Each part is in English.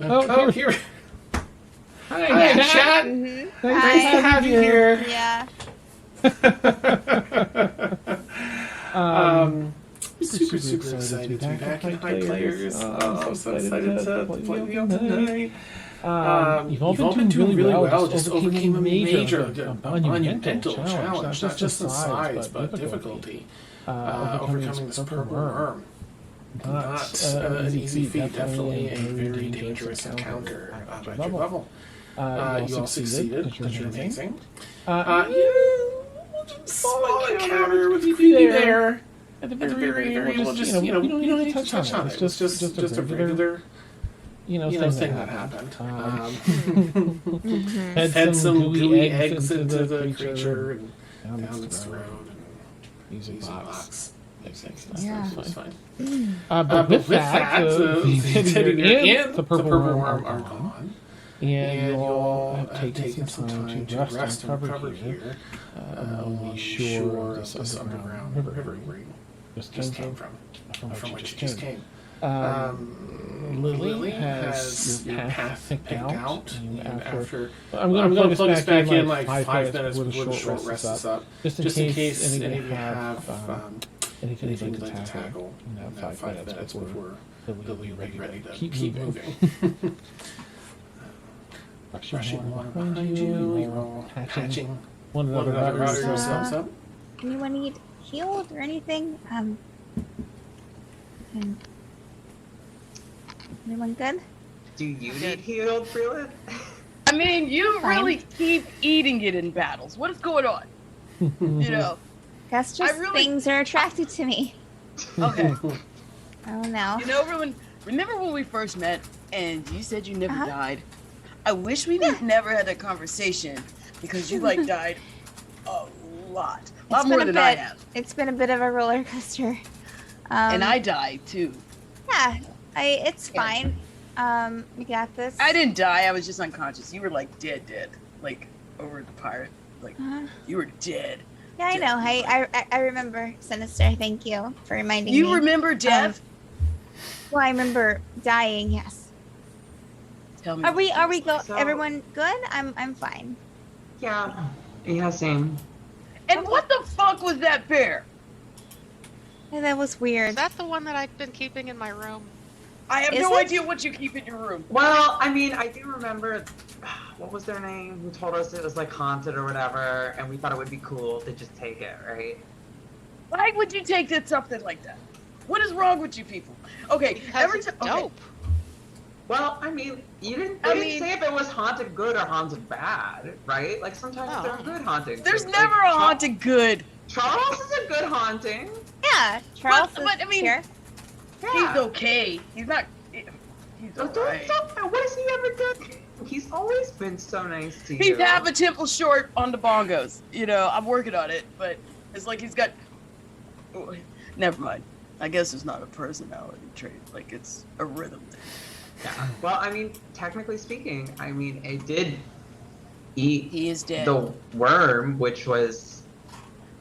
Oh, here. Hi, chat. Mm-hmm. Nice to have you here. Yeah. Super excited to be back at High Players. I'm so excited to play with you tonight. You've all been doing really well. Just overcame a major monumental challenge. Not just in size, but difficulty. Overcoming this purple worm. Not an easy feat. Definitely a very dangerous encounter at your level. You all succeeded. That's amazing. Small encounter with Phoebe there. At the very we'll just, you don't need to touch on it. It's just a regular, thing that happened. Had some gooey eggs into the creature and down its throat and music box. Yeah. It was fine. But with that, the teddy and the purple worm are gone. And you all have taken some time to rest and recover here. Only shore of this underground river where you just came from which you just came. Lily has your path picked out. After I'm going to plug us back in like 5 minutes with a short rest this up, just in case any of you have anything you'd like to tackle in that 5 minutes before Lily ready to keep moving. Rushing one behind you, you're all patching one another yourselves up. Anyone need healed or anything? Anyone good? Do you need healed, Freeland? I mean, you really keep eating it in battles. What is going on? That's just things are attracted to me. Okay. Oh no. Remember when we first met and you said you never died? I wish we never had that conversation because you died a lot more than I have. It's been a bit of a roller coaster. And I died too. Yeah, it's fine. We got this. I didn't die. I was just unconscious. You were dead, over the pirate. You were dead. Yeah, I know. I remember Sinister. Thank you for reminding me. You remember death? Well, I remember dying. Yes. Tell me. Are we everyone good? I'm fine. Yeah, same. And what the fuck was that bear? Yeah, that was weird. Is that the one that I've been keeping in my room? I have no idea what you keep in your room. Well, I mean, I do remember, what was their name? Who told us it was haunted or whatever, and we thought it would be cool to just take it, right? Why would you take something like that? What is wrong with you people? Okay, because it's dope. Well, I mean, you didn't say if it was haunted good or haunted bad, right? Sometimes they're good hauntings. There's never a haunted good. Charles is a good haunting. Yeah, Charles but I mean, here. He's okay. He's not. He's alright. What has he ever done? He's always been so nice to you. He's half a temple short on the bongos. I'm working on it, but it's he's got. Oh, never mind. I guess it's not a personality trait. It's a rhythm thing. Yeah. Well, I mean, technically speaking, it did eat he is dead. The worm, which was,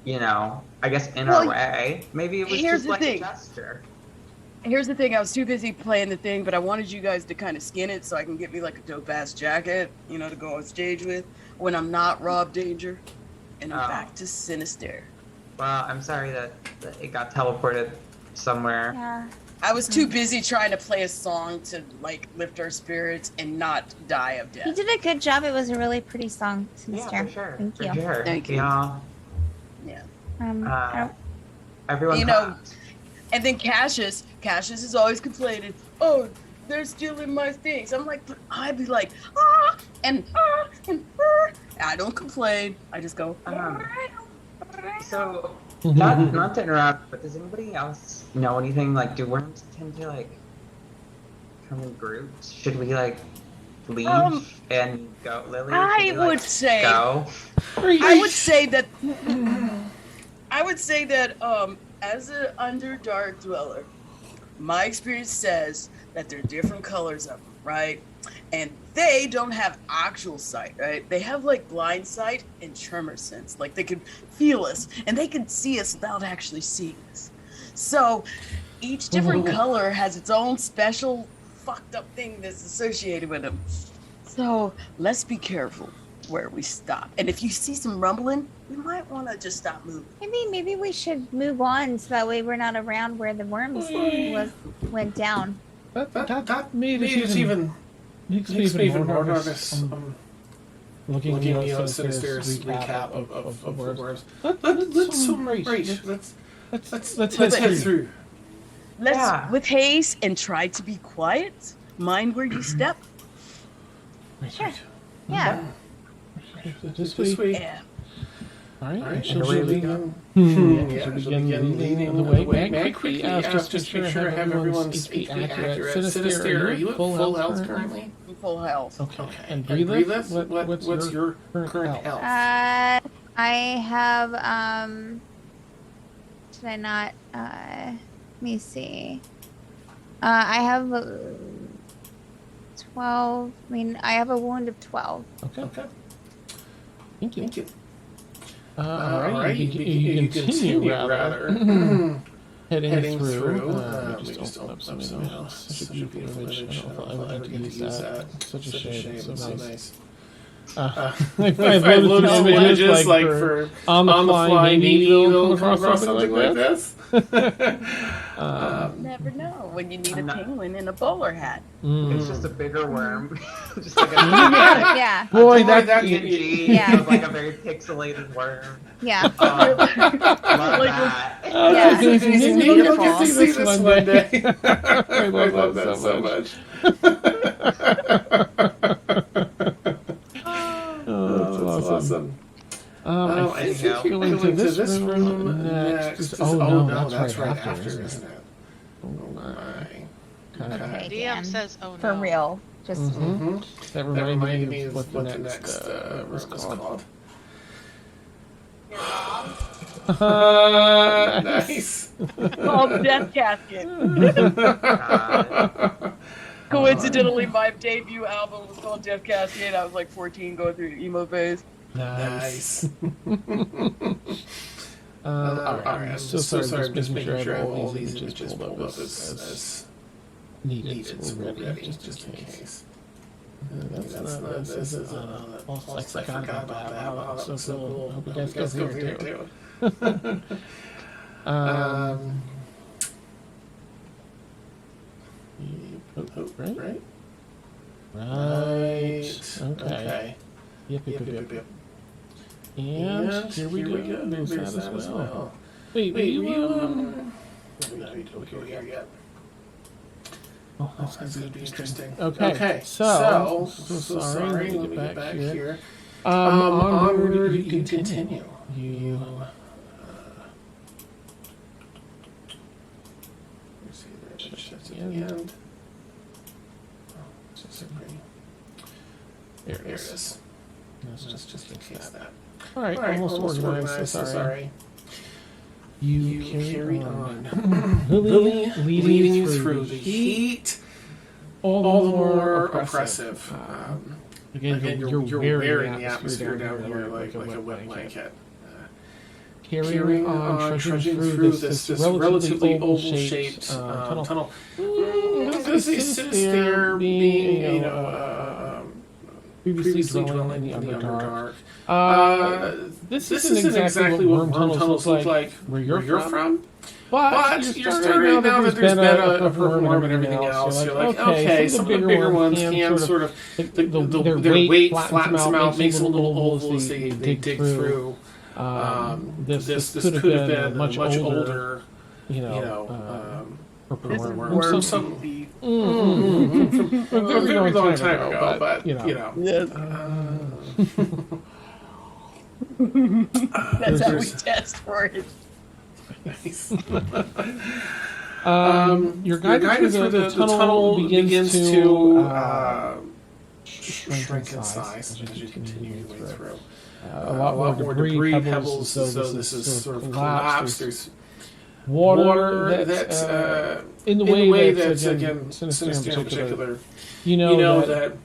I guess in our way. Maybe it was just a gesture. Here's the thing. I was too busy playing the thing, but I wanted you guys to kind of skin it so I can get me a dope-ass jacket, to go on stage with when I'm not Rob Danger. And I'm back to Sinister. Well, I'm sorry that it got teleported somewhere. Yeah. I was too busy trying to play a song to lift our spirits and not die of death. You did a good job. It was a really pretty song, Sinister. Yeah, for sure. Thank you. Sure. Thank you. Yeah. Everyone. And then Cassius is always complaining. Oh, they're stealing my things. I'm I'd be and I don't complain. I just go. So. Not to interrupt, but does anybody else know anything? Do worms tend to come in groups? Should we leave and go, Lily? I would say that as an Underdark dweller, my experience says that there are different colors of them, right? And they don't have actual sight, right? They have blind sight and tremor sense. They can feel us and they can see us without actually seeing us. So each different color has its own special fucked up thing that's associated with him. So let's be careful where we stop. And if you see some rumbling, we might want to just stop moving. Maybe we should move on so that way we're not around where the worms went down. That made it even makes me even more nervous. Looking at Sinister's recap of the worms. Let's head through. Let's with haste and try to be quiet. Mind where you step. Sure. Yeah. This way. Yeah. All right. Alright, She'll and begin leading the way back quickly. Just make sure I have everyone's HP accurate. Sinister, are you at full health currently? Full health. Okay. And breathe lift? What's your current health? I have should I not let me see. I have 12. I have a wound of 12. Okay. Thank you. Alright, you continue rather. Heading through. Just open up something else. Such a beautiful image. I would like to use that. Such a shame. So nice. I loaded some images like for on the fly, maybe you'll come across something like this. Never know when you need a penguin in a bowler hat. It's just a bigger worm. Just like a Yeah. Boy, that that PNG Yeah. was like a very pixelated worm. Yeah. Love that. Yeah. Maybe you'll get to see this one day. I love that so much. Oh, that's awesome. I think Go into this room next. No, that's right after, isn't it? Oh my. Okay, DM Dan. says, "Oh no." For real. Just That reminded me of what the next room is called. Nice. Called Death Casket. Coincidentally, my debut album was called Death Casket. I was like 14, going through the emo phase. Nice. Alright, I'm so sorry. I'm just making sure I have all these images pulled up as needed. So we're ready, just in case. This is I forgot about that. So cool. Hope you guys go here too. Right. Okay. Yep. And here we go. There's that as well. Wait, we don't go here yet. Oh, that's gonna be interesting. Okay, so sorry, let me get back here. Onward, you continue. You see there, that's at the end. There it is. Let's just fix that. All right, almost organized. So sorry. You carry on. Lily leading you through the heat, all the more oppressive. Again, you're wearing the atmosphere down here like a wet blanket. Carrying on, trudging through this relatively oval-shaped tunnel. This is Sinister being, previously dwelling in the Underdark. This isn't exactly what worm tunnels look like where you're from. But you're starting now that there's been a worm and everything else. You're like, okay, some of the bigger ones can sort of, their weight flattens them out, makes them a little oval as they dig through. This could have been a much older, worm. Something from a very long time ago, but, Yes. That's how we test for it. Nice. Your guidance through the tunnel begins to shrink in size as you continue through. A lot more debris, pebbles, so this is sort of collapsed. There's water that's in the way that's, again, Sinister in particular. You know that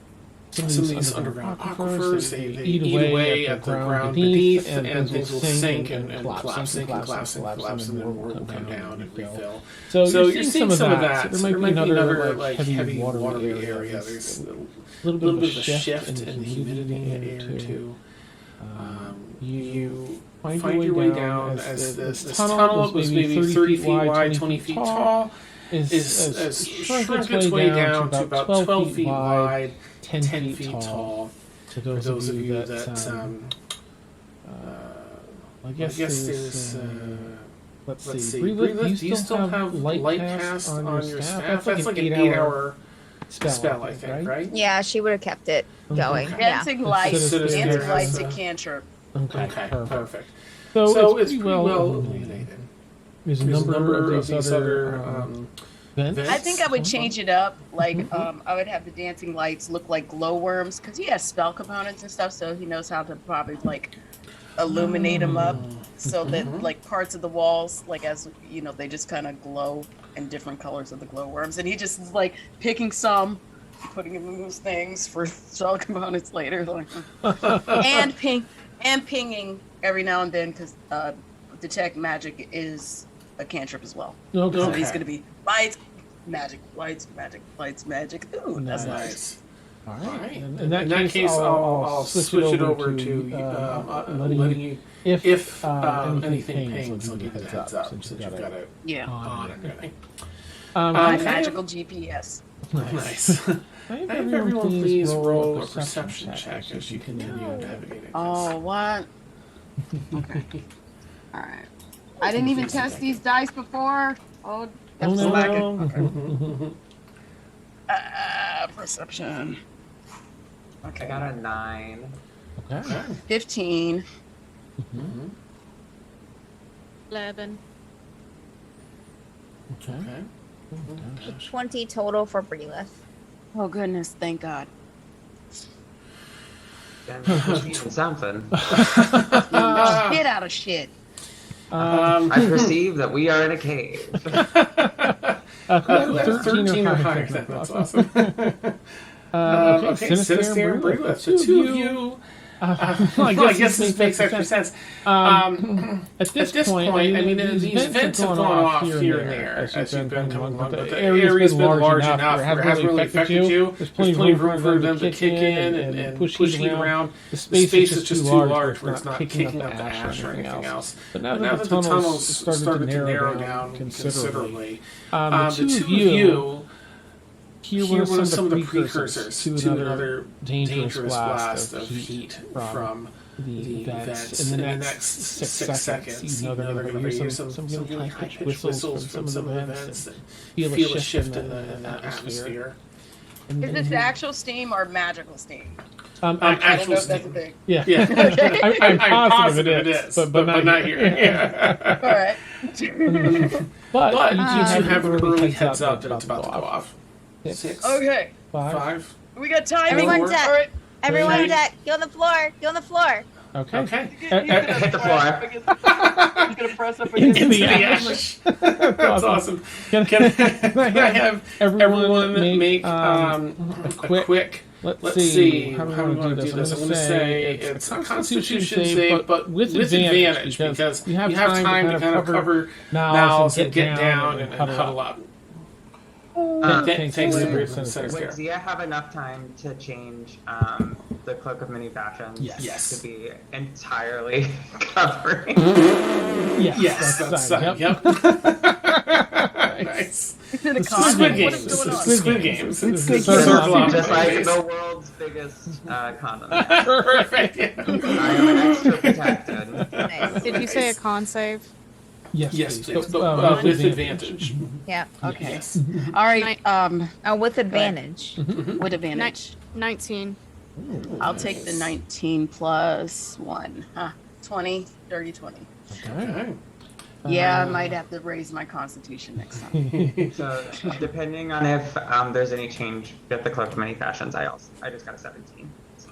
some of these underground aquifers, they eat away at the ground beneath, and things will sink and collapse, and then more will come down and refill. So you're seeing some of that. So there might be another like heavy watery area. There's a little bit of a shift in the humidity in the air too. You find your way down as this tunnel was maybe 30 feet wide, 20 feet tall, is shrunk its way down to about 12 feet wide, 10 feet tall. For those of you that, I guess there's, let's see, Breelith, do you still have light cast on your staff? That's like an 8-hour spell, I think, right? Yeah, she would have kept it going. Okay. Yeah. Dancing lights, dancing lights, a cantrip. Okay, perfect. So it's pretty well illuminated. There's a number of these other vents. I think I would change it up. Like, I would have the dancing lights look like glowworms because he has spell components and stuff, so he knows how to probably like illuminate them up so that like parts of the walls, like as you know, they just kind of glow in different colors of the glowworms, and he just is like picking some, putting them in those things for spell components later, like, and pinging every now and then because detect magic is a cantrip as well. Okay. So he's going to be lights, magic, lights, magic, lights, magic. Ooh, that's nice. All right. In that case, I'll switch it over to letting you, if anything pings, I'll give you the heads up since you've got it on and running. My magical GPS. Nice. Have everyone please roll a perception check as you continue navigating. Oh, what? Okay. All right. I didn't even test these dice before. Oh, that's no. Perception. Okay. I got a 9. Okay. 15. 11. Okay. 20 total for Breelith. Oh goodness, thank God. Something. Shit out of shit. I perceive that we are in a cave. 13 or higher. That's awesome. Okay, Sinister and Breelith, the two of you. I guess this makes extra sense. At this point, I mean, these vents have gone off here and there as you've been coming along, but the area's been large enough where it hasn't really affected you. There's plenty of room for them to kick in and push you around. The space is just too large where it's not kicking up the ash or anything else. But now that the tunnels started to narrow down considerably, the two of you here were some of the precursors to another dangerous blast of heat from the vents. In the next 6 seconds, you know they're going to hear some really high-pitched whistles from some of the vents and feel a shift in the atmosphere. Is this actual steam or magical steam? Actual steam. That's a thing. Yeah. I'm positive it is, but not here. Yeah. All right. But you have an early heads up that it's about to go off. 6. Okay. 5. We got time. Everyone's All at. right. Everyone's at. Get on the floor. Get on the floor. Okay. Hit the floor. He's gonna press up Into the ash. That's awesome. Can I have everyone make a quick let's see. How do we want to do this? I'm going to say it's a Constitution save, but with advantage because you have time to kind of cover mouths and get down and huddle up. Thanks to Bruce and Sinister. Does Zia have enough time to change the Cloak of Many Fashions to be entirely covering? Yes, that's fine. Yep. Nice. Squid Games. Squid Games. Just like the world's biggest condom. Perfect. I am extra protected. Nice. Did you say a con save? Yes, but with advantage. Yeah. Okay. All right. Oh, with advantage. With advantage. 19. I'll take the 19 plus 1. 20, dirty 20. Okay. Yeah, I might have to raise my constitution next time. So, depending on if there's any change with the Cloak of Many Fashions, I just got a 17.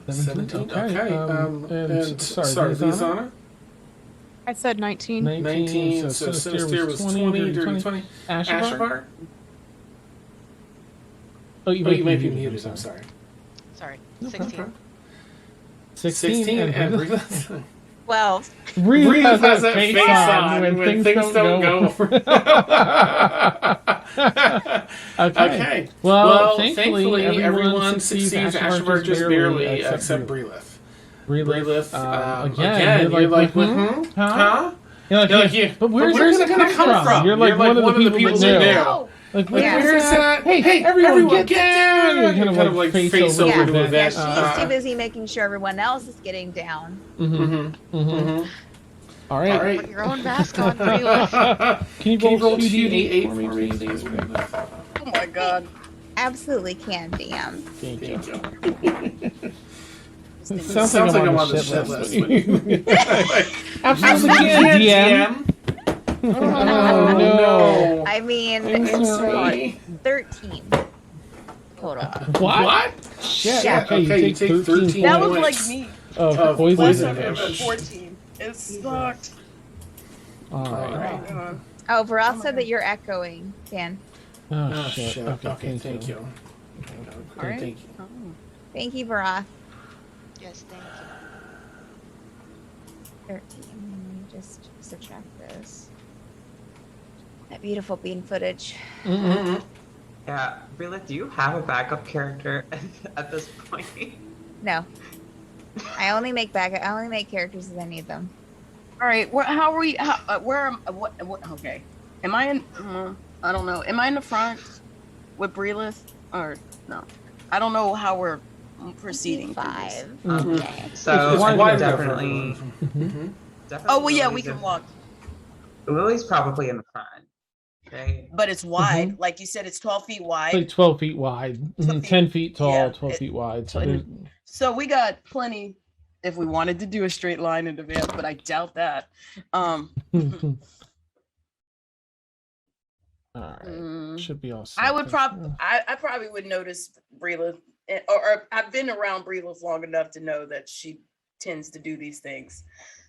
17. Okay. And sorry, Lizana? I said 19. 19. So Sinister was 20, dirty 20. Ashabar? Oh, you might be muted. I'm sorry. Sorry, No 16. 16 and Breelith. 12. Breelith has that face on when things don't go. Okay. Well, thankfully everyone succeeds. Asherberg just barely, except Breelith. Breelith, again, you're like, huh? You're like, yeah, but where's it gonna come from? You're like one of the people that knew. Like, where's that? Hey, everyone, get down! You're kind of like face over to Yeah, that. she's too busy making sure everyone else is getting down. All right. Put your own mask on, Breelith. Can you roll 2d8 for me, please? Oh my god. Absolutely can, DM. Thank you. It sounds like I'm on the shit list. Absolutely can, DM. Oh no. I mean, it's 13 total. What? Shit. Okay, you take 13 That was like me. of poison damage. 14. It sucked. Alright. Oh, Varoth said that you're echoing, Dan. Oh, shit. Okay, thank you. Alright. Thank you. Thank you, Varoth. Yes, thank you. 13. Let me just subtract this. That beautiful bean footage. Yeah, Breelith, do you have a backup character at this point? No. I only make characters as I need them. All right. How are we? Where am? What? Okay. Am I in? I don't know. Am I in the front with Breelith or no? I don't know how we're proceeding. 5. Okay. So It's I wide definitely. Oh well, yeah, we Lily's can in- walk, Lily's probably in the front, right? but it's wide. Like you said, it's 12 feet wide. Like 12 feet wide, 10 feet tall, Yeah, 12 feet wide. So so- So we got plenty if we wanted to do a straight line in advance, but I doubt that. All right, should be all set. I would I probably would notice Breelith, or I've been around Breelith long enough to know that she tends to do these things.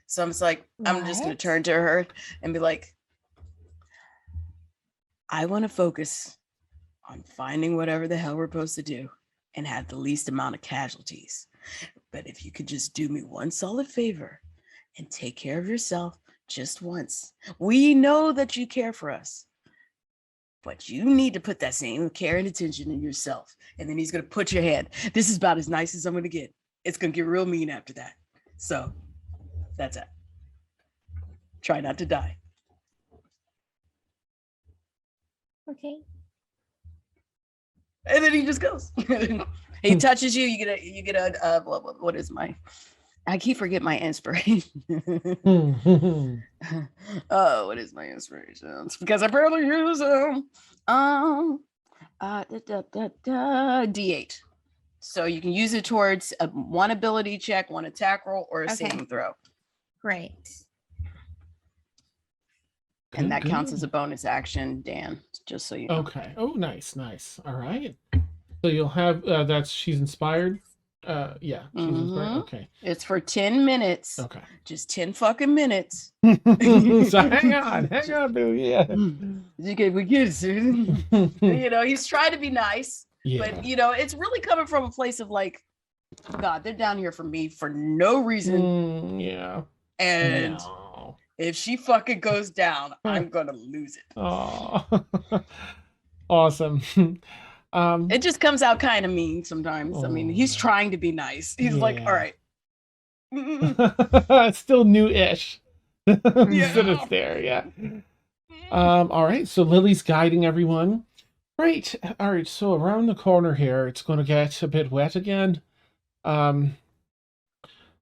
So I'm just like, I'm just gonna What? turn to her and be like, I want to focus on finding whatever the hell we're supposed to do and have the least amount of casualties. But if you could just do me one solid favor and take care of yourself just once. We know that you care for us, but you need to put that same care and attention in yourself. And then he's going to put your hand. This is about as nice as I'm going to get. It's going to get real mean after that. So that's it. Try not to die. Okay. And then he just goes. He touches you. You get a what is my? I keep forgetting my inspiration. Oh, what is my inspiration? It's because I barely use them. D8. So you can use it towards one ability check, one attack roll, or a saving throw. Great. And that counts as a bonus action, Dan, just so you know. Okay. Oh, nice. All right. So you'll have she's inspired. Yeah, she's inspired. Okay. It's for 10 minutes. Okay. Just 10 fucking minutes. So hang on, dude. Yeah. We get it, Susan. He's trying to be nice, Yeah. but it's really coming from a place of like, God, they're down here for me for no reason. Yeah. And No. if she fucking goes down, I'm gonna lose it. Oh. Awesome. It just comes out kind of mean sometimes. I mean, he's trying to be nice. He's like, Yeah. all right. It's still new-ish. So it's there, yeah. All right, so Lily's guiding everyone. Great. All right, so around the corner here, it's going to get a bit wet again. The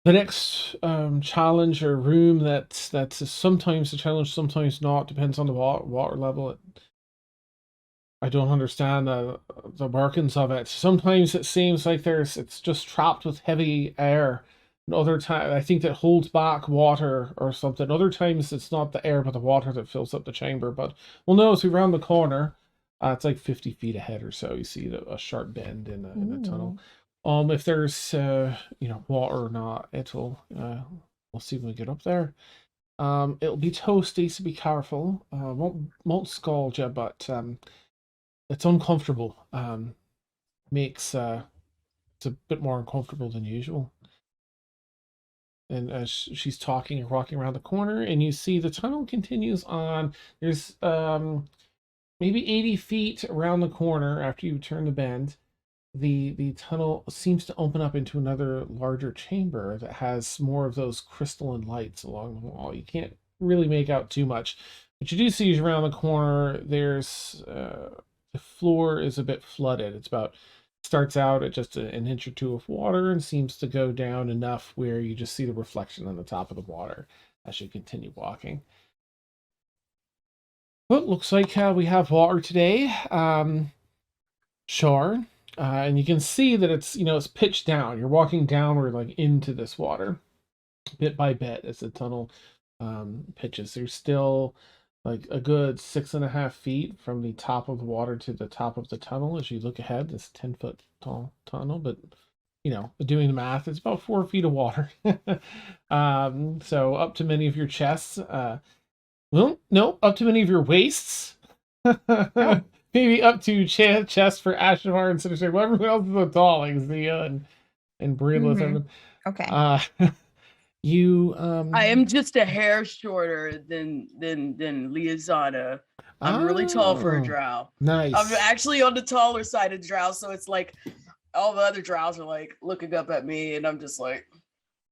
next challenge or room that's sometimes a challenge, sometimes not, depends on the water level. I don't understand the workings of it. Sometimes it seems like it's just trapped with heavy air. And other times, I think that holds back water or something. Other times, it's not the air but the water that fills up the chamber. But we'll know as we round the corner. It's like 50 feet ahead or so. You see a sharp bend in the tunnel. If there's water or not, we'll see when we get up there. It'll be toasty, so be careful. Won't scald you, but it's uncomfortable. Makes it's a bit more uncomfortable than usual. And as she's talking and walking around the corner, and you see the tunnel continues on. There's maybe 80 feet around the corner after you turn the bend. The tunnel seems to open up into another larger chamber that has more of those crystalline lights along the wall. You can't really make out too much. What you do see is around the corner, there's the floor is a bit flooded. It's about starts out at just an inch or two of water and seems to go down enough where you just see the reflection on the top of the water as you continue walking. Well, it looks like we have water today. Sure. And you can see that it's, it's pitched down. You're walking downward, like into this water, bit by bit, as the tunnel pitches. There's still like a good 6.5 feet from the top of the water to the top of the tunnel as you look ahead. This 10-foot tall tunnel, but doing the math, it's about 4 feet of water. So up to many of your chests. Well, no, up to many of your waists. Oh. Maybe up to chest for Ashavar and Sinister. Everyone else is so tall, like Zia and Breedless. Okay. You I am just a hair shorter than Liazana. I'm really tall for a drow. Nice. I'm actually on the taller side of drow, so it's like all the other drows are like looking up at me, and I'm just like,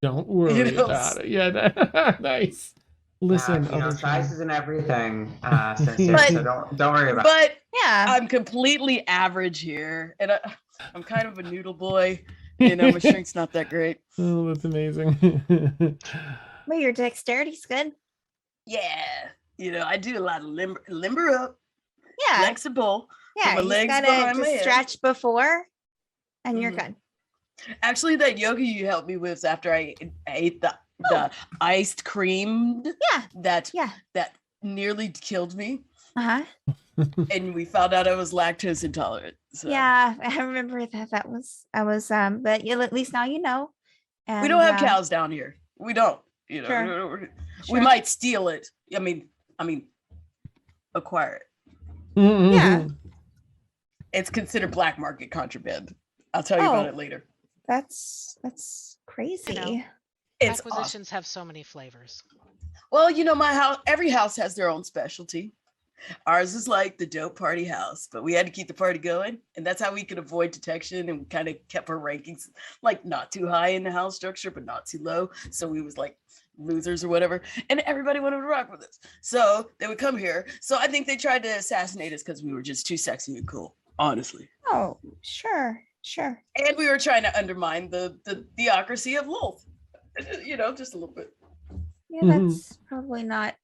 don't worry about it. Yeah, nice. Listen, sizes and everything, so don't worry about it. But yeah, I'm completely average here, and I'm kind of a noodle boy. My strength's not that great. Oh, that's amazing. Well, your dexterity's good. Yeah, I do a lot of limber up. Yeah, flexible. Yeah, my legs behind my head. Stretch before, and you're good. Actually, that yoga you helped me with after I ate the iced cream. That nearly killed me. And we found out I was lactose intolerant. So. Yeah, I remember that but at least now you know. And, we don't have cows down here. We don't. Sure. We might steal it. I mean, acquire it. Mm-hmm. Yeah. It's considered black market contraband. I'll tell you about it later. That's crazy. It's acquisitions have so many flavors. Well, my house, every house has their own specialty. Ours is like the dope party house, but we had to keep the party going. And that's how we could avoid detection, and we kind of kept our rankings like not too high in the house structure, but not too low. So we was like losers or whatever. And everybody wanted to rock with us. So they would come here. So I think they tried to assassinate us because we were just too sexy and cool, honestly. Oh, sure. And we were trying to undermine the theocracy of Lolth. Just a little bit. Yeah, that's probably not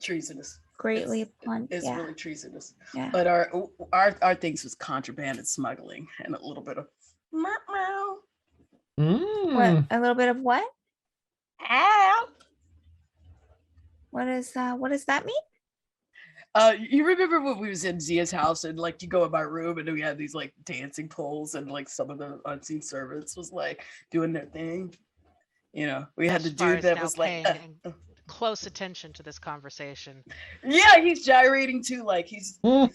treasonous. Greatly upon. It's really treasonous. Yeah. But our things was contraband and smuggling and a little bit of meow. What? A little bit of what? Ow. What does that mean? You remember when we was in Zia's house and like you go in my room and we had these like dancing poles and like some of the unseen servants was like doing their thing. We had the dude that was like close attention to this conversation. Yeah, he's gyrating too, like he's like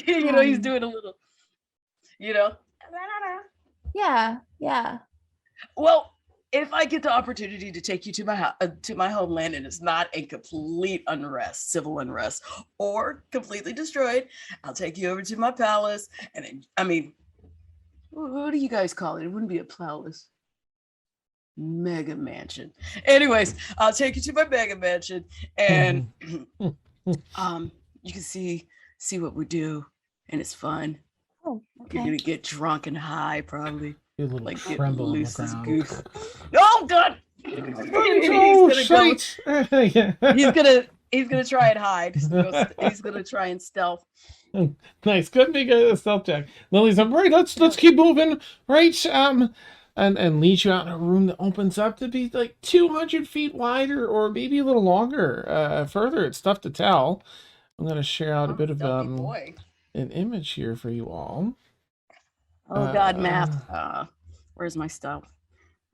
he's doing a little, Yeah. Well, if I get the opportunity to take you to my homeland and it's not a complete unrest, civil unrest, or completely destroyed, I'll take you over to my palace. And then, what do you guys call it? It wouldn't be a palace. Mega mansion. Anyways, I'll take you to my mega mansion, and you can see what we do, and it's fun. Oh, okay. You're gonna get drunk and high, probably. You're a little like tremble get loose on as the goose. ground. Oh God! He's gonna try and hide. He's gonna try and stealth. Nice. Good. Make a stealth check. Lily's like, right. Let's keep moving. Right. And leads you out in a room that opens up to be like 200 feet wider, or maybe a little longer. Further, it's tough to tell. I'm gonna share out a bit of an image here for you all. Oh God, math. Where's my stuff?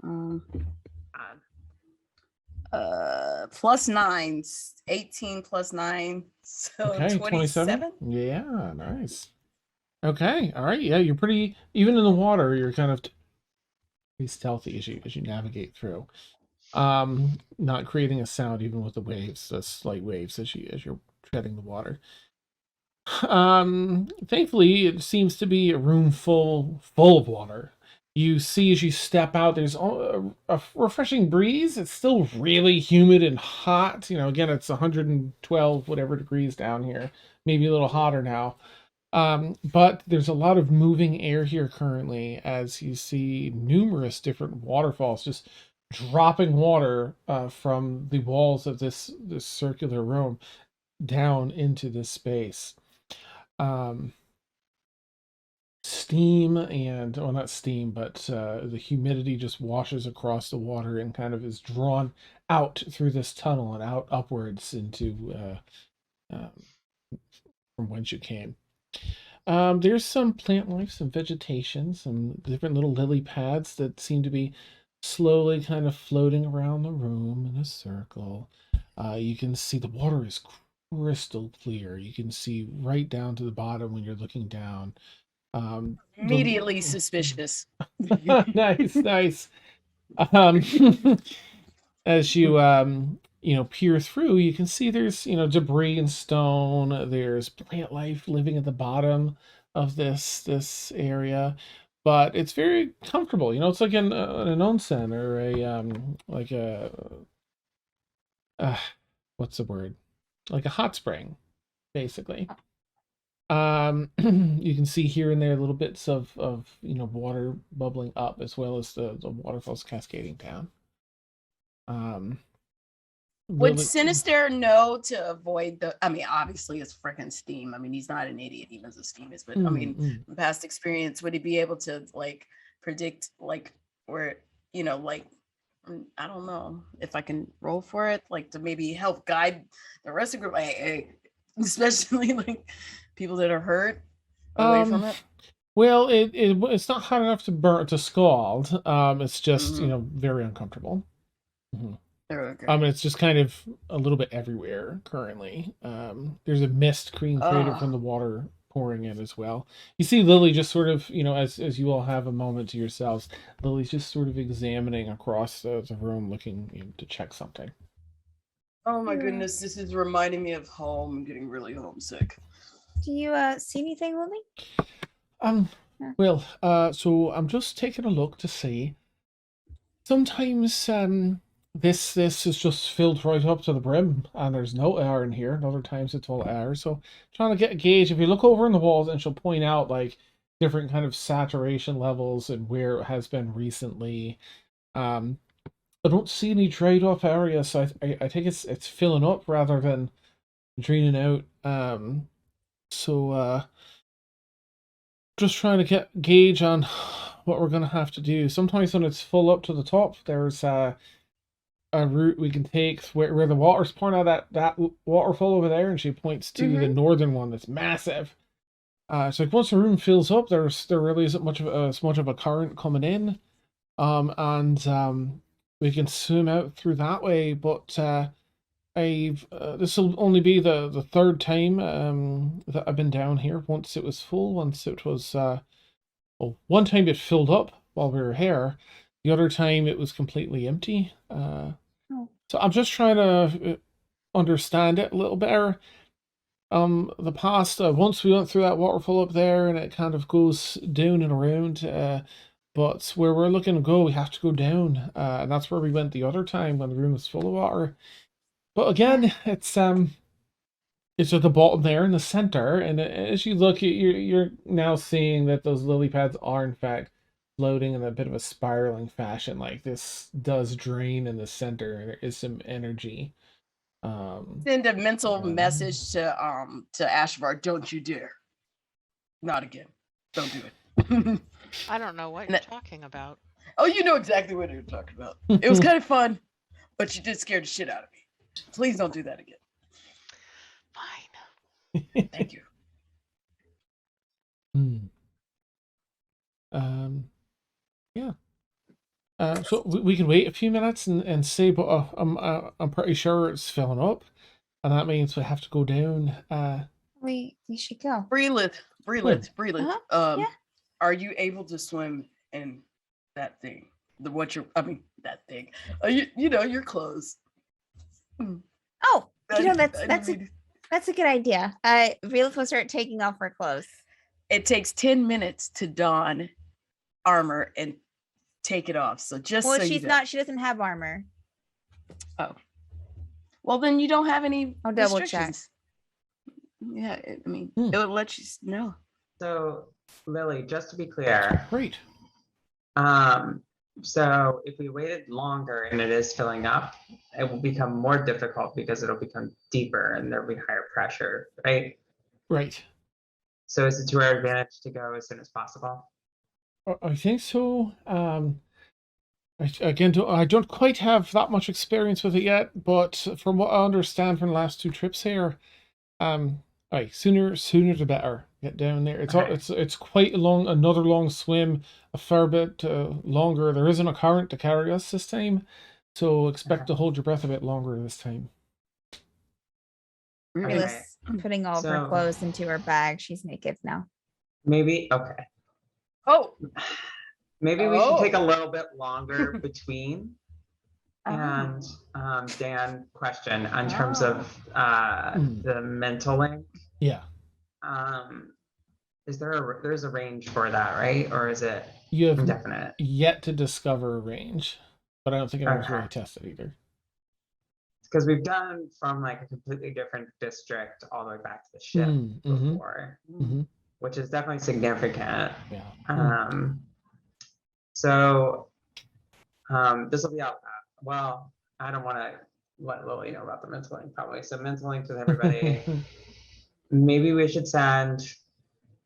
+9, 18 + 9, so Okay, 27. Yeah, nice. Okay, all right, yeah, you're pretty even in the water. You're kind of pretty stealthy as you navigate through. Not creating a sound even with the waves, the slight waves as you're treading the water. Thankfully, it seems to be a room full of water. You see as you step out, there's a refreshing breeze. It's still really humid and hot. You know, again, it's 112 whatever degrees down here, maybe a little hotter now. But there's a lot of moving air here currently as you see numerous different waterfalls just dropping water from the walls of this circular room down into this space. Um, Steam and, well, not steam, but the humidity just washes across the water and kind of is drawn out through this tunnel and out upwards into from whence you came. There's some plant life, some vegetation, some different little lily pads that seem to be slowly kind of floating around the room in a circle. You can see the water is crystal clear. You can see right down to the bottom when you're looking down. Immediately suspicious. Nice, nice. Um, as you peer through, you can see there's debris and stone. There's plant life living at the bottom of this area, but it's very comfortable. It's like an onsen or a like a what's the word? Like a hot spring, basically. You can see here and there little bits of water bubbling up as well as the waterfalls cascading down. Would Sinister know to avoid the? I mean, obviously it's freaking steam. I mean, he's not an idiot. He knows the steam is, but I mean, from past experience, would he be able to like predict like where like I don't know if I can roll for it, like to maybe help guide the rest of the group, especially like people that are hurt away from it. Well, it's not hot enough to scald. It's just very uncomfortable. Mm-hmm. Okay. It's just kind of a little bit everywhere currently. There's a mist created from the water pouring in as well. You see Lily just sort of, as you all have a moment to yourselves, Lily's just sort of examining across the room, looking to check something. Oh my goodness, this is reminding me of home. I'm getting really homesick. Do you see anything, Lily? Well, so I'm just taking a look to see. Sometimes this is just filled right up to the brim and there's no air in here, and other times it's all air. So trying to get a gauge. If you look over in the walls, and she'll point out like different kind of saturation levels and where it has been recently. I don't see any dried up areas, so I think it's filling up rather than draining out. So just trying to get gauge on what we're gonna have to do. Sometimes when it's full up to the top, there's a route we can take where the water's pouring out that waterfall over there, and she points to the northern one that's massive. So like once the room fills up, there really isn't much of as much of a current coming in, and we can swim out through that way. But this will only be the third time that I've been down here. Once it was full, once it was well, one time it filled up while we were here. The other time it was completely empty. So I'm just trying to understand it a little better. The past, once we went through that waterfall up there and it kind of goes down and around, but where we're looking to go, we have to go down, and that's where we went the other time when the room was full of water. But again, it's at the bottom there in the center, and as you look, you're now seeing that those lily pads are in fact floating in a bit of a spiraling fashion. Like this does drain in the center, and there is some energy. Send a mental message to Ashvar. Don't you dare! Not again. Don't do it. I don't know what you're talking about. Oh, you know exactly what you're talking about. It was kind of fun, but you did scare the shit out of me. Please don't do that again. Fine. Thank you. Yeah. So we can wait a few minutes and see, but I'm pretty sure it's filling up, and that means we have to go down. We should go. Breathe. Breland. Yeah. Are you able to swim in that thing? That thing. Your clothes. Oh, I that's a good idea. Relith will start taking off her clothes. It takes 10 minutes to don armor and take it off. So just Well, so she doesn't have armor. Oh. Well, then you don't have any I'll double check. restrictions. Yeah, it would let you know. So, Lily, just to be clear. Great. So if we waited longer and it is filling up, it will become more difficult because it'll become deeper and there'll be higher pressure, right? Right. So is it to our advantage to go as soon as possible? I think so. I don't quite have that much experience with it yet, but from what I understand from the last 2 trips here, sooner the better. Get down there. It's quite another long swim, a fair bit longer. There isn't a current to carry us this time, so expect to hold your breath a bit longer this time. Relith's putting all of her clothes into her bag. She's naked now. Maybe, okay. Oh. Maybe we should take a little bit longer between. And Dan, question in terms of the mental link. Yeah. There's a range for that, right? Or is it indefinite? Yet to discover a range, but I don't think anyone's really tested either. Because we've done from like a completely different district all the way back to the ship before, which is definitely significant. Yeah. So this will be out. Well, I don't want to let Lily know about the mental link probably. So mental link with everybody. Maybe we should send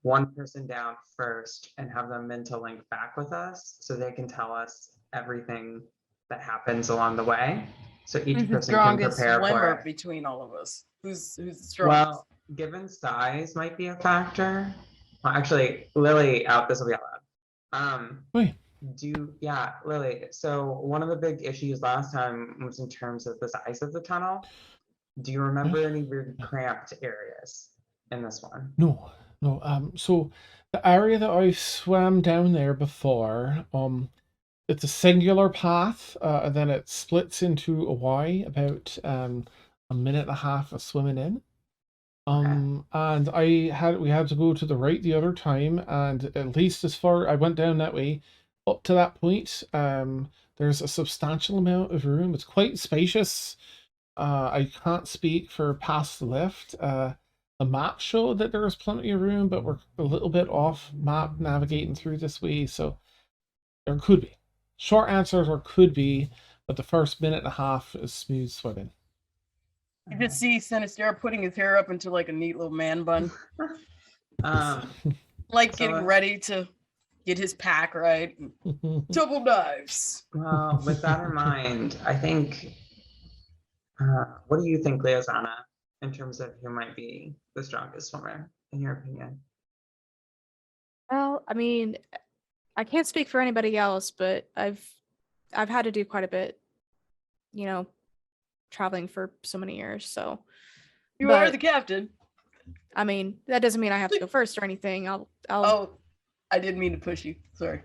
one person down first and have them mental link back with us so they can tell us everything that happens along the way. So each person can prepare for it. Between all of us. Who's the strongest? Well, given size might be a factor. Well, actually, Lily, this will be out loud. Lily. So one of the big issues last time was in terms of the size of the tunnel. Do you remember any weird cramped areas in this one? No. So the area that I swam down there before, it's a singular path, and then it splits into a Y about a minute and a half of swimming in. And we had to go to the right the other time, and at least as far I went down that way, up to that point, there's a substantial amount of room. It's quite spacious. I can't speak for past the lift. The map showed that there was plenty of room, but we're a little bit off map navigating through this way, so there could be. Short answers or could be, but the first minute and a half is smooth swimming. You just see Sinister putting his hair up into like a neat little man bun. Getting ready to get his pack right. Double knives. Well, with that in mind, I think, what do you think, Leozana, in terms of who might be the strongest swimmer, in your opinion? Well, I mean, I can't speak for anybody else, but I've had to do quite a bit, traveling for so many years. So you are the captain. I mean, that doesn't mean I have to go first or anything. Oh, I didn't mean to push you. Sorry.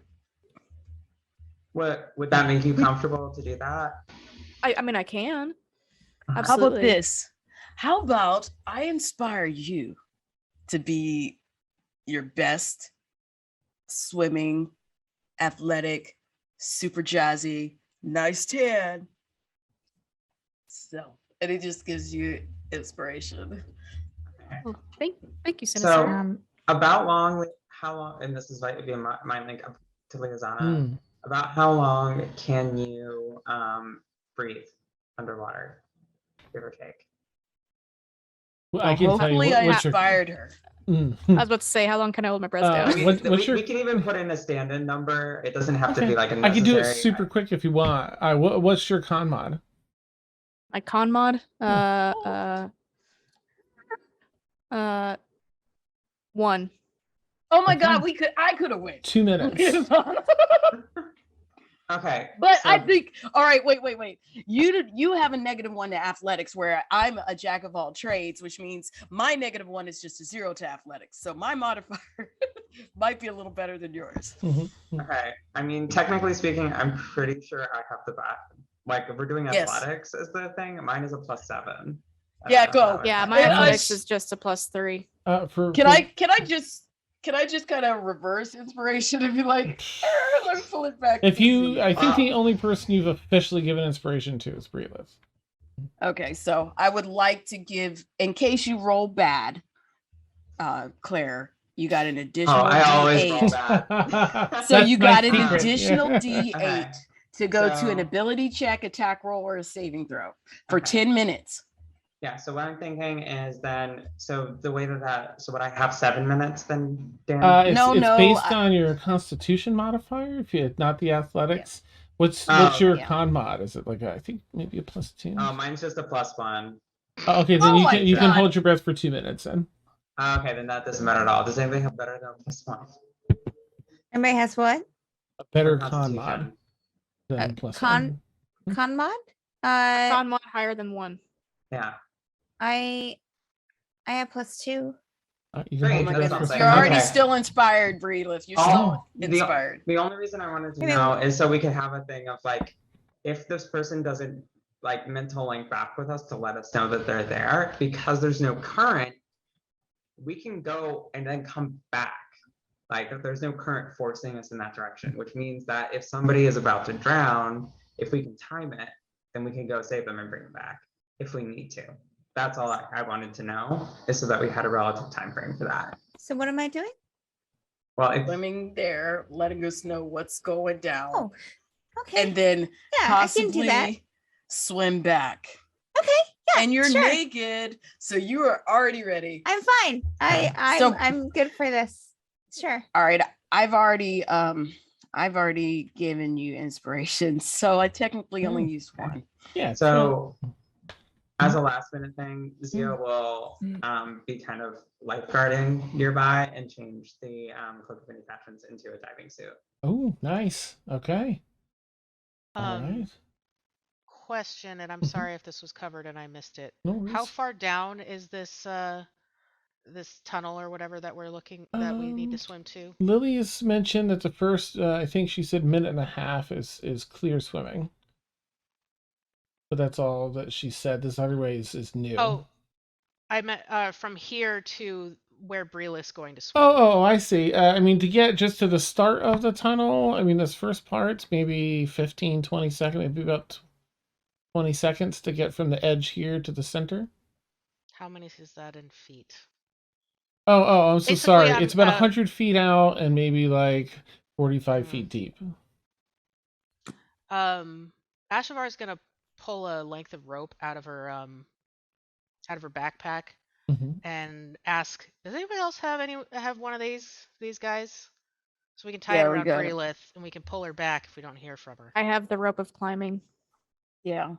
What would that make you comfortable to do that? I mean, I can. Absolutely. How about this? How about I inspire you to be your best swimming, athletic, super jazzy, nice tan. So, and it just gives you inspiration. Oh, thank you, Sinister. So, how long, and this is like be my link up to Leozana, about how long can you breathe underwater, give or take? Well, I can hopefully tell you I inspired her. I was about to say, how long can I hold my breath down? We can even put in a stand-in number. It doesn't have to be like a necessary. I can do it super quick if you want. What's your con mod? My con mod? 1. Oh my god, I could have went. 2 minutes. Okay. But so- I think, all right, wait. You have a -1 to athletics, where I'm a jack of all trades, which means my -1 is just a 0 to athletics. So my modifier might be a little better than yours. Okay. I mean, technically speaking, I'm pretty sure I have the bat. Like, if we're doing Yes. athletics as the thing, mine is a +7. I don't Yeah, know go. how Yeah, that my is. athletics is just a +3. Can I just kind of reverse inspiration and be like, let me pull it back? If you, easy. I think the only person you've officially given inspiration to is Breelith. Okay, so I would like to give, in case you roll bad, Claire, you got an additional I always roll D8. bad. So you got an secret. additional Yeah. D8 Okay. to go to an So- ability check, attack roll, or a saving throw for Okay. 10 minutes. Yeah, so what I'm thinking is then, so the way so would I have 7 minutes then, Dan? It's No, based on your Constitution modifier. If you not the athletics, what's your yeah. con mod? Is it like I think maybe a +2? Mine's just a +1. Okay, then Oh you my can God. hold your breath for 2 minutes then. Okay, then that doesn't matter at all. Does anybody have better than +1? Everybody has what? A better For con mod Constitution. than +1. Con mod? Con mod higher than 1. Yeah. I have +2. You can Great, hold your that's breath what for I'm 3 saying. You're already minutes. still inspired, Breelith. You're still inspired. The only reason I wanted to Okay. know is so we could have a thing of like, if this person doesn't like mental link back with us to let us know that they're there, because there's no current, we can go and then come back. Like, if there's no current forcing us in that direction, which means that if somebody is about to drown, if we can time it, then we can go save them and bring them back if we need to. That's all I wanted to know, is so that we had a relative time frame for that. So what am I doing? Well, if, Swimming there, letting us know what's going down, Oh, okay. and then yeah, I can do that. possibly swim back. Okay. Yeah. And you're sure. naked, so you are already ready. I'm fine. I'm good for this. Sure. All right, I've already given you inspiration, so I technically only used one. Yeah. so as a last minute thing, Zia will be kind of lifeguarding nearby and change the cloak of many fashions into a diving suit. Oh, nice. Okay. All right. Question, and I'm sorry if this was covered and I missed it. No worries. How far down is this this tunnel or whatever that we need to swim to? Lily has mentioned that the first, I think she said 1.5 minutes is clear swimming. But that's all that she said. This other way is new. Oh, I meant from here to where Breelith's going to swim. Oh, I see. I mean, to get just to the start of the tunnel, I mean, this first part's maybe 15, 20 seconds, maybe about 20 seconds to get from the edge here to the center. How many is that in feet? Oh, I'm so Basically, sorry. I'm, It's about 100 feet out and maybe like 45 Mhm. feet deep. Ashavar is gonna pull a length of rope out of her backpack Mhm. and ask, does anybody else have one of these guys? So we can tie Yeah, it we around got it. Breelith and we can pull her back if we don't hear from her. I have the rope of climbing, Yeah,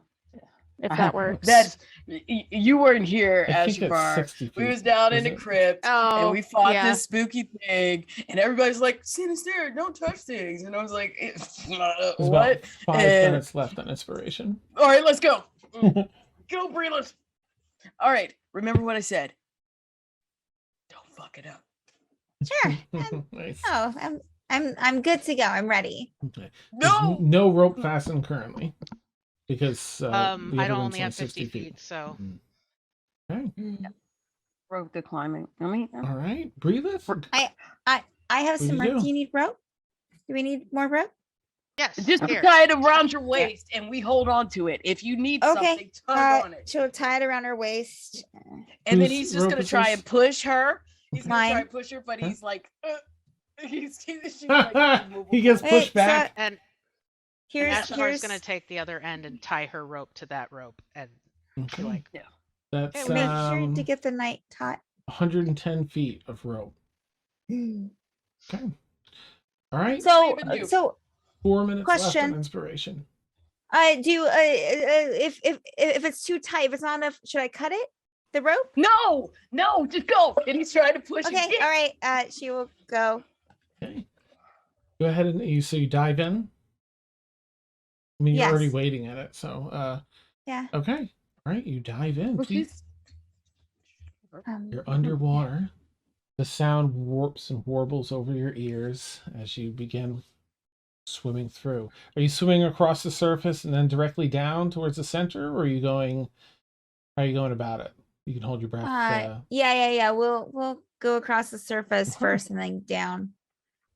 if that works. That's you weren't here, I think that's Ashavar. 60 feet. We was down in is the it? crypt, and Oh, we fought yeah. this spooky thing, and everybody's like, "Sinister, don't touch things," and I was like, There's "What?" about 5 And- minutes left on inspiration. All right, let's go. Go, Breelith. All right, remember what I said. Don't fuck it up. Sure. Nice. Oh, I'm good to go. I'm ready. Okay. There's No. no rope fastened currently because the I other don't one's only have 50 60 feet, so Okay. Rope the climbing. I mean, All right. Breelith. I have What some do you rope. do? Do you need rope? Do we need more rope? yes. just here. tie it around your waist, and we hold on to it. If you need Okay. something, tug on it. She'll tie it around her waist. And then Whose he's just rope gonna is try this? and push her. He's gonna try Mine. and push her, but Huh? he's like, she's like He gets Wait, pushed so back. And Here's Ashavar's gonna take the other end and tie her rope to that rope and be Okay. like, That's Hey, make sure to get the night tot. 110 feet of rope. Okay. All right. So even you. so 4 minutes left question. on inspiration. if it's too tight, if it's not enough, should I cut it? The rope? no, just go. And he's trying to push Okay, it. all right. She will go. Okay. Go ahead and you dive in. I mean, you're already Yes. waiting in it, so Yeah. okay. All right, you dive in. Well, Please. Um, You're underwater. The sound warps and warbles over your ears as you begin swimming through. Are you swimming across the surface and then directly down towards the center, or are you going? How are you going about it? You can hold your breath. yeah. We'll go across the surface Okay. first and then down.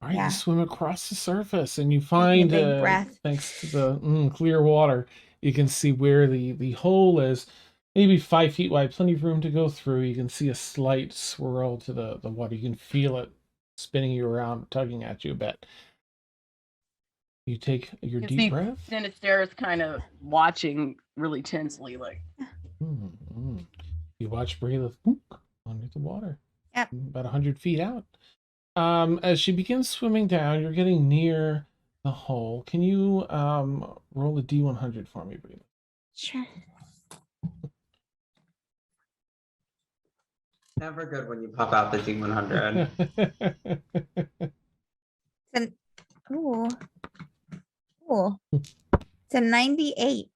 All right, Yeah. you swim across the surface and you Taking a find, big breath. thanks to the clear water, you can see where the hole is. Maybe 5 feet wide, plenty of room to go through. You can see a slight swirl to the water. You can feel it spinning you around, tugging at you a bit. You take your You deep see breath. Sinister's kind of watching really tensely, like. Mm-hmm. You watch Brayla under the water. Yep. About 100 feet out. As she begins swimming down, you're getting near the hole. Can you roll a D100 for me, Brayla? Sure. Never good when you pop out the D100. Then, ooh. It's a 98.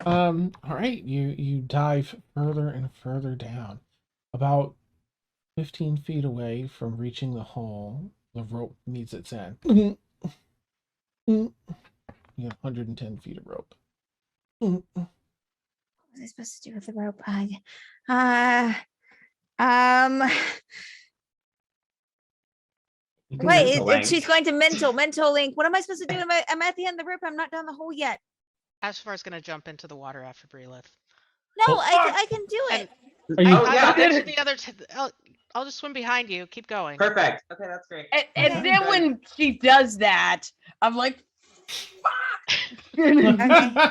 All right, you dive further and further down. About 15 feet away from reaching the hole, the rope meets its end. You have 110 feet of rope. What was I supposed to do with the rope? Wait, she's going to mental link. What am I supposed to do? I'm at the end of the rope. I'm not down the hole yet. Ashfar's gonna jump into the water after Breelith. No, Oh. I can do it. Are you? yeah. I'll the other. I'll just swim behind you. Keep going. Perfect. Okay, that's great. And Okay. then when she does that, I'm like, Okay, all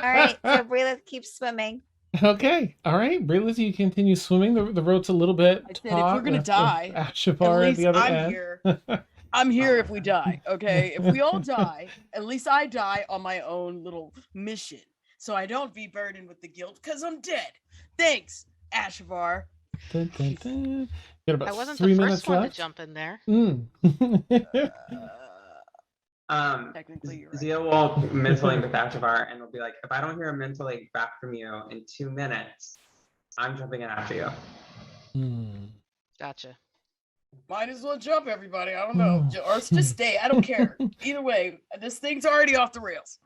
right. So Breelith keeps swimming. Okay, all right. Brayla, you continue swimming. The rope's a little bit I said, if we're gonna die, Ashafar at at the least other I'm end. here. I'm here if we die, okay? If we all die, at least I die on my own little mission. So I don't be burdened with the guilt because I'm dead. Thanks, Ashvar. Dun, dun, dun. Got about I wasn't 3 the minutes first one left. to jump in there. Technically, you're right. Zia will mentally with Ashvar and will be like, if I don't hear a mentally back from you in 2 minutes, I'm jumping in after you. Gotcha. Might as well jump, everybody. I don't know. Or just stay. I don't care. Either way, this thing's already off the rails.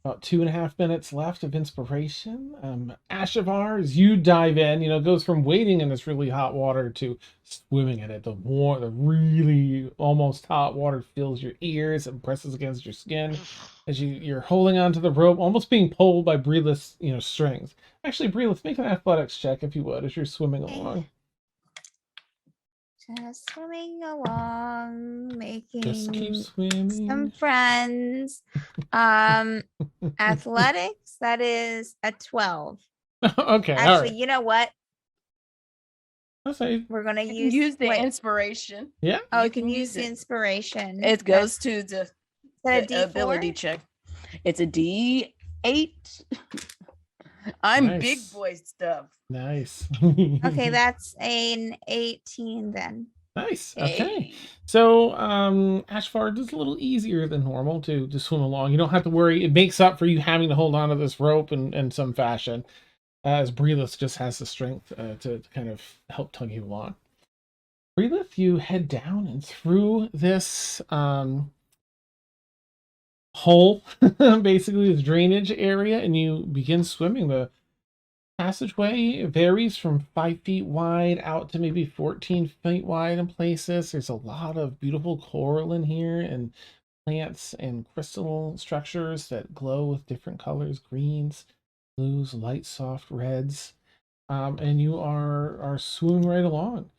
About 2.5 minutes left of inspiration. Ashavar, as you dive in, goes from wading in this really hot water to swimming in it. The really almost hot water fills your ears and presses against your skin as you're holding onto the rope, almost being pulled by Breelith's, strings. Actually, Breelith, make an athletics check if you would, as you're swimming along. Just swimming along, Just keep making swimming. some friends. Athletics, that is a 12. Okay, all Actually, right. you know what? I'll say, We're gonna You can use the wait. inspiration. yeah. Oh, you you can can use use the it. inspiration. It goes to the Is that a D4? ability check. It's a D8. I'm Nice. big boy stuff. Nice. Okay, that's an 18 then. Nice. Okay. Hey. So, Ashfar, it's a little easier than normal to swim along. You don't have to worry. It makes up for you having to hold on to this rope in some fashion, as Breelith just has the strength to kind of help tug you along. Breelith, you head down and through this hole, basically this drainage area, and you begin swimming. The passageway varies from 5 feet wide out to maybe 14 feet wide in places. There's a lot of beautiful coral in here and plants and crystal structures that glow with different colors, greens, blues, light soft reds. And you are swimming right along.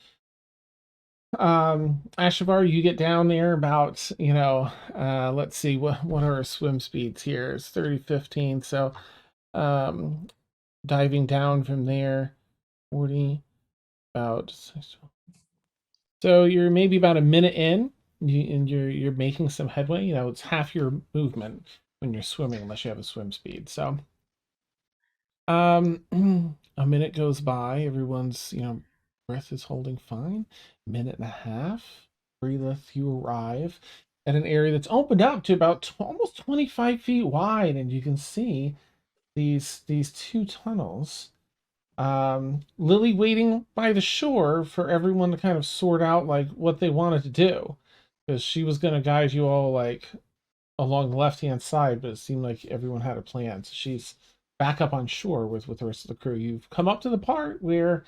Ashavar, you get down there about, let's see, what are our swim speeds here? It's 30, 15. So diving down from there, 40, about, so you're maybe about a minute in, and you're making some headway. It's half your movement when you're swimming, unless you have a swim speed. So a minute goes by, everyone's breath is holding fine. Minute and a half, Breelith, you arrive at an area that's opened up to about almost 25 feet wide, and you can see these two tunnels. Lily waiting by the shore for everyone to kind of sort out like what they wanted to do, because she was going to guide you all like along the left-hand side, but it seemed like everyone had a plan. So she's back up on shore with the rest of the crew. You've come up to the part where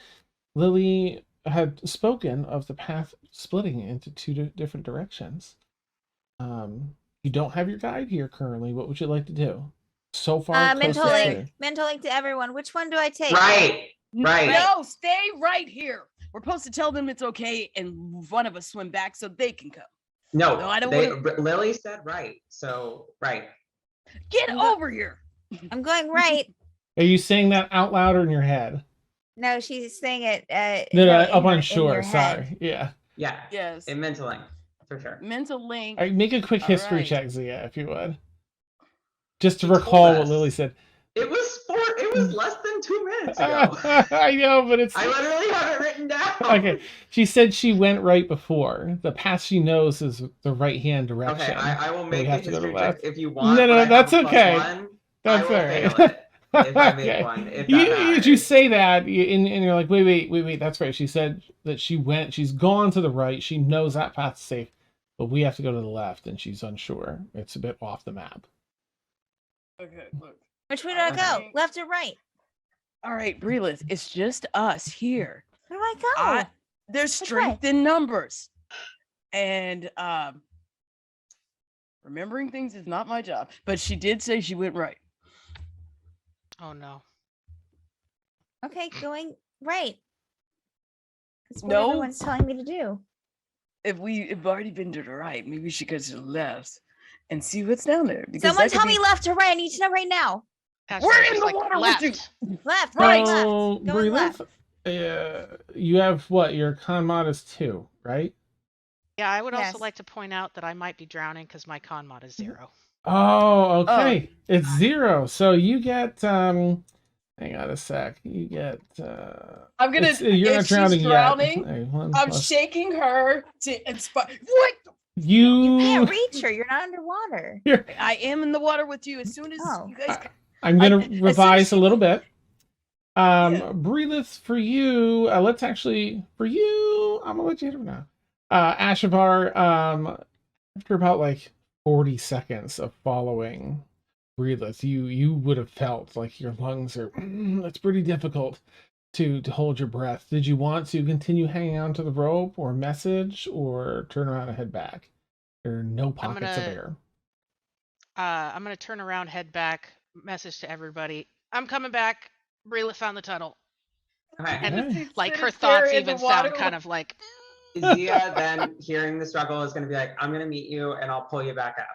Lily had spoken of the path splitting into two different directions. You don't have your guide here currently. What would you like to do? So far, mental closest link. Mental link to everyone. Which one do I take? Right. Right. No, stay right here. We're supposed to tell them it's okay, and one of us swim back so they can come. No, No, I don't Lily said right. So right. Get over here. I'm going right. Are you saying that out loud or in your head? No, she's saying it. No, right up on in shore. your head. Sorry. Yeah. Yeah. Yes. In mental link, for sure. Mental link. All right, make a quick All history right. check, Zia, if you would. Just to She told recall what us. Lily said. It was less than 2 minutes ago. I know, but it's I literally have it written down. okay. She said she went right before. The path she knows is the right hand direction. Okay, I will we make a have to go to history check left. if you want. No, but I have that's a +1. okay. That's I will all right. fail it if I make Okay. one. If that You matters. say that, and you're like, wait. That's right. She said that she's gone to the right. She knows that path's safe, but we have to go to the left, and she's unsure. It's a bit off the map. Okay, look. Which way do I go? Okay. Left or right? All right, Breelith, it's just us here. Where do I go? There's Which strength in numbers. And remembering things is not my job. But she did say she went right. Oh no. Okay, going right. That's what No. everyone's telling me to do. If we've already been to the right, maybe we should go to the left and see what's down there. Because Someone that could tell be- me left or right. I need to know right now. Actually, We're just in the water with you. left. Left, Right. right, left. So, Going left. you have what? Your con mod is 2, right? Yeah, I would Yes. also like to point out that I might be drowning because my con mod is 0. Oh, okay. It's 0. So you get hang on a sec. You get I'm gonna. you're if not she's drowning yet. drowning, Hey, one I'm plus- shaking her to inspire. What? You can't You reach her. You're not underwater. I am in the water with you. As soon as Oh. you guys. I'm gonna as soon as revise she- a little bit. Yeah. Breelith, for you, let's actually for you, I'm gonna let you hit her now. Ashavar, after about like 40 seconds of following Breelith, you would have felt like your lungs are it's pretty difficult to hold your breath. Did you want to continue hanging on to the rope or message or turn around and head back? There are no pockets of gonna- air. I'm gonna turn around, head back, message to everybody. I'm coming back. Breela found the tunnel. Okay. And Okay. like her Sit there thoughts in even the water sound kind of like Zia then hearing the struggle is going to be like, I'm going to meet you and I'll pull you back up.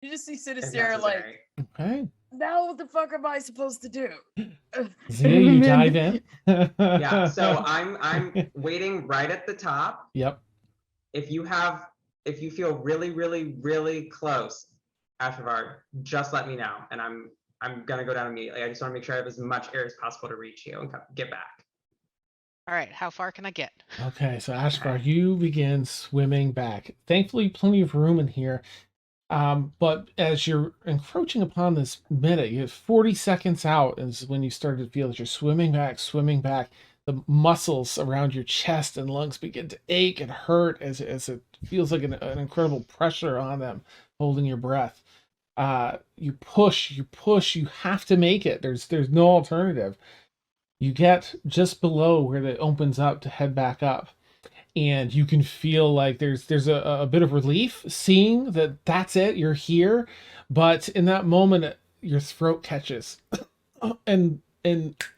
You just see if Sinister like, necessary. Okay. now what the fuck am I supposed to do? Zia, you dive in. Yeah. So I'm waiting right at the top. Yep. If you feel really, really, really close, Ashavar, just let me know, and I'm gonna go down immediately. I just want to make sure I have as much air as possible to reach you and get back. all right, how far can I get? Okay, so Ashvar, you begin swimming back. Thankfully, plenty of room in here. But as you're encroaching upon this minute, you have 40 seconds out is when you start to feel that you're swimming back. The muscles around your chest and lungs begin to ache and hurt as it feels like an incredible pressure on them, holding your breath. You push, you have to make it. There's no alternative. You get just below where it opens up to head back up. And you can feel like there's a bit of relief seeing that that's it, you're here. But in that moment, your throat catches and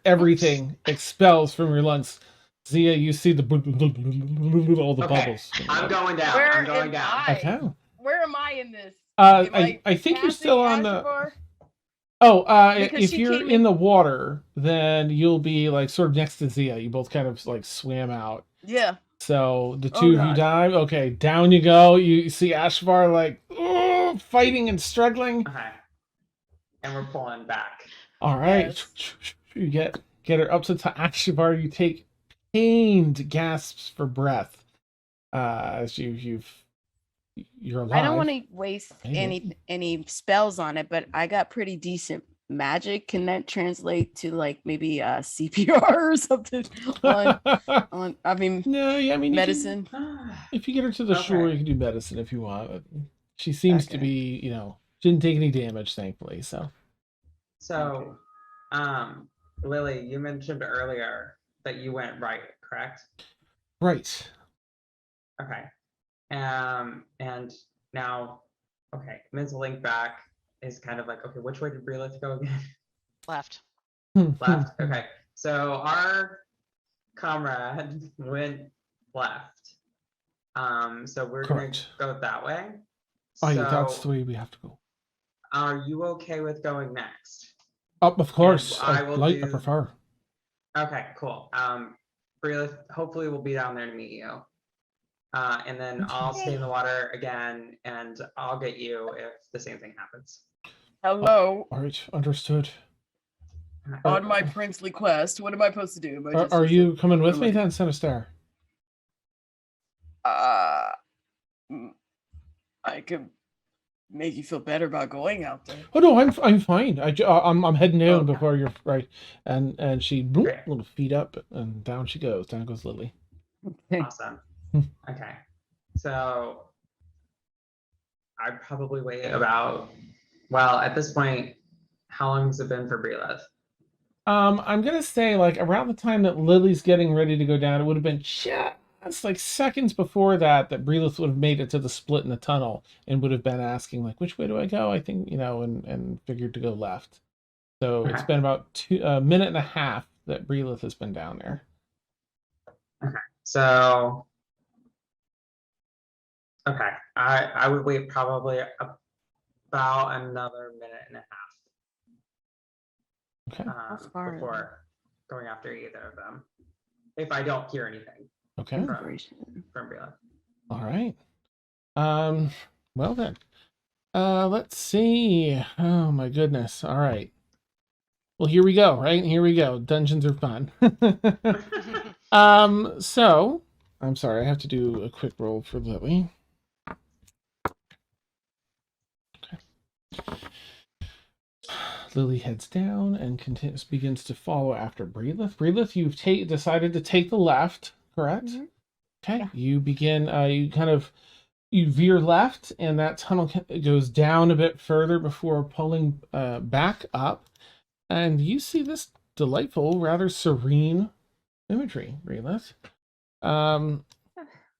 everything expels from your lungs. Zia, you see all the Okay, bubbles. I'm going down. Where I'm going am down. I? Okay. Where am I in this? Am I think you're passing still on the. Ashavar? Because If she you're came in the water, then you'll be like sort of next to Zia. You both kind of like swam out. Yeah. So the Oh, two of you God. dive. Okay, down you go. You see Ashvar like fighting and struggling. Okay. And we're pulling back. All right, Yes. you get her up to the top. Ashvar, you take pained gasps for breath as you've you're alive. I don't want to waste Maybe. any spells on it, but I got pretty decent magic. Can that translate to like maybe CPR or something on I mean No, yeah, I mean, medicine? If you get her to the shore, Okay. you can do medicine if you want. She seems to Okay. be, she didn't take any damage, thankfully. So, So, Lily, you mentioned earlier that you went right, correct? right. Okay. And now, okay, mental link back is kind of like, okay, which way did Breelith go again? Left. Left. Okay. So our comrade went left. So we're Correct. gonna go that way. Oh, yeah, that's the So way we have to go. are you okay with going next? Of course. I I will I do. prefer. Okay, cool. Breelith, hopefully we'll be down there to meet you. And then I'll stay in the water again, and I'll get you if the same thing happens. Hello. All right, understood. On my princely quest, what am I supposed to do? Am I just Are supposed you to- coming with what me am I- then, Sinister? I could make you feel better about going out there. Oh no, I'm fine. I'm heading down Okay. before you're right. And she bloop, Great. little feet up, and down she goes. Down goes Lily. Awesome. Okay. So I'd probably wait about, well, at this point, how long has it been for Breelith? I'm gonna say like around the time that Lily's getting ready to go down, it would have been just like seconds before that Breelith would have made it to the split in the tunnel and would have been asking like, which way do I go? I think and figured to go left. So it's Okay. been about a minute and a half that Breelith has been down there. Okay. So okay, I would wait probably about another minute and a half Okay. before going after either of them, if I don't hear anything Okay. from Breelith. All right. Well then. Let's see. Oh my goodness. All right. Well, here we go, right? Here we go. Dungeons are fun. So I'm sorry, I have to do a quick roll for Lily. Okay. Lily heads down and begins to follow after Breelith. Breelith, you've decided to take the left, correct? Mhm. Okay. Yeah. You begin. You veer left, and that tunnel goes down a bit further before pulling back up, and you see this delightful, rather serene imagery, Breelith.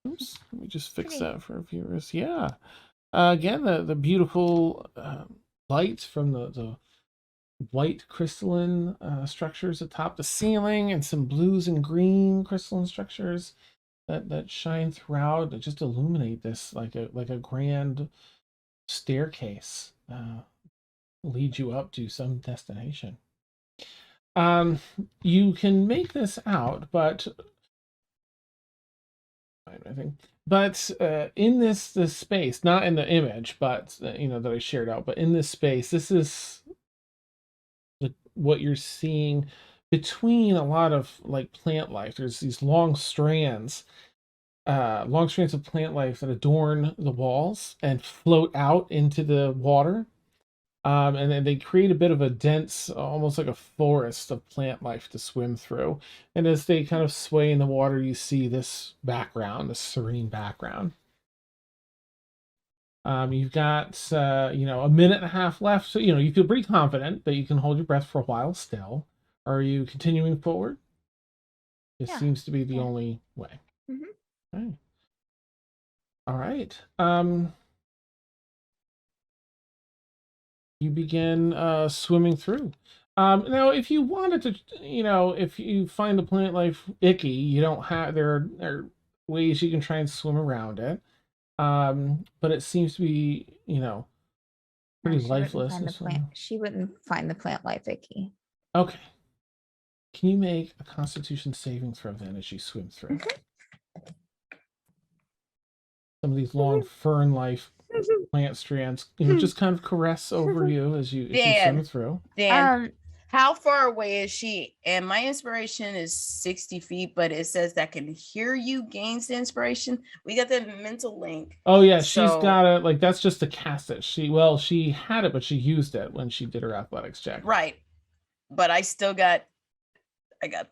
Oops, let me just fix that for viewers. Yeah. Again, the beautiful light from the white crystalline structures atop the ceiling, and some blues and green crystalline structures that shine throughout, that just illuminate this like a grand staircase, lead you up to some destination. You can make this out, but I think. But in this space, not in the image, but that I shared out, but in this space, this is what you're seeing between a lot of like plant life. There's these long strands of plant life that adorn the walls and float out into the water. And then they create a bit of a dense, almost like a forest of plant life to swim through. And as they kind of sway in the water, you see this background, this serene background. You've got, a minute and a half left. So, you feel pretty confident that you can hold your breath for a while still. Are you continuing forward? This seems to be the only way. Mm-hmm. Okay. All right. You begin swimming through. Now, if you wanted to, if you find the plant life icky, you don't have, there are ways you can try and swim around it. But it seems to be, pretty lifeless. She wouldn't find the plant life icky. Okay. Can you make a Constitution saving throw then as you swim through? Some of these long fern life plant strands, just kind of caress over you as you swim through. Dan, How far away is she? And my inspiration is 60 feet, but it says that can hear you gains the inspiration. We got the mental link. Oh yeah, she's So- got it. Like that's just to cast it. She had it, but she used it when she did her athletics check. Right. But I got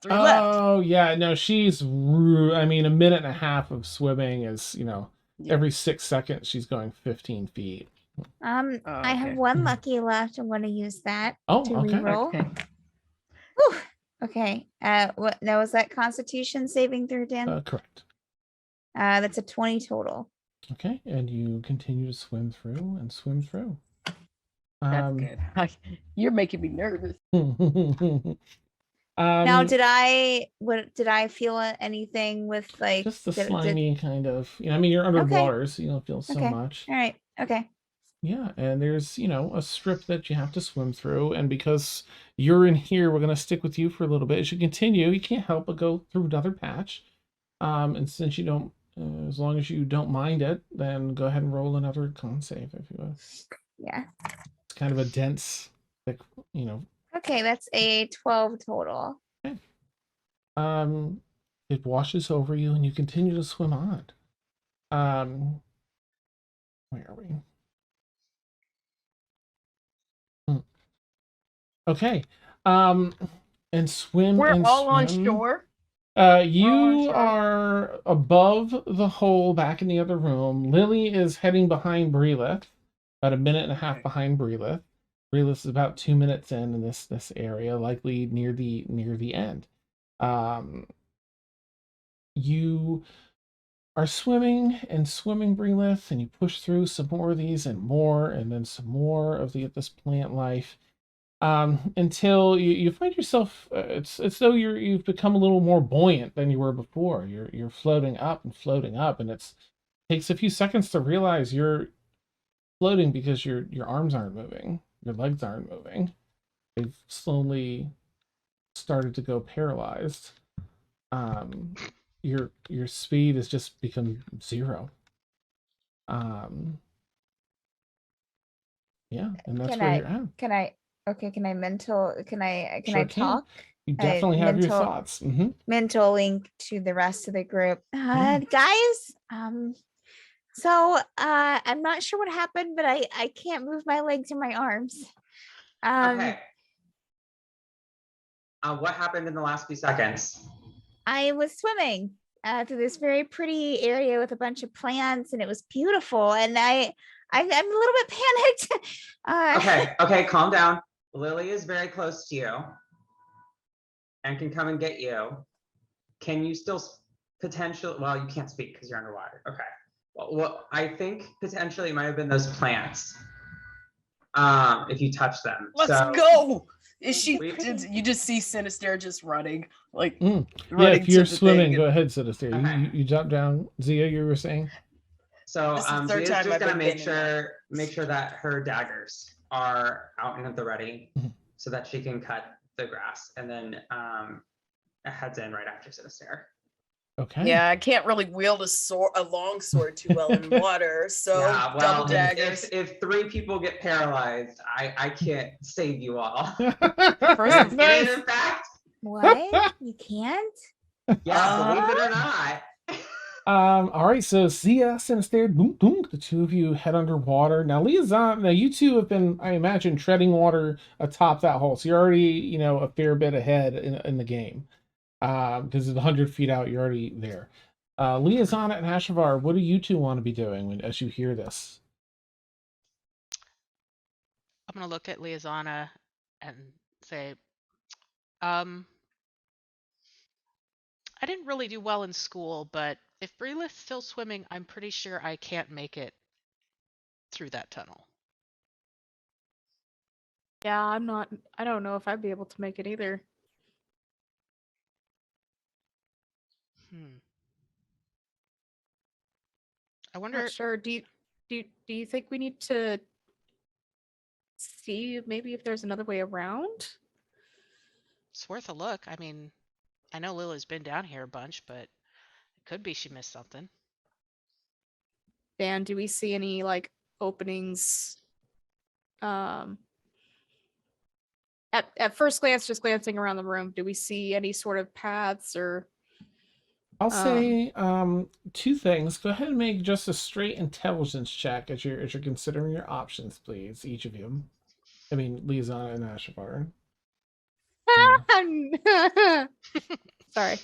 3 left. Oh yeah, no, I mean, a minute and a half of swimming is, Yeah. every 6 seconds she's going 15 feet. I have okay. one lucky left. I'm gonna use that Oh, to okay. reroll. Okay. Whew. Okay. What now was that Constitution saving through, Dan? Correct. That's a 20 total. Okay, and you continue to swim through and swim through. That's good. You're making me nervous. Now, did I feel anything with like just the slimy kind of, I mean, you're underwater, so you don't feel so much. All right. Okay. Yeah, and there's, a strip that you have to swim through, and because you're in here, we're gonna stick with you for a little bit. As you continue, you can't help but go through another patch. And since you don't, as long as you don't mind it, then go ahead and roll another con save if you will. Yeah. It's kind of a dense, thick, Okay, that's a 12 total. Okay. It washes over you, and you continue to swim on. Where are we? Okay. And swim. We're and all on swim. shore. You are above the hole back in the other room. Lily is heading behind Breelith, about a minute and a half behind Breelith. Breelith is about 2 minutes in this area, likely near the end. You are swimming, Breelith, and you push through some more of these and more, and then some more of this plant life. Until you find yourself, it's though you've become a little more buoyant than you were before. You're floating up, and it takes a few seconds to realize you're floating because your arms aren't moving, your legs aren't moving. They've slowly started to go paralyzed. Your speed has just become 0. Yeah, and that's where you're at. Can I Sure talk? You definitely have your thoughts. Mental link to the rest of the group. Guys, so I'm not sure what happened, but I can't move my legs or my arms. Okay. What happened in the last few seconds? I was swimming through this very pretty area with a bunch of plants, and it was beautiful. And I'm a little bit panicked. Okay, calm down. Lily is very close to you and can come and get you. Can you still potentially, well, you can't speak because you're underwater. Okay. Well, I think potentially it might have been those plants. If you touch them. Let's go. Is she? You just see Sinister just running, like. Yeah, running if you're to the swimming, thing go ahead, Sinister. Okay. You drop down. Zia, you were saying. So This is the third Zia's time just I've gonna been make getting sure that her daggers are out and at the ready, Mhm. so that she can cut the grass, and then heads in right after Sinister. Okay. Yeah, I can't really wield a long sword too well in water, so Yeah, well, double daggers. if 3 people get paralyzed, I can't save you all. First, And in fact, What? You can't? yeah, believe it or not. All right, so Zia, Sinister, boom, boom. The two of you head underwater. Now, Liaison, now you two have been, I imagine, treading water atop that hole. So you're already, a fair bit ahead in the game. Because it's 100 feet out, you're already there. Liaison and Ashavar, what do you two want to be doing as you hear this? I'm gonna look at Liazana and say, I didn't really do well in school, but if Breelith's still swimming, I'm pretty sure I can't make it through that tunnel. Yeah, I don't know if I'd be able to make it either. I wonder. Not sure. Do you think we need to see maybe if there's another way around? It's worth a look. I mean, I know Lily's been down here a bunch, but it could be she missed something. Dan, do we see any like openings at first glance, just glancing around the room, do we see any sort of paths or? I'll say two things. Go ahead and make just a straight intelligence check as you're considering your options, please, each of you. I mean, Lisanna and Ashavar. Sorry.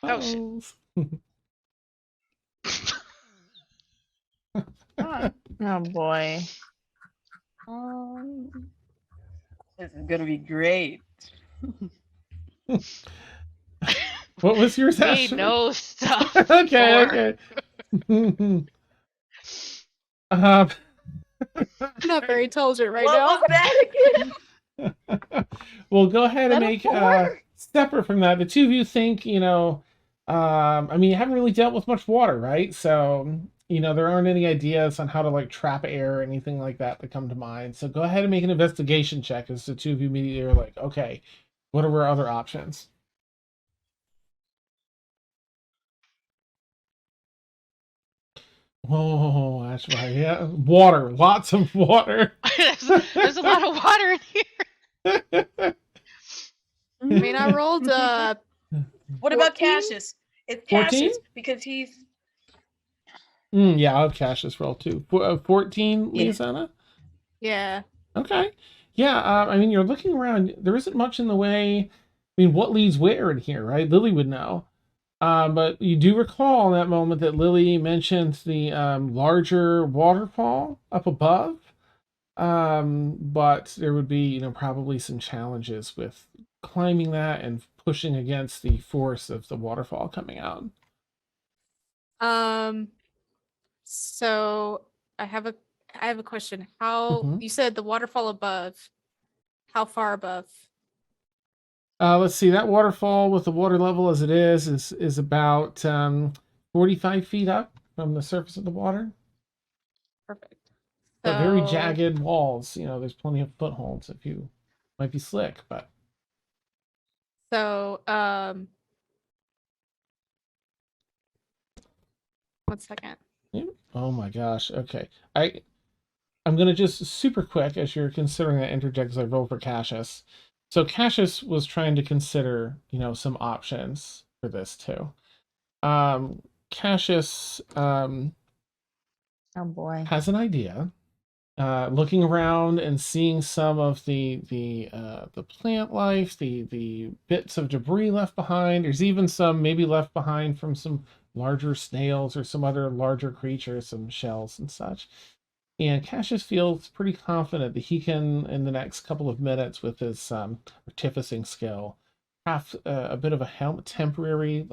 Oh, shit. Oh boy. This is gonna be great. What was yours, We Ashavar? know stuff. Okay. I'm not very intelligent right What now. was that again? Well, go ahead and Is make that a 4? separate from that. The two of you think, I mean, you haven't really dealt with much water, right? So, there aren't any ideas on how to like trap air or anything like that come to mind. So go ahead and make an investigation check as the two of you immediately are like, okay, what are our other options? Oh, that's right. Yeah, water. Lots of water. There's a lot of water in here. I mean, I rolled What about 14? Cassius? It's 14? Cassius because he's Yeah, I'll have Cassius roll too. 14, Yeah. Lisanna? Yeah. Okay. Yeah, I mean, you're looking around. There isn't much in the way. I mean, what leads where in here, right? Lily would know. But you do recall in that moment that Lily mentioned the larger waterfall up above. But there would be, probably some challenges with climbing that and pushing against the force of the waterfall coming out. So I have a question. How Mhm. you said the waterfall above? How far above? Let's see. That waterfall with the water level as it is about 45 feet up from the surface of the water. Perfect. But very So- jagged walls. There's plenty of footholds if you might be slick, but So 1 second. yeah. Oh my gosh. Okay. I'm gonna just super quick as you're considering that interject as I roll for Cassius. So Cassius was trying to consider, some options for this too. Cassius Oh boy. has an idea. Looking around and seeing some of the plant life, the bits of debris left behind. There's even some maybe left behind from some larger snails or some other larger creatures, some shells and such. And Cassius feels pretty confident that he can, in the next couple of minutes, with his artificing skill, craft a bit of a temporary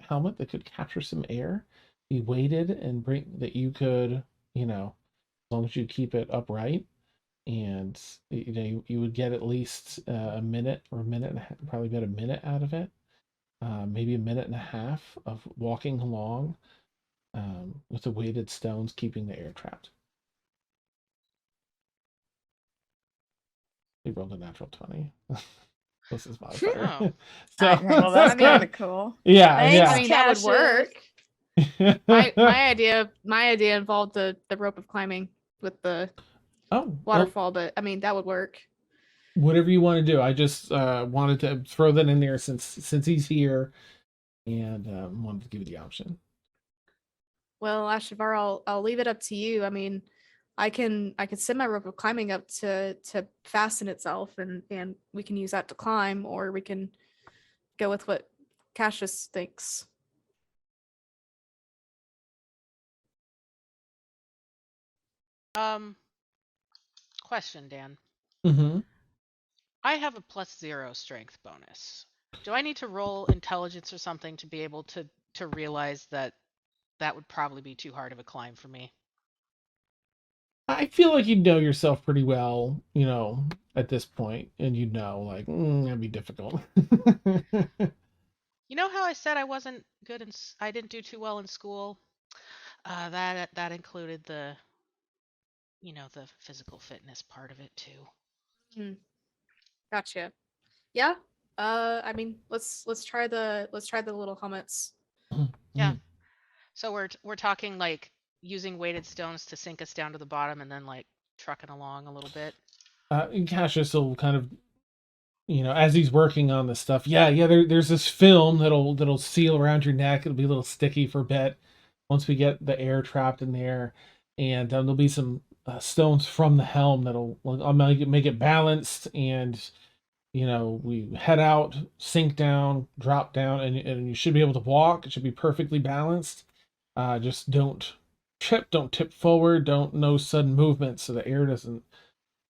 helmet that could capture some air, be weighted, and bring that you could, as long as you keep it upright, and you would get at least a minute or a minute and a half, probably about a minute out of it, maybe a minute and a half of walking along with the weighted stones keeping the air trapped. He rolled a natural 20. This is modifier. Oh. So Well, that's I mean- kind of cool. yeah, Thanks, I mean, that would work. yeah. My idea involved the rope of climbing with the well, waterfall, but I mean that would work. whatever you want to do. I just wanted to throw that in there since he's here, and wanted to give you the option. Well, Ashavar, I'll leave it up to you. I mean, I can send my rope of climbing up to fasten itself, and we can use that to climb, or we can go with what Cassius thinks. Question, Dan. Mm-hmm. I have a +0 strength bonus. Do I need to roll intelligence or something to be able to realize that would probably be too hard of a climb for me? I feel like you know yourself pretty well, at this point, and like, that'd be difficult. You know how I said I wasn't good and I didn't do too well in school? That included the physical fitness part of it too. Gotcha. Yeah. I mean, let's try the little helmets. Yeah. So we're talking like using weighted stones to sink us down to the bottom and then like trucking along a little bit. Cassius will kind of, as he's working on this stuff, there's this film that'll seal around your neck. It'll be a little sticky for a bit once we get the air trapped in there, and there'll be some stones from the helm I'll make it balanced, and we head out, sink down, drop down, and you should be able to walk. It should be perfectly balanced. Just don't trip, don't tip forward, no sudden movement so the air doesn't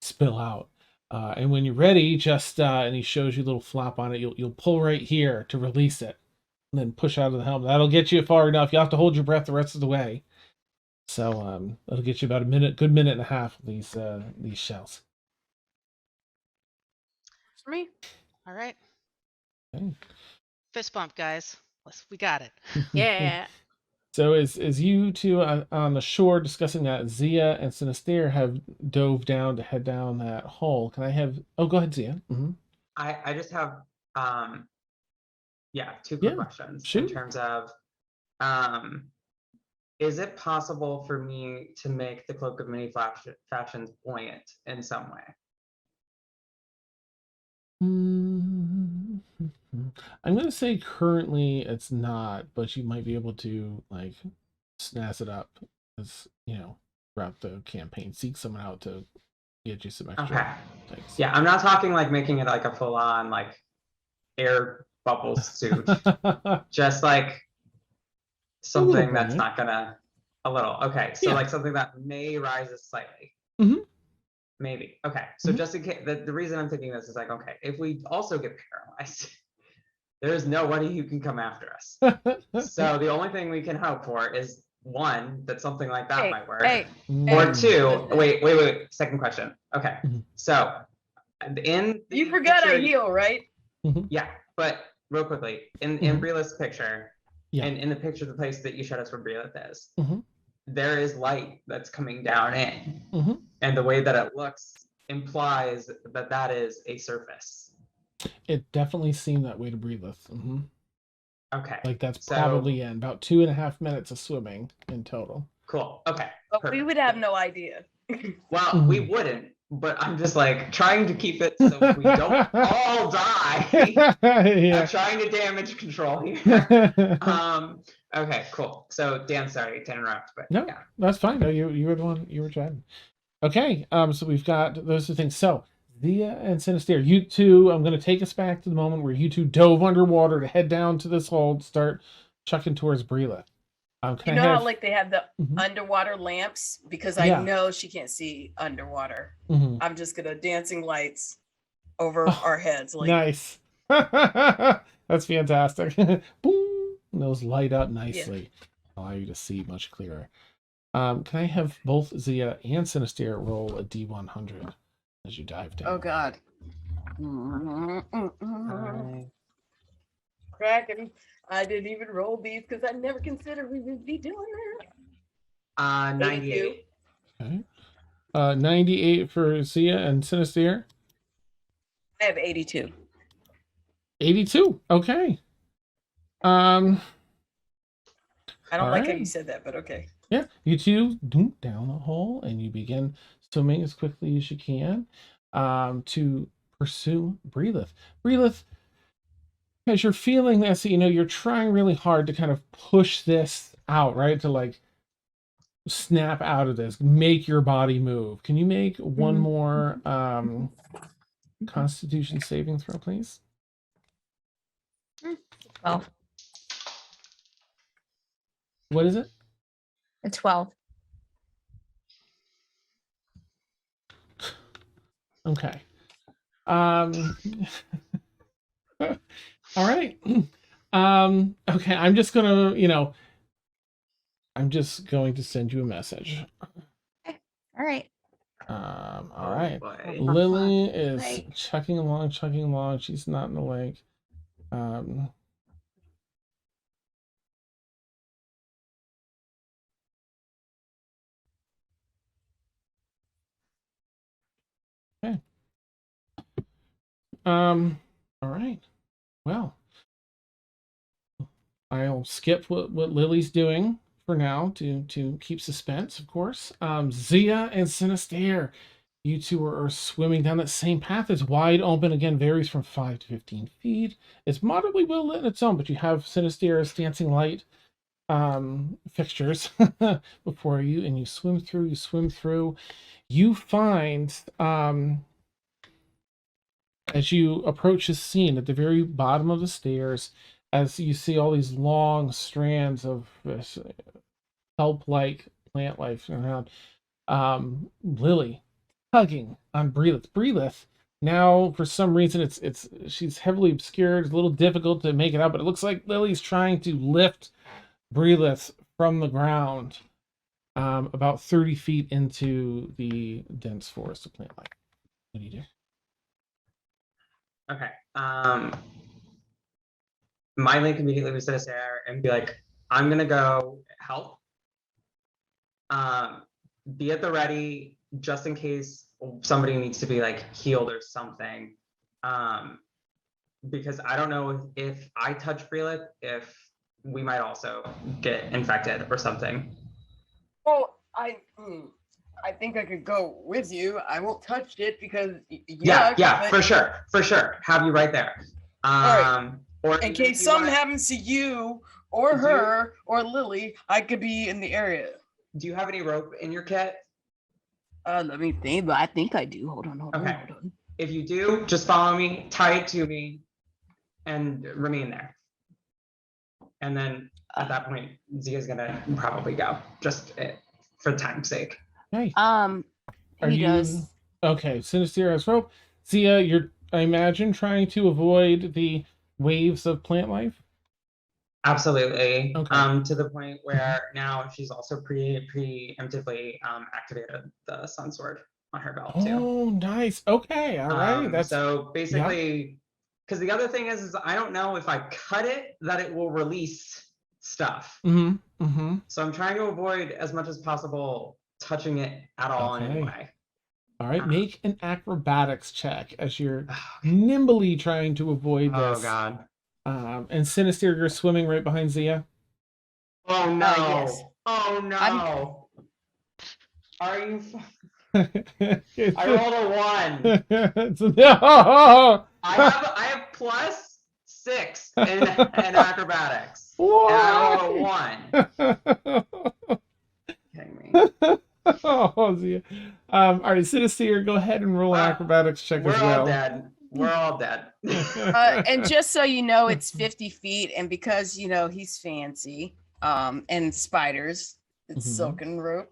spill out. And when you're ready, just and he shows you a little flap on it, you'll pull right here to release it, and then push out of the helm. That'll get you far enough. You have to hold your breath the rest of the way. So that'll get you about good minute and a half of these shells. For me. All right. Okay. Fist bump, guys. We got it. Yeah. So as you two on the shore discussing that, Zia and Sinister have dove down to head down that hole. Can I have... Oh, go ahead, Zia. Mm-hmm. I just have, two quick questions. Shoot. In terms of, is it possible for me to make the Cloak of Many Fashions buoyant in some way? I'm going to say currently it's not, but you might be able to snazz it up throughout the campaign. Seek someone out to get you some extra things. Yeah, I'm not talking making it a full-on air bubble suit. Just something that's not gonna okay. So something that may rise slightly. Mm-hmm. Maybe. Okay. So just in case, the reason I'm thinking this is okay, if we also get paralyzed, there's nobody who can come after us. So the only thing we can hope for is one, that something like that might work. Or two, wait. Second question. Okay. So you forgot I heal, right? Yeah, but real quickly, in Breelith's picture, and in the picture, the place that you showed us where Breelith is, there is light that's coming down in. And the way that it looks implies that is a surface. It definitely seemed that way to Breelith. Okay. That's probably in about 2.5 minutes of swimming in total. Cool. Okay. But we would have no idea. Well, we wouldn't, but I'm just trying to keep it so we don't all die. I'm trying to damage control here. Okay, cool. So Dan, sorry to interrupt, but no, that's fine. No, you were the one, you were chatting. Okay, so we've got those two things. So Zia and Sinister, you two, I'm going to take us back to the moment where you two dove underwater to head down to this hole to start chucking towards Breelith. How they have the underwater lamps? Because I know she can't see underwater. I'm just going to dancing lights over our heads. Nice. That's fantastic. Boom. And those light up nicely. Allow you to see much clearer. Can I have both Zia and Sinister roll a D100 as you dive down? Oh God. Cracking. I didn't even roll these because I never considered we would be doing that. 98. Okay. 98 for Zia and Sinister. I have 82. 82. Okay. I don't like how you said that, but okay. Yeah, you two dunk down the hole and you begin swimming as quickly as you can to pursue Breelith. Breelith, as you're feeling this, you're trying really hard to kind of push this out, right? To snap out of this, make your body move. Can you make one more Constitution saving throw, please? 12. What is it? A 12. Okay. All right. Okay, I'm just gonna, I'm just going to send you a message. Okay. All right. All right. Boy. Lily is chugging along. She's not in the lake. Okay. All right. Well, I'll skip what Lily's doing for now to keep suspense, of course. Zia and Sinister, You two are swimming down that same path. It's wide open. Again, varies from 5 to 15 feet. It's moderately well lit in its own, but you have Sinister's dancing light fixtures before you, and you swim through. You find, as you approach the scene at the very bottom of the stairs, as you see all these long strands of kelp-like plant life around, Lily tugging on Breelith. Breelith, now for some reason she's heavily obscured. It's a little difficult to make it out, but it looks like Lily's trying to lift Breelith from the ground, about 30 feet into the dense forest of plant life. What do you do? Okay. My link immediately was to Sarah and be like, I'm gonna go help. Be at the ready just in case somebody needs to be like healed or something. Because I don't know if I touch Breelith, if we might also get infected or something. Well, I think I could go with you. I won't touch it because yeah, for sure. Have you right there. Right. Or in case something happens to you or her or Lily, I could be in the area. Do you have any rope in your kit? Let me think, but I think I do. Hold on. If you do, just follow me, tie it to me, and remain there. And then at that point, Zia's gonna probably go, just for time's sake. Hey. He does. Okay, Sinister has rope. Zia, you're, I imagine, trying to avoid the waves of plant life? Absolutely. Okay. To the point where now she's also preemptively activated the sun sword on her belt too. Oh, nice. Okay, all right. That's so basically, because the other thing is I don't know if I cut it that it will release stuff. So I'm trying to avoid as much as possible touching it at all in any way. All right, make an acrobatics check as you're nimbly trying to avoid this. Oh God. And Sinister, you're swimming right behind Zia. Oh no! Yes. Oh no! Are you? I rolled a 1. No! I have +6 in acrobatics. What? And I rolled a 1. Kidding me. Oh, Zia. All right, Sinister, go ahead and roll an acrobatics check as well. We're all dead. And just so you know, it's 50 feet, and because he's fancy, and spiders, it's silken rope.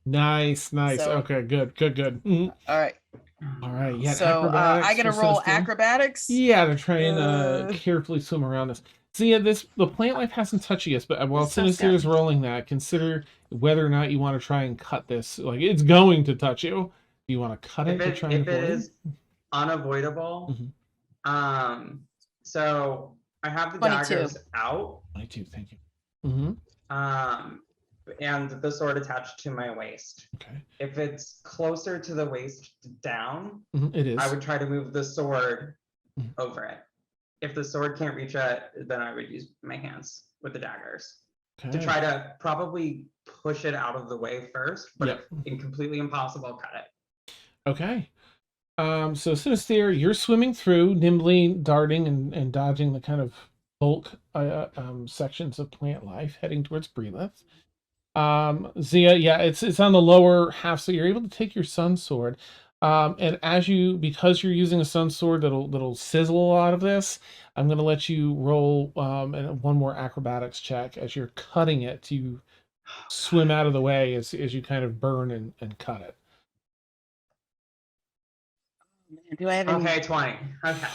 Nice. So, okay, good. All right. Yeah. So I gotta roll acrobatics. Yeah, to try and carefully swim around this. So yeah, the plant life hasn't touched you yet, but while Sinister is rolling that, consider whether or not you want to try and cut this. Like, it's going to touch you. Do you want to cut it to try and avoid it is unavoidable. So I have the 22. daggers out. 22, thank you. And the sword attached to my waist. Okay. If it's closer to the waist down, it is. I would try to move the sword over it. If the sword can't reach it, then I would use my hands with the daggers to try to probably push it out of the way first. But if it's completely impossible, cut it. Okay. So Sinister, you're swimming through, nimbly darting and dodging the kind of bulk sections of plant life, heading towards Breelith. Zia, it's on the lower half, so you're able to take your sun sword. And because you're using a sun sword that'll sizzle a lot of this, I'm gonna let you roll one more acrobatics check as you're cutting it to swim out of the way as you kind of burn and cut it. Do I have any? Okay, 20. Okay.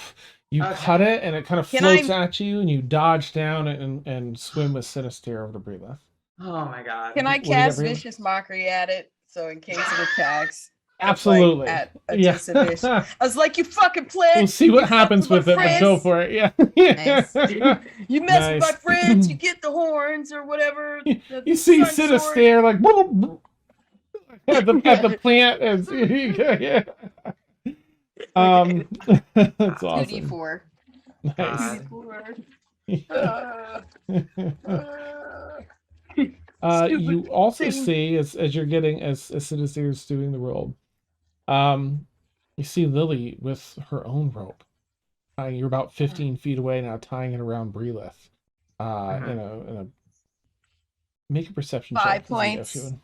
You cut it and it kind of floats at you, and you dodge down and swim with Sinister over to Breelith. Oh my God. Can I cast Vicious Mockery at it? So in case it attacks. Absolutely. Like, I was like, you fucking play. We'll see what happens with it, but go for it. Yeah. Nice. You mess with my friends, you get the horns or whatever. You see Sinister like at the plant. Yeah. That's awesome. 2d4. Nice. 2d4. You also see as you're getting as Sinister is doing the roll, You see Lily with her own rope. You're about 15 feet away now, tying it around Breelith. In a make a perception 5 check. points. Okay.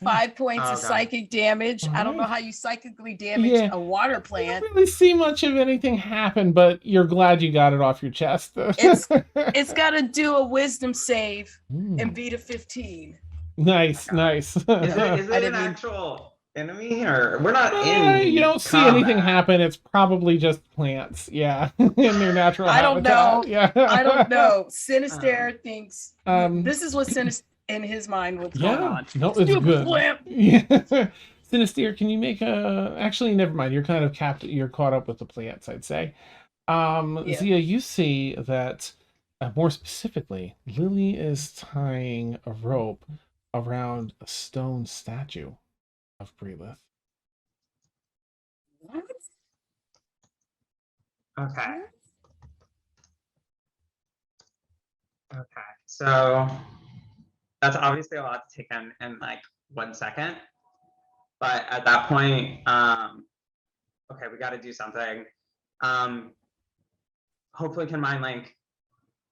5 points Oh, of God. psychic damage. I don't know Alright. how you psychically damage Yeah. a water You plant. don't really see much of anything happen, but you're glad you got it off your chest. It's got to do a wisdom save and beat a 15. Nice, Okay. nice. Is it I an didn't mean- actual enemy, or we're not in? You don't see combat. anything happen. It's probably just plants. Yeah, in their natural I don't habitat. know. Yeah. I don't know. Sinister thinks this is what Sinister in his mind what's going Yeah. on. No, it's Stupid good. plant. Yeah. Sinister, can you make a? Actually, never mind. You're kind of You're caught up with the plants, I'd say. Yeah. Zia, you see that more specifically, Lily is tying a rope around a stone statue of Breelith. What? Okay. Okay. So that's obviously a lot to take in like 1 second. But at that point, okay, we got to do something. Hopefully can mind link.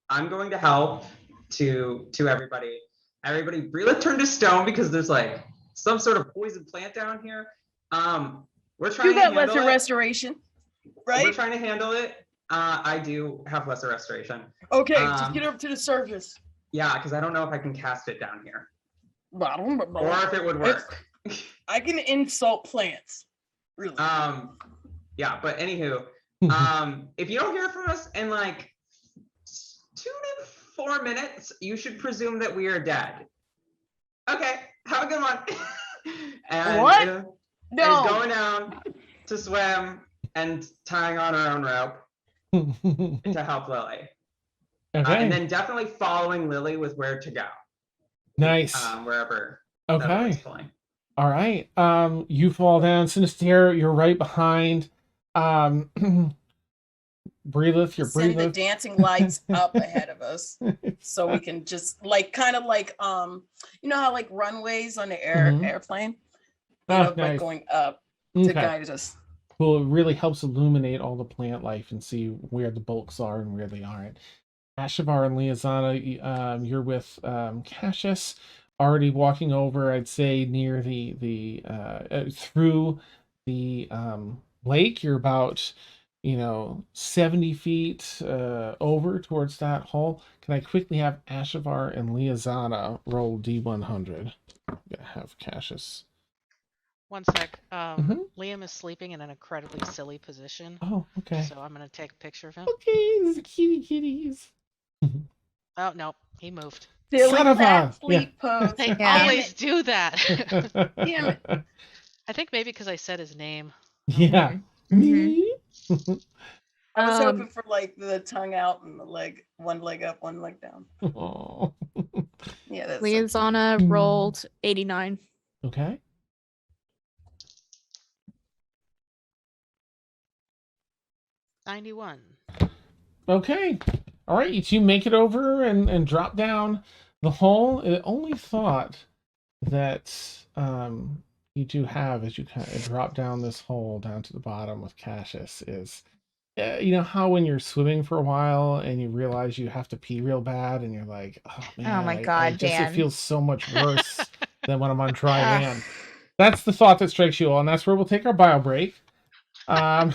I'm going to help to everybody. Everybody, Breelith turned to stone because there's like some sort of poison plant down here. We're trying You to got handle lesser it. restoration, right? We're trying to handle it. I do have lesser restoration. Okay, just get up to the surface. Yeah, because I don't know if I can cast it down here or Or if it would work. I can insult plants. Really? Yeah, but anywho, if you don't hear from us in like 2 to 4 minutes, you should presume that we are dead. Okay, have a good one. And What? Is No. going down to swim and tying on her own rope to help Lily. Okay. And then definitely following Lily with where to go. Nice. Wherever. Okay. Lily's pulling. All right. You fall down. Sinister, you're right behind. Breelith, you're Send the Breelith. dancing lights up ahead of us so we can just like kind of like you know how like runways on the airplane, Oh, like nice. going up to Okay. guide us. Well, it really helps illuminate all the plant life and see where the bulks are and where they aren't. Ashavar and Liazana, you're with Cassius, already walking over, I'd say, near the through the lake. You're about 70 feet over towards that hole. Can I quickly have Ashavar and Liazana roll D100? I'm gonna have Cassius. 1 sec. Liam is sleeping in an incredibly silly position. Oh, okay. So I'm gonna take a picture of him. Okay, this is kitty kitties. Oh no, he moved. Silly Son of crap a- sleep pose. They Yeah. always do that. Damn it. I think maybe because I said his name. Yeah. Me? I was hoping for like the tongue out and the leg, one leg up, one leg down. Oh. Yeah, that's Liazana rolled 89. Okay. $91. Okay. All right. You two make it over and drop down the hole. The only thought that you do have as you kind of drop down this hole down to the bottom with Cassius is, you know how when you're swimming for a while and you realize you have to pee real bad and you're like, oh man, my I God, just, Dan. it feels so much worse than when I'm on dry land. That's the thought that strikes you all, and that's where we'll take our bio break. Damn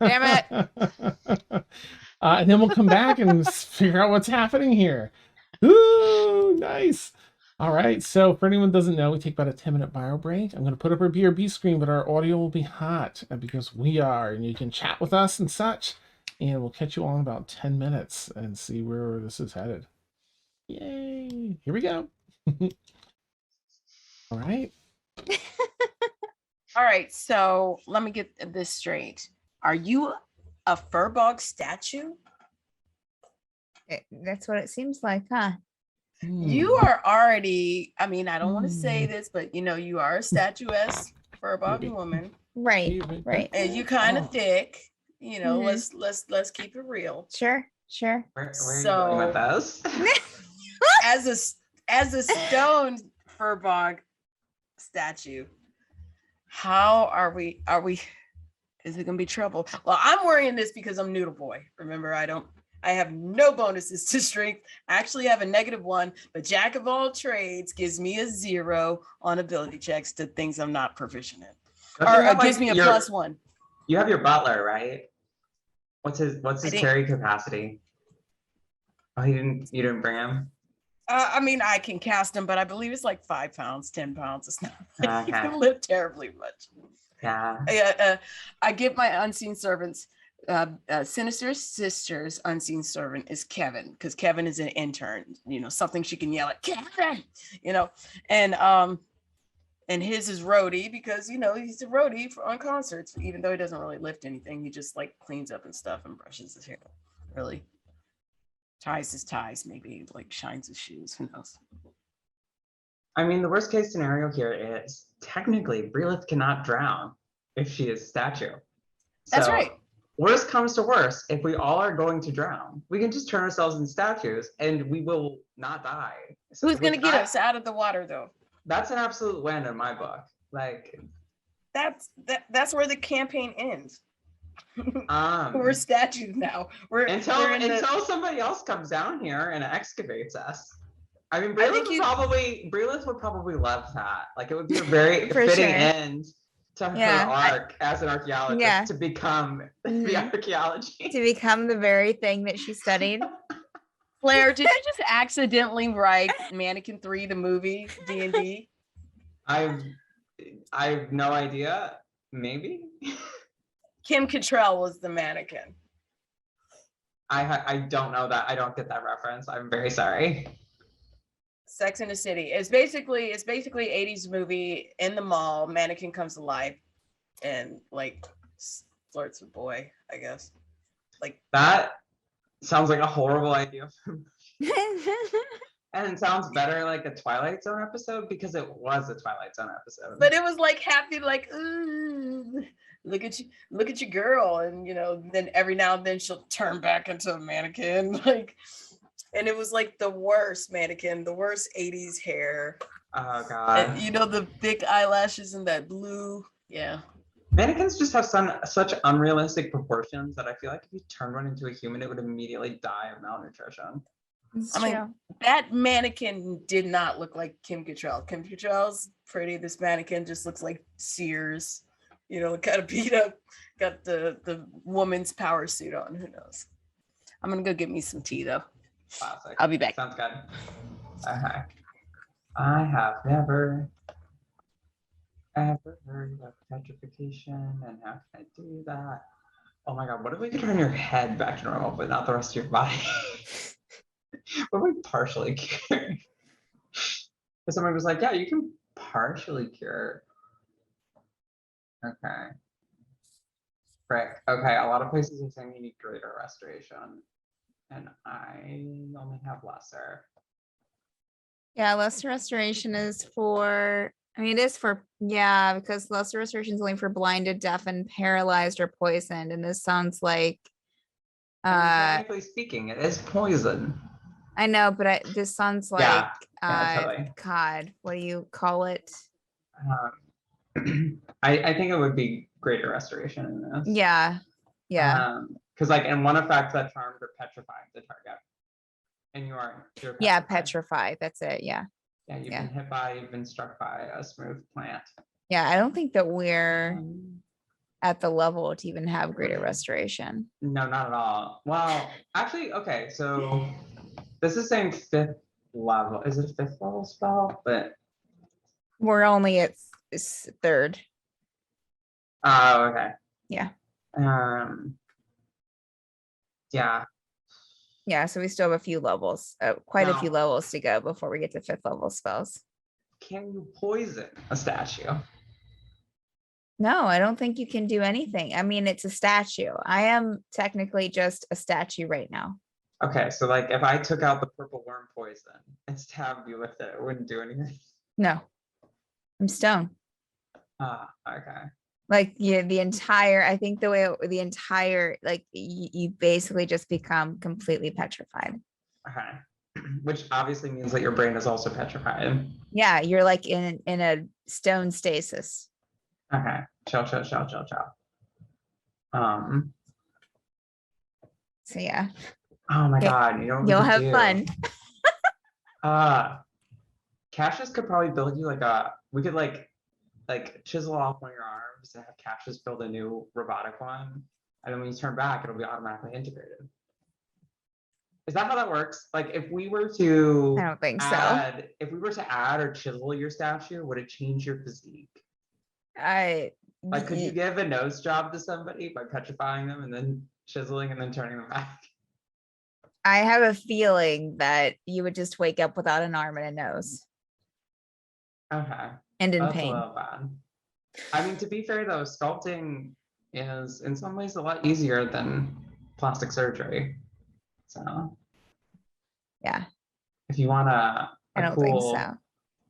it. And then we'll come back and figure out what's happening here. Ooh, nice. All right, so for anyone who doesn't know, we take about a 10-minute bio break. I'm going to put up our BRB screen, but our audio will be hot because we are, and you can chat with us and such. And we'll catch you all in about 10 minutes and see where this is headed. Yay. Here we go. All right. All right, so let me get this straight. Are you a furbog statue? That's what it seems like, huh? You are already, I mean, I don't want to say this, but you are a statuesque furbog woman. Right, right. And you kind of thick, Mhm. let's keep it real. Sure. Where are you going So- with this? As a stone furbog statue, How are we? Is it gonna be trouble? Well, I'm wearing this because I'm noodle boy. Remember, I have no bonuses to strength. I actually have a -1, but jack of all trades gives me a 0 on ability checks to things I'm not proficient in. Don't you Or have, it gives like, me a your- +1. You have your butler, right? What's his think- carry capacity? Oh, you didn't bring him? I mean, I can cast him, but I believe it's like 5 pounds, 10 pounds. It's not like he Okay. can lift terribly much. Yeah. I give my unseen servants, Sinister Sisters unseen servant is Kevin, because Kevin is an intern, something she can yell at, Kevin, and his is Rhodey because he's a roadie on concerts, even though he doesn't really lift anything. He just like cleans up and stuff and brushes his hair, really ties his ties, maybe like shines his shoes, who knows. I mean, the worst case scenario here is technically Brilith cannot drown if she is statue. That's So, right. Worst comes to worst, if we all are going to drown, we can just turn ourselves into statues and we will not die. Who's gonna Which get us out of the water though? That's an absolute win in my book. Like, that's where the campaign ends. um, We're statues now. until somebody else comes down here and excavates us. I mean, I think Brilith would probably love that. Like, it would be a very For fitting sure. end to her Yeah. arc as an archaeologist Yeah. to become the Mhm. archaeology. To become the very thing that she studied. Claire, did you just accidentally write Mannequin 3, the movie, D&D? I have no idea. Maybe. Kim Cattrall was the mannequin. I don't know that. I don't get that reference. I'm very sorry. Sex in the City. It's basically 80s movie in the mall. Mannequin comes to life and like flirts with boy, I guess. Like That sounds like a horrible idea. And it sounds better like a Twilight Zone episode because it was a Twilight Zone episode. but it was like happy, like, ooh, look at your girl, and then every now and then she'll turn back into a mannequin, like, and it was like the worst mannequin, the worst 80s hair. Oh god. And, the thick eyelashes and that blue. Yeah. Mannequins just have such unrealistic proportions that I feel like if you turned one into a human, it would immediately die of malnutrition. It's I mean, true. that mannequin did not look like Kim Cattrall. Kim Cattrall's pretty. This mannequin just looks like Sears, kind of beat up, got the woman's power suit on. Who knows? I'm gonna go get me some tea though. Classic. I'll be back. Sounds good. Okay. I have never ever heard of petrification, and how can I do that? Oh my god, what if we could turn your head back to normal, but not the rest of your body? What if we partially cure? Because someone was like, yeah, you can partially cure. Okay. Frick. Okay, a lot of places are saying you need greater restoration. And I only have lesser. Yeah, lesser restoration is for, it is for, yeah, because lesser restoration is only for blinded, deafened, paralyzed, or poisoned. And this sounds like, I mean, technically speaking, it is poison. I know, but this sounds like, Yeah, totally. God, what do you call it? I think it would be greater restoration in this. Yeah, yeah. Because like in one effect that charms are petrifying the target. And you're Yeah, petrify. That's it. Yeah. Yeah, you've been hit by, you've been struck by a smooth plant. Yeah, I don't think that we're at the level to even have greater restoration. No, not at all. Well, actually, okay, so this is saying 5th level. Is it a 5th level spell? But we're only at 3rd. oh, okay. Yeah. Yeah. Yeah, so we still have a few levels, quite a few No. levels to go before we get to 5th level spells. Can you poison a statue? No, I don't think you can do anything. I mean, it's a statue. I am technically just a statue right now. Okay, so like if I took out the purple worm poison and stabbed you with it, it wouldn't do anything. No, I'm stone. Okay. Like the entire, I think the entire, like you basically just become completely petrified. Okay. Which obviously means that your brain is also petrified. Yeah, you're like in a stone stasis. Okay. Chill. So yeah, Oh my Okay. God. You know what we you'll could have do? fun. Cassius could probably build you we could like chisel off one of your arms and have Cassius build a new robotic one. And then when you turn back, it'll be automatically integrated. Is that how that works? Like if we were to I don't think so. add or chisel your statue, would it change your physique? Like could you give a nose job to somebody by petrifying them and then chiseling and then turning them back? I have a feeling that you would just wake up without an arm and a nose Okay. and in That's a pain. little bad. I mean, to be fair though, sculpting is in some ways a lot easier than plastic surgery. So Yeah, if you want I don't think so.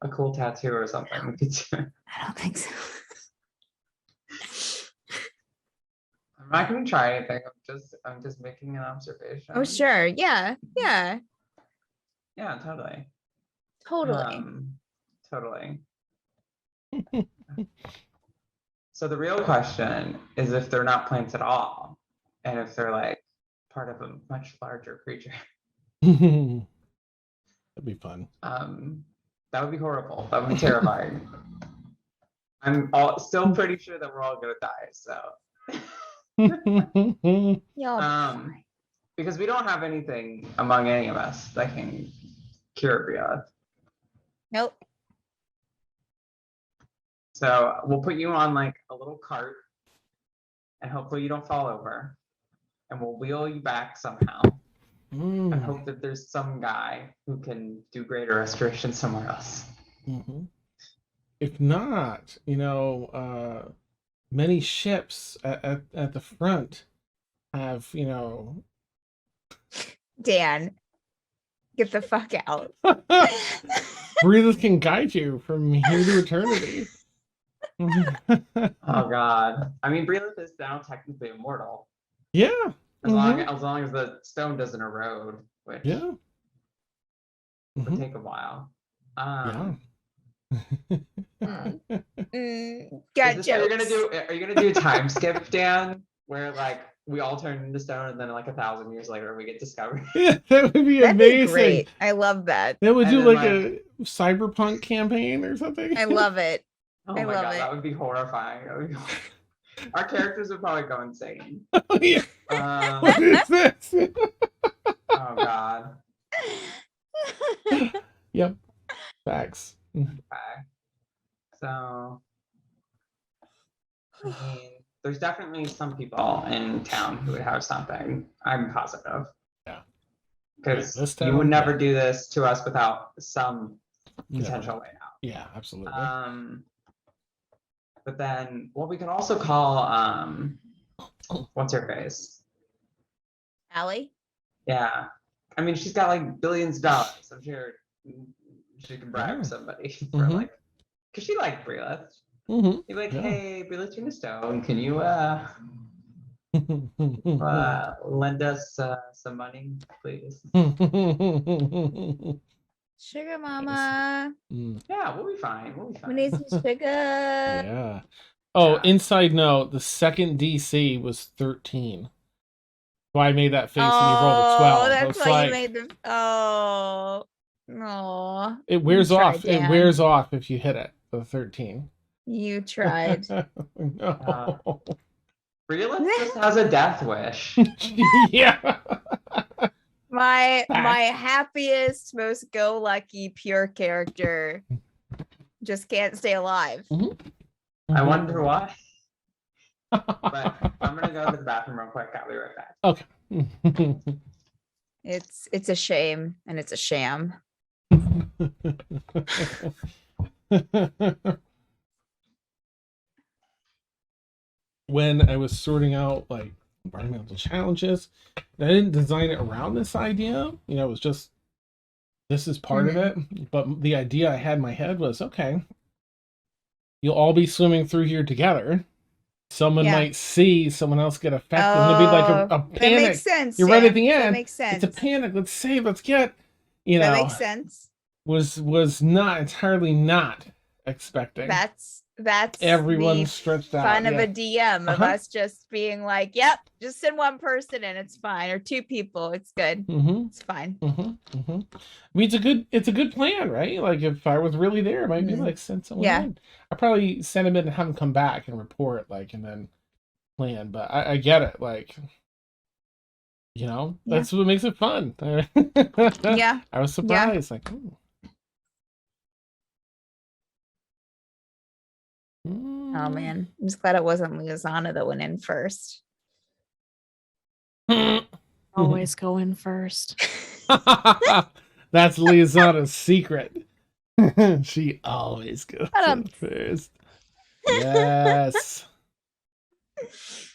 a cool tattoo or something, we could do it. I don't think so. I'm not gonna try anything. I'm just making an observation. Oh, sure. Yeah. Yeah, totally. Totally. Totally. So the real question is if they're not plants at all, and if they're like part of a much larger creature. That'd be fun. That would be horrible. That would be terrifying. Still pretty sure that we're all gonna die. So. Y'all Because we don't have anything among any of us that can cure Bria. Nope. So we'll put you on like a little cart and hopefully you don't fall over. And we'll wheel you back somehow. And hope that there's some guy who can do greater restoration somewhere else. If not, many ships at the front have, Dan, get the fuck out. Breathers can guide you from here to eternity. Oh God. I mean, Breathers is now technically immortal. Yeah. As long as the stone doesn't erode, which would take a while. Got Are you gonna do a time skip, Dan? Where like we all turn into stone and then like 1,000 years later we get discovered? Yeah, that would be That'd amazing. be great. I love that. That would And do then, like a cyberpunk campaign or something. I love it. Oh I my love God, it. that would be horrifying. Our characters would probably go insane. Oh, yeah. What Um, is this? oh God. Yep. Facts. Okay. So, I mean, there's definitely some people in town who would have something. I'm positive. Yeah. Because This you town, would never do this to us without some Never. potential way out. Yeah, absolutely. But then, well, we could also call what's her face? Allie? Yeah, I mean, she's got like billions of dollars. I'm sure she can bribe somebody for like, cause she liked Breelith. You're like, hey, Breelith, you're in a stone. Can you lend us some money, please? Sugar mama. Yeah, we'll be fine. We need some sugar. Yeah. Oh, inside note, the second DC was 13. So I made that face and you rolled a 12. That's It's why like, you made the. Oh. it wears You off. tried, It Dan. wears off if you hit it. The 13. You tried. No. Breelith just has a death wish. Yeah. My happiest, most go lucky, pure character just can't stay alive. I wonder why. But I'm gonna go to the bathroom real quick. I'll be right back. Okay. It's a shame and it's a sham. When I was sorting out like environmental challenges, I didn't design it around this idea. It was just this is part of it. But the idea I had in my head was, okay, you'll all be swimming through here together. Someone might see someone else get affected. And it'll be like a panic. That makes sense. You're right at the end. That makes sense. It's a panic. Let's save. Let's get. That makes sense. Was not entirely not expecting. That's that's Everyone's the stretched out. fun of Yeah. a DM of Uh-huh. us just being like, yep, just send one person and it's fine, or two people, it's good. Mm-hmm. It's fine. Mm-hmm. Mm-hmm. I mean, it's a good plan, right? Like if I was really there, I might be Mhm. like, send someone Yeah. in. I probably send him in and have him come back and report, like, and then plan. But I get it, like, you know, Yeah. that's what makes it fun. Yeah. I was surprised, like, ooh. Oh man, I'm just glad it wasn't Liazana that went in first. Always go in first. That's Liazana's secret. She always goes in first. Yes.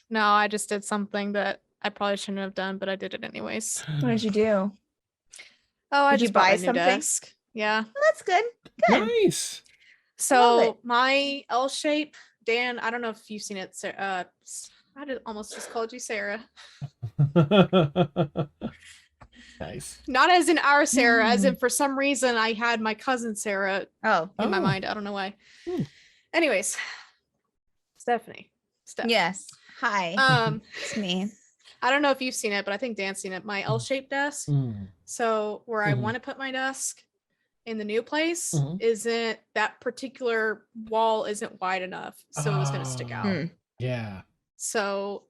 No, I just did something that I probably shouldn't have done, but I did it anyways. What did you do? Oh, I Did you just bought buy my new something? desk. Yeah. Well, that's good. Good. Nice. So my L shape, Dan, I don't know if you've seen it. I almost just called you Sarah. Nice. Not as in our Sarah, as in for some reason I had my cousin Sarah in my mind. I don't know why. Anyways, Stephanie. Yes. Hi. It's me. I don't know if you've seen it, but I think Dan's seen it. My L-shaped desk. So where I want to put my desk in the new place isn't, that particular wall isn't wide enough, so it was going to stick out. Yeah. So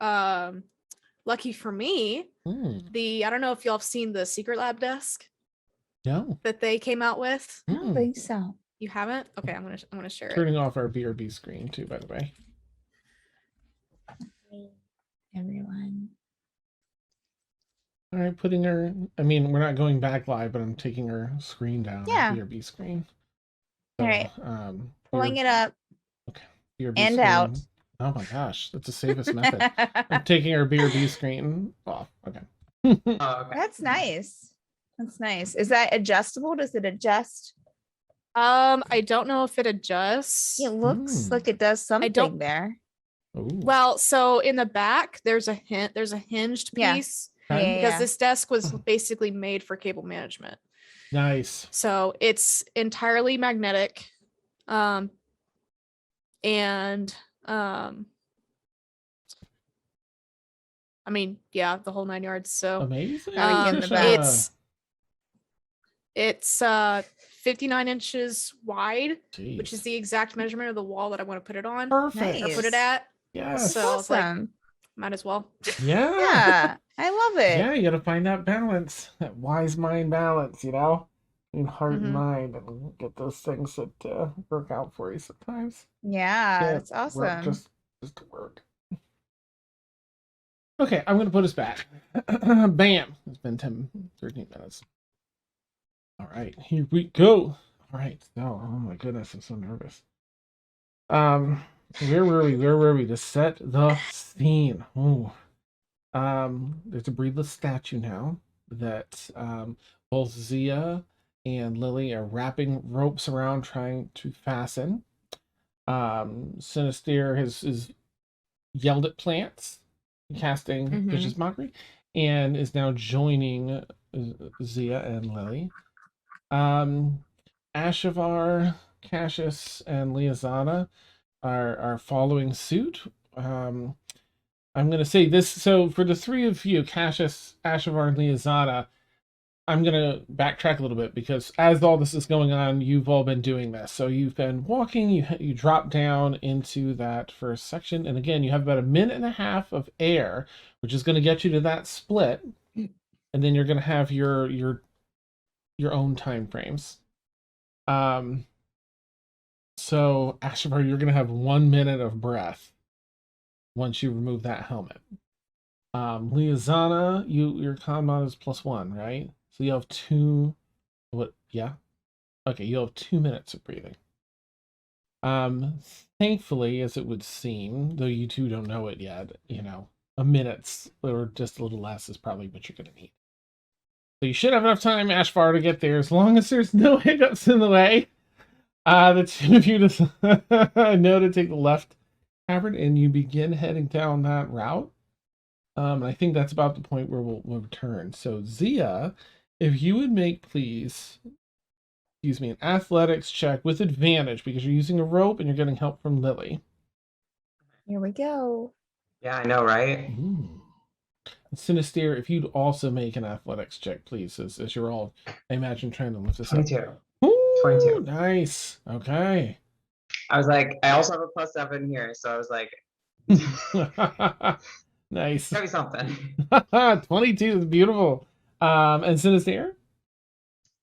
lucky for me, I don't know if y'all have seen the Secret Lab desk. No. That they came out with. I don't think so. You haven't? Okay, I'm gonna share it. Turning off our BRB screen too, by the way. Everyone. All right, putting her. I mean, we're not going back live, but I'm taking her screen down. Yeah. BRB screen. So, all right. Pulling it up. Okay. BRB and screen. out. Oh my gosh, that's the safest method. I'm taking our BRB screen off. Okay. Okay. That's nice. That's nice. Is that adjustable? Does it adjust? I don't know if it adjusts. It looks like it does something there. Ooh. Well, so in the back, there's a hinged piece because this desk was basically made for cable management. Nice. So it's entirely magnetic. I mean, yeah, the whole 9 yards. So amazing. It's 59 inches wide, Jeez. which is the exact measurement of the wall that I want to put it on. Perfect. Or put it at. Yes. So awesome. Might as well. Yeah. Yeah. I love it. Yeah, you gotta find that balance, that wise mind balance, you know, in heart and mind, and get those things that work out for you sometimes. Yeah, that's awesome. Just to work. Okay, I'm gonna put us back. Bam. It's been 13 minutes. All right, here we go. All right. Oh my goodness, I'm so nervous. Where were we? To set the scene. Oh. There's a breedless statue now that both Zia and Lily are wrapping ropes around trying to fasten. Sinister has yelled at plants, casting vicious mockery, and is now joining Zia and Lily. Ashavar, Cassius, and Liazana are following suit. I'm going to say this. So for the three of you, Cassius, Ashavar, and Liazana, I'm going to backtrack a little bit because as all this is going on, you've all been doing this. So you've been walking, you drop down into that first section. And again, you have about 1.5 minutes of air, which is going to get you to that split. And then you're going to have your own time frames. So Ashavar, you're going to have 1 minute of breath once you remove that helmet. Liazana, your con mod is +1, right? So you have 2. What? Yeah. Okay, you have 2 minutes of breathing. Thankfully, as it would seem, though you two don't know it yet, you know, a minute or just a little less is probably what you're going to need. So you should have enough time, Ashvar, to get there as long as there's no hiccups in the way. The two of you just know to take the left cavern, and you begin heading down that route. And I think that's about the point where we'll return. So Zia, if you would make, please, excuse me, an athletics check with advantage because you're using a rope and you're getting help from Lily. Here we go. Yeah, I know, right? Ooh. Sinister, if you'd also make an athletics check, please, as you're all, I imagine, trying to lift this up. 22. Ooh, 22. Nice. Okay. I was like, I also have a +7 here, so I was like, Nice. gotta be something. 22 is beautiful. And Sinister?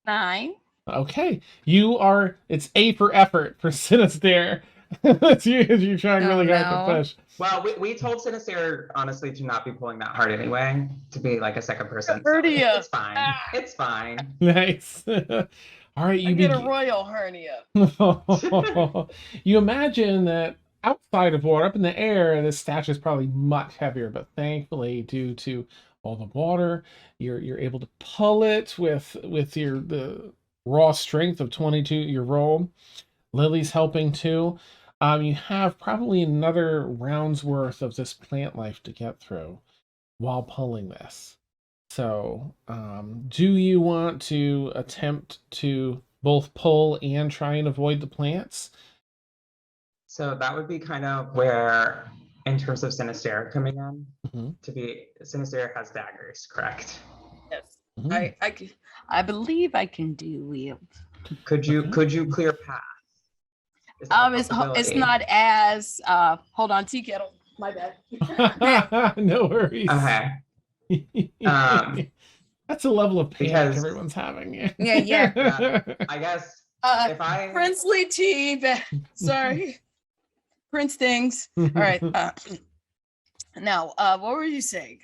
9. Okay. It's A for effort for Sinister. You're trying really hard to push. Well, we told Sinister, honestly, to not be pulling that hard anyway, to be like a second person. So Hernia. it's fine. It's fine. Nice. All right, I get a royal hernia. You imagine that outside of water, up in the air, this statue is probably much heavier, but thankfully, due to all the water, you're able to pull it with the raw strength of 22. Your roll. Lily's helping too. You have probably another round's worth of this plant life to get through while pulling this. So, do you want to attempt to both pull and try and avoid the plants? So that would be kind of where, in terms of Sinister coming in, Sinister has daggers, correct? Yes. Mhm. I believe I can do wield. Could you clear path? It's not as hold on, tea kettle. My bad. No worries. Okay. That's a level of panic because- everyone's having. Yeah. I guess if I Princely tea. Sorry. Prince things. All right. Now, what were you saying?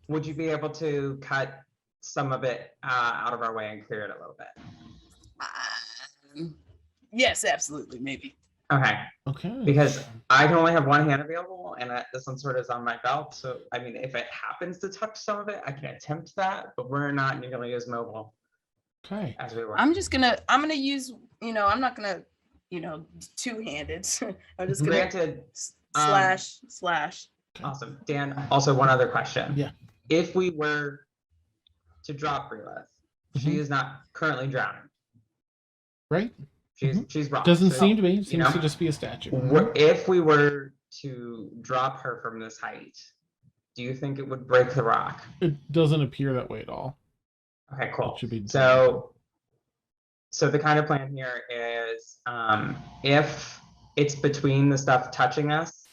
would you be able to cut some of it out of our way and clear it a little bit? Yes, absolutely, maybe. Okay. Okay. Because I can only have one hand available, and this one sort of is on my belt. So, I mean, if it happens to touch some of it, I can attempt that, but we're not nearly as mobile Okay. as we were. I'm gonna use, I'm not gonna, two-handed. I'm just gonna Granted, slash. awesome. Dan, also one other question. Yeah. If we were to drop Brilith, she is not currently drowning. Right? She's rocked. Doesn't so, seem to be. Seems to just be a statue. If we were to drop her from this height, do you think it would break the rock? It doesn't appear that way at all. Okay, cool. It should be So the kind of plan here is, if it's between the stuff touching us,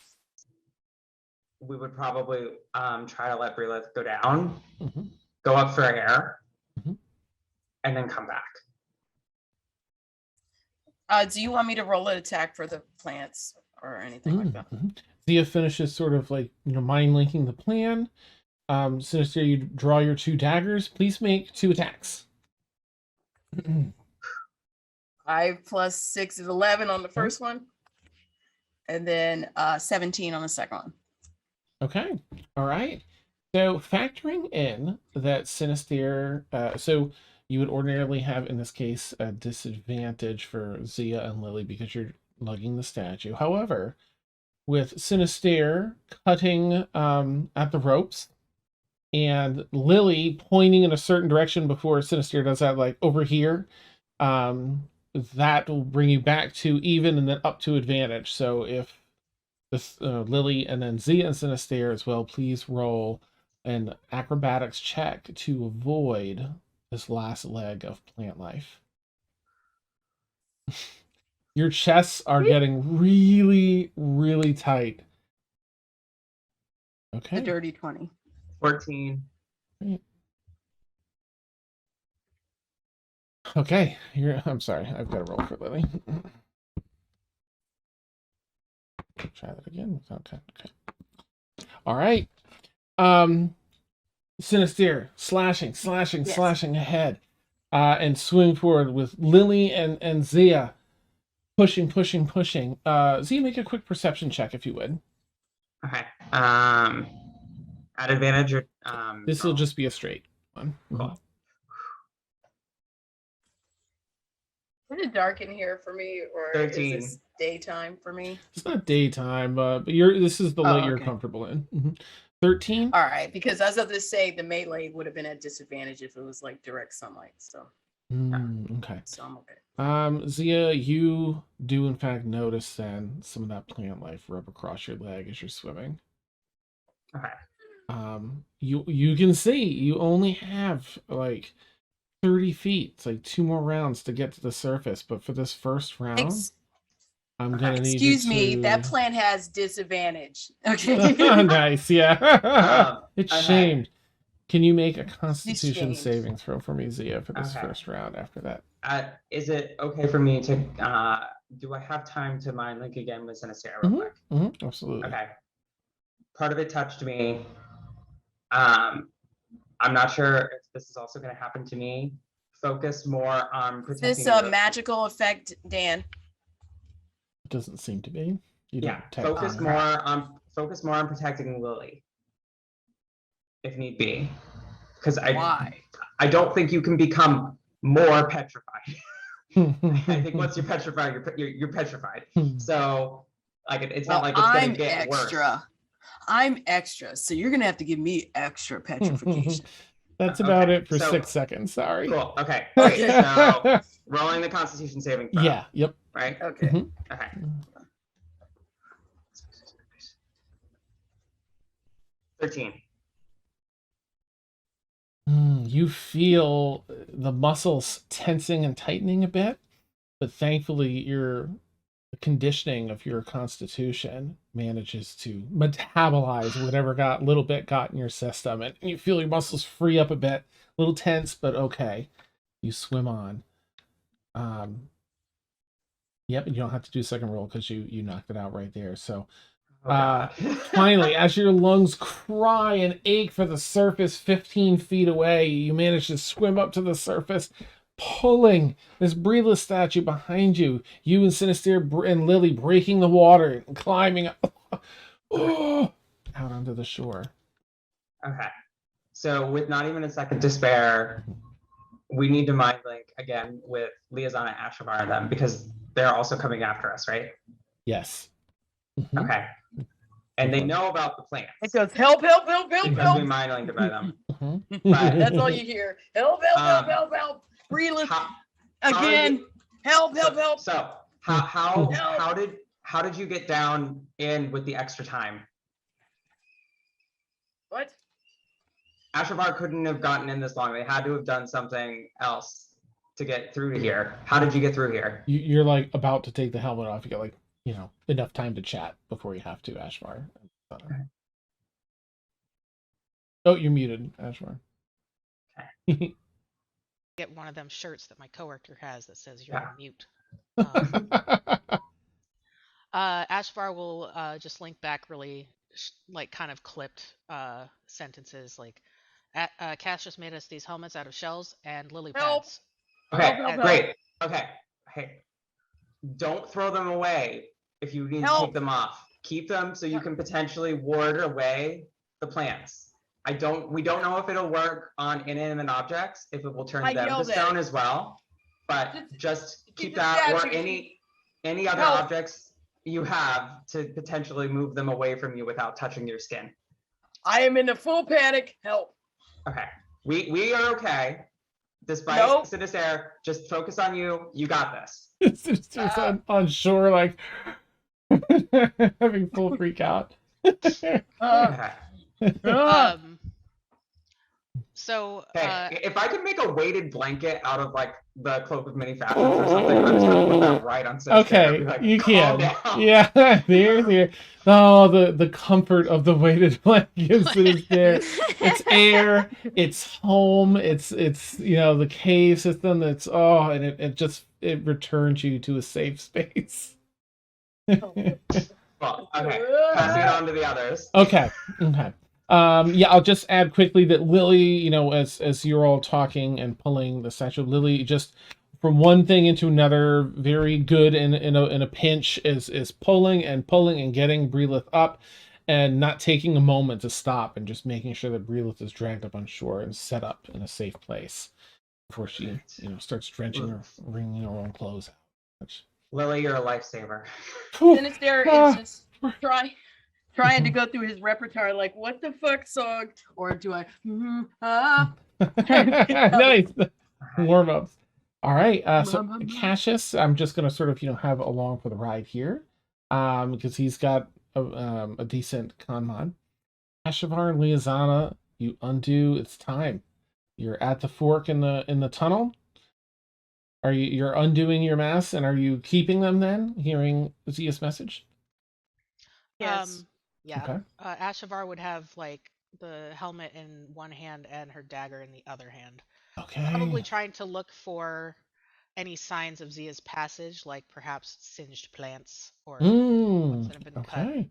we would probably try to let Brilith go down, go up for air, and then come back. Do you want me to roll an attack for the plants or anything like that? Zia finishes sort of like, mind linking the plan. Sinister, you draw your 2 daggers. Please make 2 attacks. 5 + 6 is 11 on the first one, and then 17 on the second one. Okay. All right. So factoring in that Sinister, so you would ordinarily have, in this case, a disadvantage for Zia and Lily because you're lugging the statue. However, with Sinister cutting at the ropes and Lily pointing in a certain direction before Sinister does that, like over here, that will bring you back to even and then up to advantage. So if this Lily and then Zia and Sinister as well, please roll an acrobatics check to avoid this last leg of plant life. Your chests are getting really, really tight. Okay. The dirty 20. 14. Okay. I'm sorry. I've got to roll for Lily. Try that again. Okay. All right. Sinister slashing ahead, and swing forward with Lily and Zia pushing. Zia, make a quick perception check if you would. Okay. At advantage or this will just be a straight one. Cool. Is it dark in here for me, or 13. is this daytime for me? It's not daytime, but this is the light you're okay. comfortable in. 13. All right, because I was about to say the melee would have been at disadvantage if it was like direct sunlight. So Okay. So I'm okay. Zia, you do in fact notice then some of that plant life rub across your leg as you're swimming. Okay. You can see you only have like 30 feet. It's like 2 more rounds to get to the surface, but for this first round, I'm gonna need you Excuse me, that to. plant has disadvantage. Okay. Nice, yeah. It's okay. shamed. Can you make a Constitution shamed. saving throw for me, Zia, for this Okay. first round? After that, Is it okay for me to? Do I have time to mind link again with Sinister real quick? Absolutely. Okay. Part of it touched me. I'm not sure if this is also going to happen to me. Focus more on Is protecting. this a magical effect, Dan? It doesn't seem to be. Yeah. Focus more on protecting Lily, if need be, because Why? I don't think you can become more petrified. I think once you're petrified, you're petrified. So like it's not like it's gonna get worse. I'm extra, so you're gonna have to give me extra petrification. That's about Okay, it for so- 6 seconds. Sorry. Cool. Okay. Great. So rolling the Constitution saving throw. Yeah. Yep. Right. Okay. Okay. 13. You feel the muscles tensing and tightening a bit, but thankfully your conditioning of your constitution manages to metabolize whatever got in your system, and you feel your muscles free up a bit, a little tense, but okay. You swim on. Yep, and you don't have to do a second roll because you knocked it out right there. So finally, as your lungs cry and ache for the surface 15 feet away, you manage to swim up to the surface, pulling this breathless statue behind you. You and Sinister and Lily breaking the water and climbing up, out onto the shore. Okay. So with not even a second to spare, we need to mind link again with Liazana, Ashavar, and them because they're also coming after us, right? Yes. Okay. And they know about the plans. It goes help, help, help, help, because help. we mind linked by them. But that's all you hear. Help, help, help, help, help. Breathe again. Help, help, help. So how did you get down in with the extra time? What? Ashavar couldn't have gotten in this long. They had to have done something else to get through to here. How did you get through here? You're like about to take the helmet off. You got like, enough time to chat before you have to, Ashvar. Oh, you're muted, Ashvar. Okay. Get one of them shirts that my coworker has that says you're Yeah. on mute. Ashvar will just link back really like kind of clipped sentences like Cass just made us these helmets out of shells and lily Help. pads. Okay, Help. great. Okay. Hey, don't throw them away if you need to take them off. Keep them so you can potentially ward away the plants. We don't know if it'll work on inanimate objects, if it will turn them to stone as well. But just keep that or any other objects you have to potentially move them away from you without touching your skin. I am in a full panic. Help. Okay. We are okay. Despite Sinister, just focus on you. You got this. Sinister's on shore, like having full freak out. Okay. So if I could make a weighted blanket out of like the cloak of many fashions or something, I'm just gonna put that right on Sinister. Okay, Like, you can. down. Yeah, there. Oh, the comfort of the weighted blankets is there. It's air, it's home, it's the cave system. It's and it returns you to a safe space. Well, okay. Passing it on to the others. Okay. I'll just add quickly that Lily, as you're all talking and pulling the statue of Lily, just from one thing into another, very good in a pinch is pulling and getting Breelith up and not taking a moment to stop and just making sure that Breelith is dragged up on shore and set up in a safe place before she, starts drenching or wringing her own clothes out. Lily, you're a lifesaver. Sinister is just trying to go through his repertoire, like what the fuck song, or do I? Nice warm ups. All right. So Cassius, I'm just gonna sort of have along for the ride here, because he's got a decent con mod. Ashavar and Liazana, you undo. It's time. You're at the fork in the tunnel. You're undoing your masks, and are you keeping them then? Hearing Zia's message. Yes. Yeah. Okay. Ashavar would have like the helmet in one hand and her dagger in the other hand. Okay. Probably trying to look for any signs of Zia's passage, like perhaps singed plants or ones that have been cut. Okay.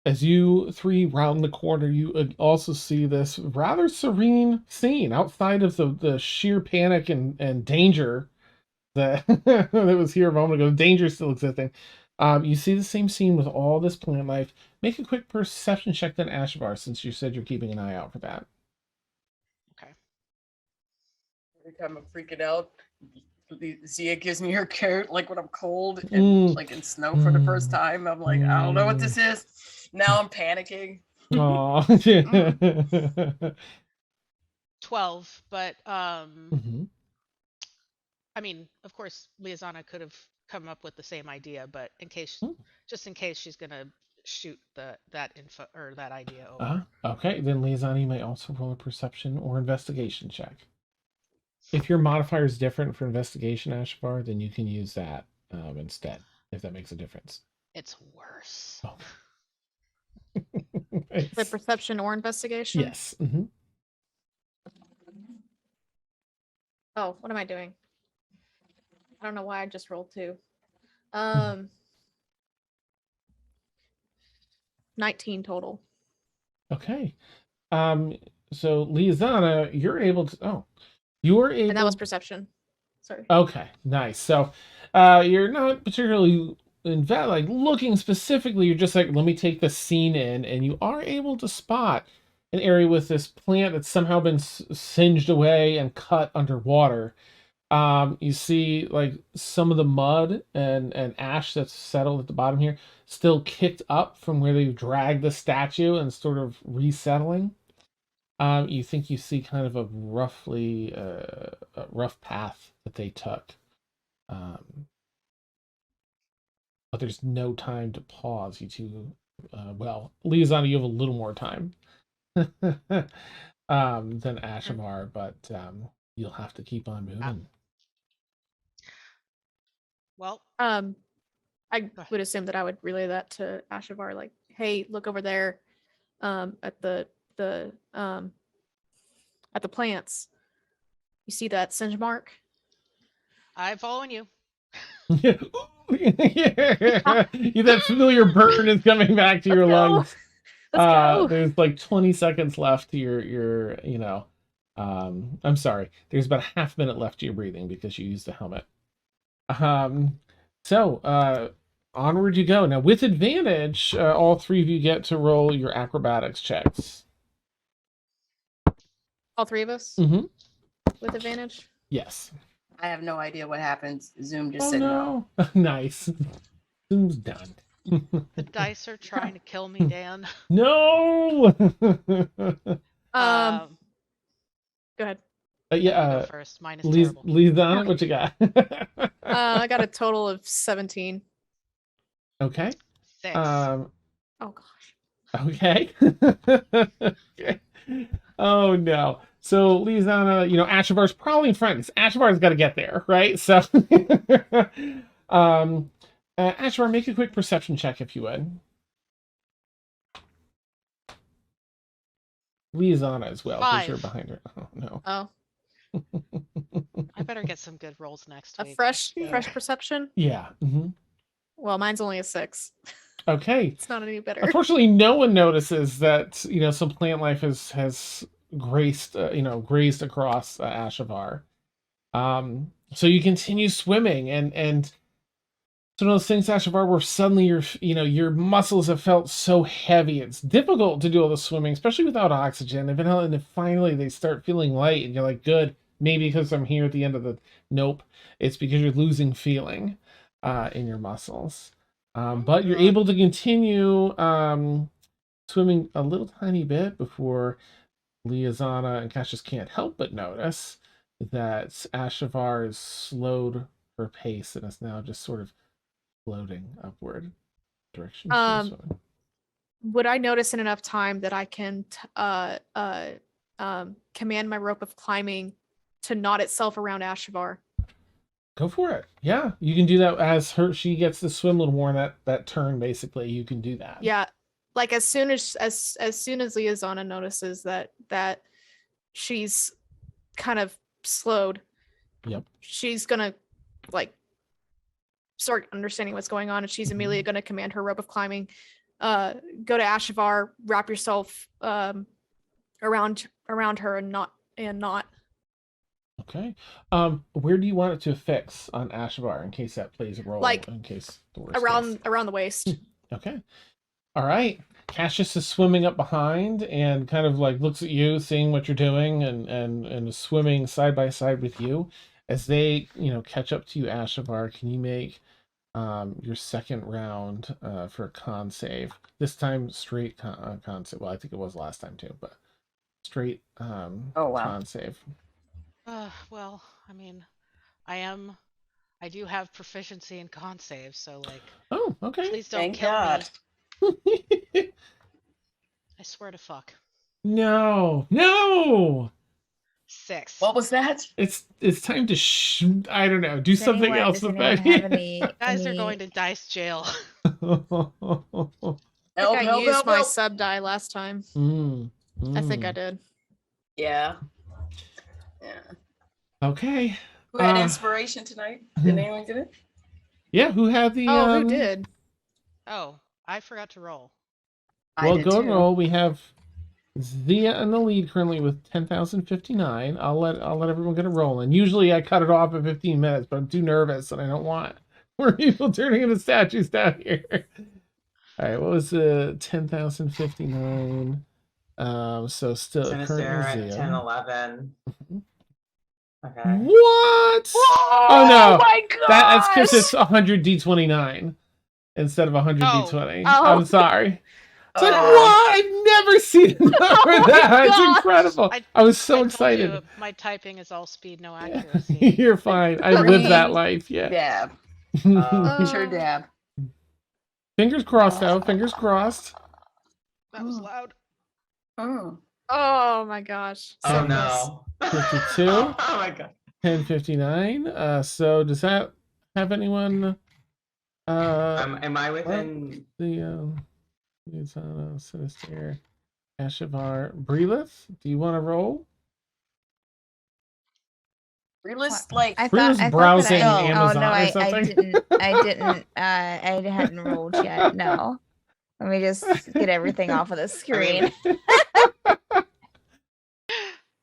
As you three round the corner, you also see this rather serene scene outside of the sheer panic and danger that that was here a moment ago. The danger still existing. You see the same scene with all this plant life. Make a quick perception check then, Ashavar, since you said you're keeping an eye out for that. Okay. Every time I'm freaking out, Zia gives me her coat, like when I'm cold and like in snow for the first time. I'm like, I don't know what this is. Now I'm panicking. Aw. 12, but Mhm. I mean, of course, Liazana could have come up with the same idea, but just in case she's gonna shoot that info or that idea over. Okay, then Liazani may also roll a perception or investigation check. If your modifier is different for investigation, Ashvar, then you can use that instead, if that makes a difference. It's worse. Oh. The perception or investigation? Yes. Mm-hmm. Oh, what am I doing? I don't know why I just rolled 2. 19 total. Okay. So Liazana, you're able to you're able, and that was perception. Sorry. Okay, nice. So you're not particularly looking specifically, you're just like, let me take the scene in, and you are able to spot an area with this plant that's somehow been singed away and cut underwater. You see like some of the mud and ash that's settled at the bottom here still kicked up from where they dragged the statue and sort of resettling. You think you see kind of a rough path that they took. But there's no time to pause. You two, Liazana, you have a little more time than Ashamar, but you'll have to keep on moving. Well, I would assume that I would relay that to Ashavar, like, hey, look over there, at the plants. You see that singe mark? I'm following you. Yeah. That familiar burn is coming back to your lungs. Let's go. There's like 20 seconds left to your I'm sorry. There's about a half minute left to your breathing because you used the helmet. So onward you go. Now with advantage, all three of you get to roll your acrobatics checks. All three of us? Mm-hmm. With advantage? Yes. I have no idea what happens. Zoom just said no. Nice. Zoom's done. The dice are trying to kill me, Dan. No. Go ahead. Yeah. Go first. Mine is terrible. Liazana, what you got? I got a total of 17. Okay. 6. Oh gosh. Okay. Okay. Oh no. So Liazana, Ashavar's probably in front. Ashavar's got to get there, right? So, Ashavar, make a quick perception check if you would. Liazana as well, because 5. you're behind her. Oh no. Oh. I better get some good rolls next A week. fresh perception? Yeah. Mm-hmm. Well, mine's only a 6. Okay. It's not any better. Unfortunately, no one notices that some plant life has grazed across Ashavar. So you continue swimming, and it's one of those things, Ashavar, where suddenly your muscles have felt so heavy. It's difficult to do all the swimming, especially without oxygen. And then finally they start feeling light, and you're like, good. Maybe because I'm here at the end of the. Nope, it's because you're losing feeling in your muscles. But you're able to continue swimming a little tiny bit before Liazana and Cassius can't help but notice that Ashavar has slowed her pace and is now just sort of floating upward direction she was swimming. Would I notice in enough time that I can command my rope of climbing to knot itself around Ashavar? Go for it. Yeah, you can do that as she gets to swim a little more in that turn. Basically, you can do that. Yeah, like as soon as Liazana notices that she's kind of slowed, Yep. she's gonna like start understanding what's going on, and she's immediately gonna command her rope of climbing. Go to Ashavar, wrap yourself around her and not. Okay. Where do you want it to fix on Ashavar in case that plays a role? Like, in case the worst around the waist. Okay. All right. Cassius is swimming up behind and kind of like looks at you, seeing what you're doing, and is swimming side by side with you. As they, catch up to you, Ashavar, can you make your second round for a con save? This time straight con save. Well, I think it was last time too, but straight con save. Well, I mean, I do have proficiency in con saves, so like. Oh, okay. Please don't Thank kill God. me. I swear to fuck. No. 6. What was that? It's time to I don't know. Do Does something anyone- else does with anyone that. have any- You guys are any- going to dice jail. I think I used my sub die last time. I think I did. Yeah. Okay. Who had inspiration tonight? Did anyone get it? Yeah, who had the who did? Oh, I forgot to roll. Well, go and roll. We have Zia in the lead currently with 10,059. I'll let everyone get a roll. And usually I cut it off at 15 minutes, but I'm too nervous and I don't want more people turning into statues down here. All right, what was 10,059? So still Sinister currently at Zia. 10-11. Okay. What? Oh no! my God! That's because it's 100 D29 instead of 100 D20. I'm sorry. It's like, what? I've never seen a number that. It's incredible. I was so excited. You, my typing is all speed, no accuracy. You're fine. I lived that life. Yeah. Dab. Sure, dab. Fingers crossed, though. Fingers crossed. That was loud. Oh my gosh. Oh no. 52. Oh my God. 1059. So does that have anyone? Am I within The Sinister, Ashavar, Breelith? Do you want to roll? Breelith, like I Breelith's thought browsing that Amazon no, or I something. I hadn't rolled yet. No. Let me just get everything off of the screen.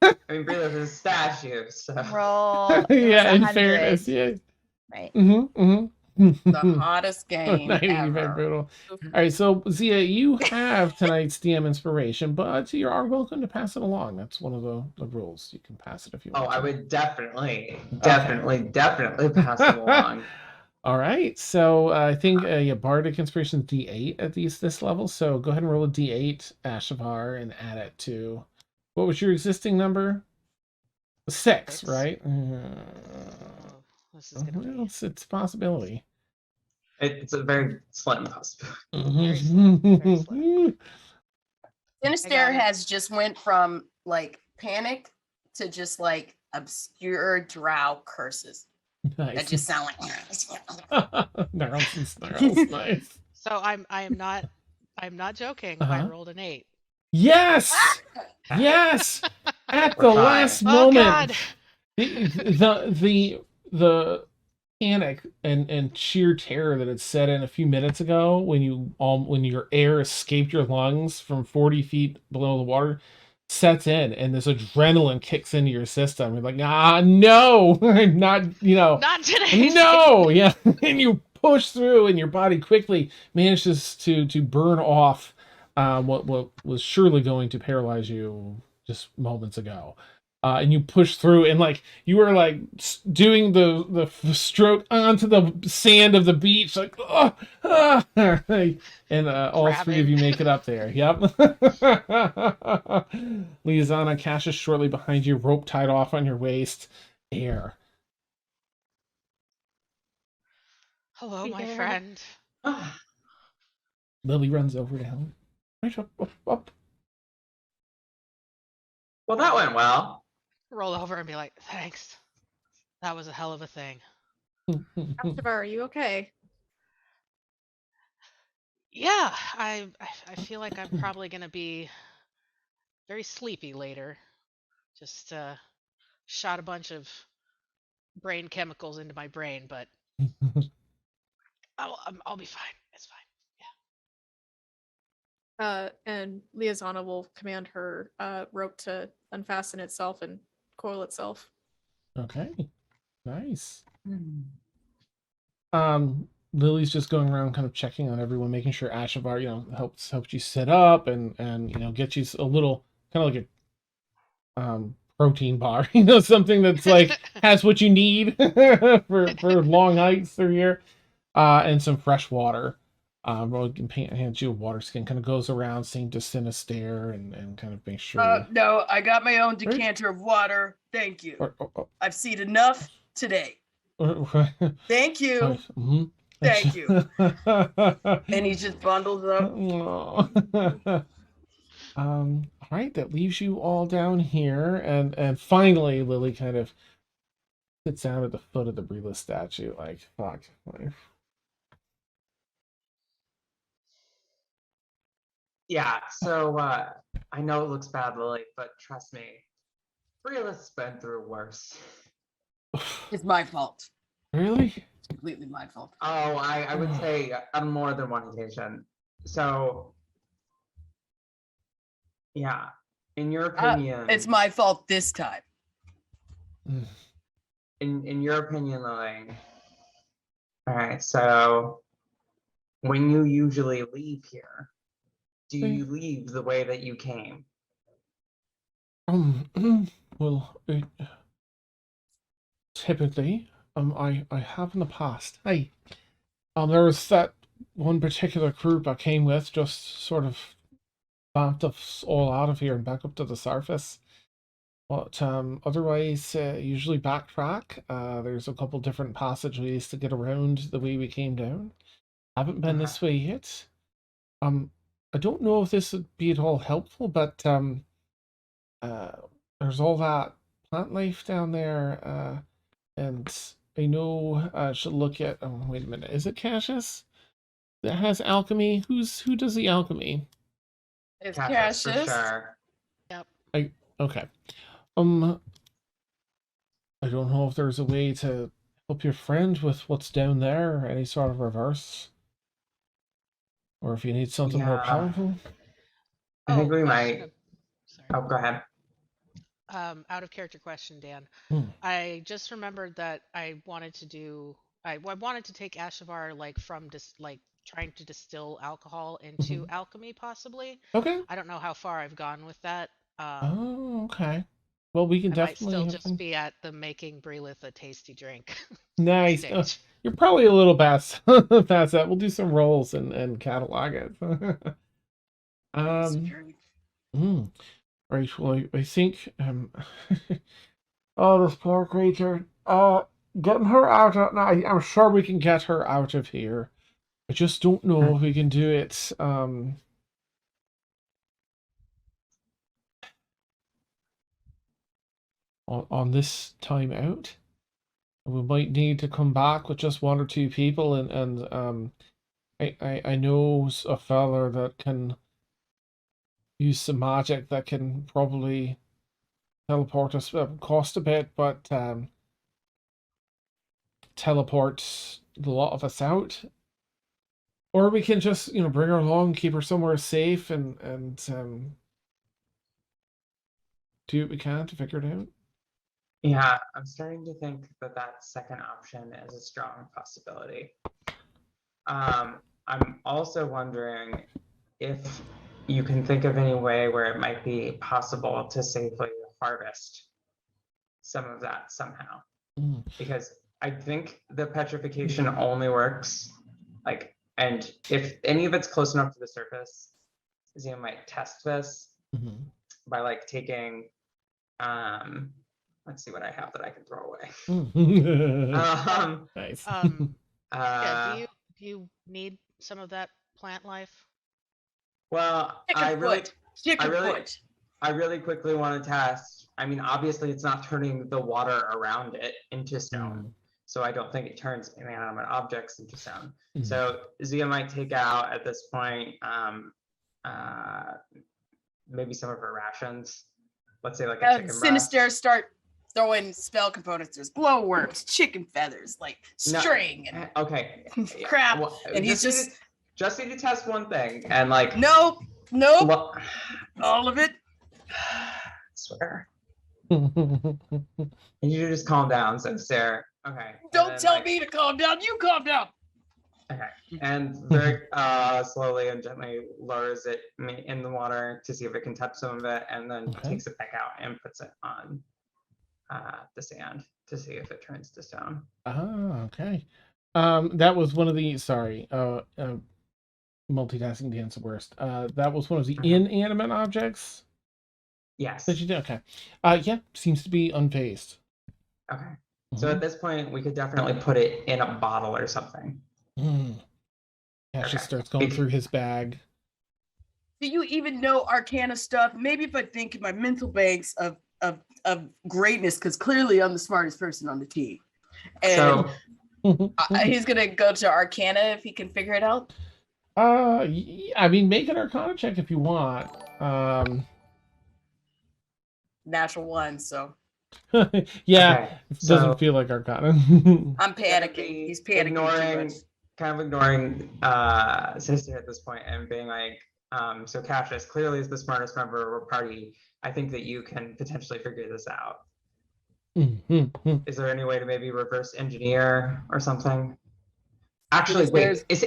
I mean, Breelith is a statue, so. Roll. it was Yeah, in 100. fairness, yeah. Right. the hottest game 90 very ever. brutal. All right, so Zia, you have tonight's DM inspiration, but you are welcome to pass it along. That's one of the rules. You can pass it if you want. Oh, I would definitely pass it along. All right, so I think Bardic Inspiration is D8 at this level. So go ahead and roll a D8, Ashavar, and add it to what was your existing number? 6, right? This is gonna be... Well, it's a possibility. It's a very slim possibility. Very slim. Sinister has just went from like panic to just like obscure drow curses. Nice. That just sound like Snarls and snarls. Nice. So I'm not joking. I rolled an 8. Yes! Yes! At the We're fine. last Oh moment. God! The panic and sheer terror that had set in a few minutes ago when your air escaped your lungs from 40 feet below the water sets in, and this adrenaline kicks into your system. You're like, no, not Not today. no, yeah, and you push through, and your body quickly manages to burn off what was surely going to paralyze you just moments ago. and you push through, and like you were like doing the stroke onto the sand of the beach, like and all three of Crabbing. you make it up there. Yep. Liazana, Cassius shortly behind you, rope tied off on your waist. Air. Hello, my Yeah. friend. Lily runs over to him. Right up. Well, that went well. Roll over and be like, thanks. That was a hell of a thing. Ashtavar, are you okay? Yeah, I feel like I'm probably gonna be very sleepy later. Just shot a bunch of brain chemicals into my brain, but I'll be fine. It's fine. And Liazana will command her rope to unfasten itself and coil itself. Okay. Nice. Hmm. Lily's just going around kind of checking on everyone, making sure Ashavar, helps you sit up and get you a little kind of like a protein bar, something that's like has what you need for long hikes through here. And some fresh water. Hands you a water skin, kind of goes around saying to Sinister and kind of make sure. No, I got my own decanter of water. Thank you. I've seen enough today. Thank you. Mhm. Thank you. And he just bundles up. All right, that leaves you all down here, and finally Lily kind of sits down at the foot of the Brila statue, like fuck. Yeah, so I know it looks bad, Lily, but trust me, Bria's been through worse. It's my fault. Really? It's completely my fault. Oh, I would say on more than one occasion. So, yeah, in your opinion, It's my fault this time. in your opinion, Lily. All right, so when you usually leave here, do you leave the way that you came? Well, typically, I have in the past. Hey, there was that one particular group I came with, just sort of bumped us all out of here and back up to the surface. But otherwise, usually backtrack. There's a couple different passageways to get around the way we came down. Haven't been this way yet. I don't know if this would be at all helpful, but there's all that plant life down there, and I know I should look at. Oh, wait a minute. Is it Cassius that has alchemy? Who does the alchemy? It's Cassius, for Cassius. sure. Yep. Okay. I don't know if there's a way to help your friend with what's down there, any sort of reverse, or if you need something more Yeah. powerful. I think we question might. of- Sorry. Oh, go ahead. Out of character question, Dan. Hmm. I just remembered that I wanted to do. I wanted to take Ashavar like from trying to distill alcohol into alchemy, possibly. Okay. I don't know how far I've gone with that. Oh, okay. Well, we can I might definitely still have just some- be at the making Brelith a tasty drink. Nice. stage. You're probably a little past past that. We'll do some rolls and catalog it. Right. Well, I think oh, this poor creature. Getting her out of now. I'm sure we can get her out of here. I just don't know if we can do it. On this time out. We might need to come back with just one or two people, and I know a fella that can use some magic that can probably teleport us. Cost a bit, but teleport a lot of us out. Or we can just bring her along, keep her somewhere safe, and do what we can to figure it out. Yeah, I'm starting to think that second option is a strong possibility. I'm also wondering if you can think of any way where it might be possible to safely harvest some of that somehow. Mm. Because I think the petrification only works like, and if any of it's close enough to the surface, Zia might test this Mhm. by like taking, let's see what I have that I can throw away. Nice. Yeah, do you need some of that plant life? Well, Chicken foot. I really quickly want to test. I mean, obviously it's not turning the water around it into stone. So I don't think it turns inanimate objects into stone. Mhm. So Zia might take out at this point, maybe some of her rations. Let's say like a chicken Sinister breast. start throwing spell components. There's glowworms, chicken feathers, like string and Okay. crap. Well, And he's just need to test one thing and like nope, well, all of it. I swear. And you just calm down, said Sarah. Okay. Don't tell me to calm down. You calm down. Okay. And very slowly and gently lowers it in the water to see if it can touch some of it, and then takes it back out and puts it on the sand to see if it turns to stone. Okay. That was one of the multitasking Dan's the worst. That was one of the inanimate objects. Yes. That you did. Okay. Yeah, seems to be unfazed. Okay. So at this point, we could definitely put it in a bottle or something. Cassius starts going through his bag. Do you even know Arcana stuff? Maybe if I think in my mental banks of greatness, because clearly I'm the smartest person on the team. And he's gonna go to Arcana if he can figure it out. I mean, make an Arcana check if you want. Natural one, so. Yeah, it doesn't feel like Arcana. I'm panicking. He's panicking. Kind of ignoring Sister at this point and being like, so Cassius clearly is the smartest member of our party. I think that you can potentially figure this out. Is there any way to maybe reverse engineer or something? Actually, wait, is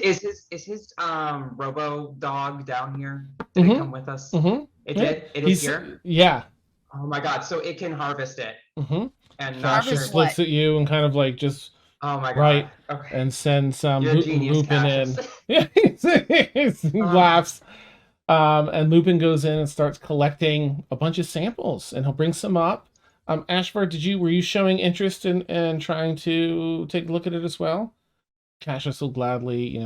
his robo dog down here? Did it come with us? It did? It is here? Yeah. Oh my god, so it can harvest it. And Cassius looks at you and kind of like just oh my god. Right. Okay. And sends Lupin Cassius. in. Yeah, he laughs. And Lupin goes in and starts collecting a bunch of samples, and he'll bring some up. Ashvar, were you showing interest in trying to take a look at it as well? Cassius will gladly,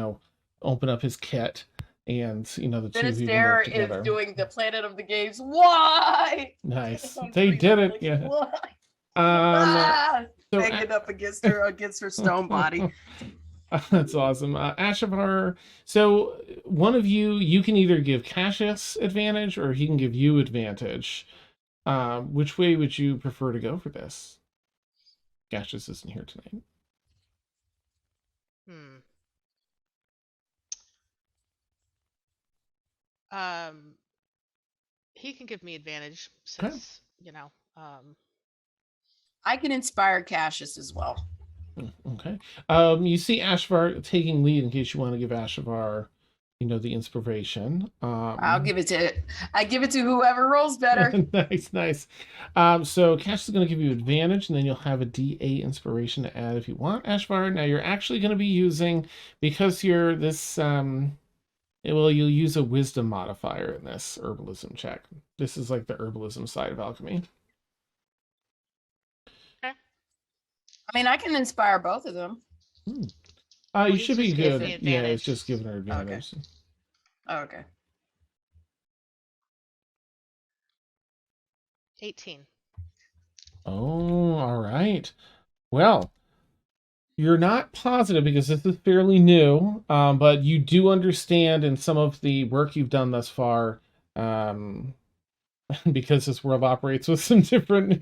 open up his kit, and the two of you can work together. Is doing the Planet of the Games. Why? Nice. They did it. Yeah. Why? Banging up against her stone body. That's awesome. Ashavar, so one of you can either give Cassius advantage or he can give you advantage. Which way would you prefer to go for this? Cassius isn't here tonight. He can give me advantage since, I can inspire Cassius as well. Okay. You see Ashvar taking lead in case you want to give Ashavar, the inspiration. I give it to whoever rolls better. Nice. So Cash is going to give you advantage, and then you'll have a D8 inspiration to add if you want, Ashvar. Now you're actually going to be using, because you're this, you'll use a wisdom modifier in this herbalism check. This is like the herbalism side of alchemy. I mean, I can inspire both of them. You should be good. Yeah, it's just giving her advantage. Okay. 18. Oh, all right. Well, you're not positive because this is fairly new, but you do understand in some of the work you've done thus far, because this world operates with some different,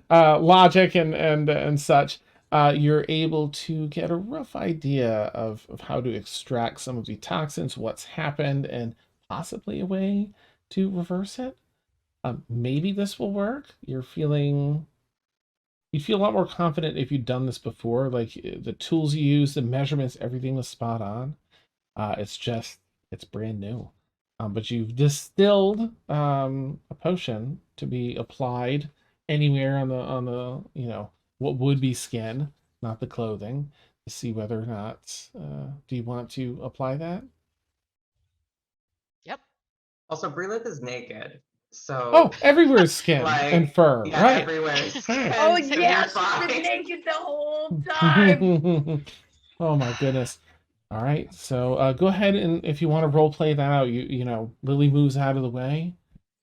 logic and such, you're able to get a rough idea of how to extract some of the toxins, what's happened, and possibly a way to reverse it. Maybe this will work. You'd feel a lot more confident if you'd done this before. Like the tools you use, the measurements, everything was spot on. It's brand new. But you've distilled a potion to be applied anywhere on the what would be skin, not the clothing, to see whether or not do you want to apply that? Yep. Also, Brilith is naked, so Oh, everywhere is skin and fur, yeah, right? everywhere is skin. Oh so yeah, you're she's been fine. naked the whole time. Oh my goodness. All right, so go ahead and if you want to role play that out, Lily moves out of the way.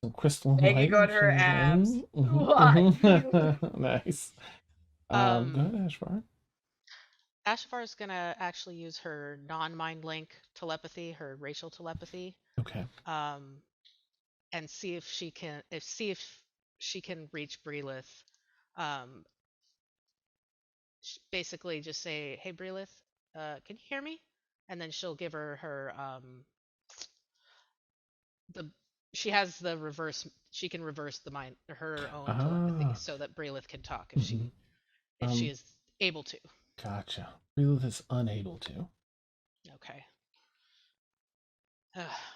Some crystal light. Hanging on her shines abs. in. What? Nice. Go ahead, Ashvar. Ashvar is gonna actually use her non-mind link telepathy, her racial telepathy, Okay. and see if she can reach Breelith. Basically, just say, "Hey, Breelith, can you hear me?" And then she'll give her the she has the reverse. She can reverse the mind her own telepathy so that Breelith can talk if she is able to. Gotcha. Breelith is unable to. Okay.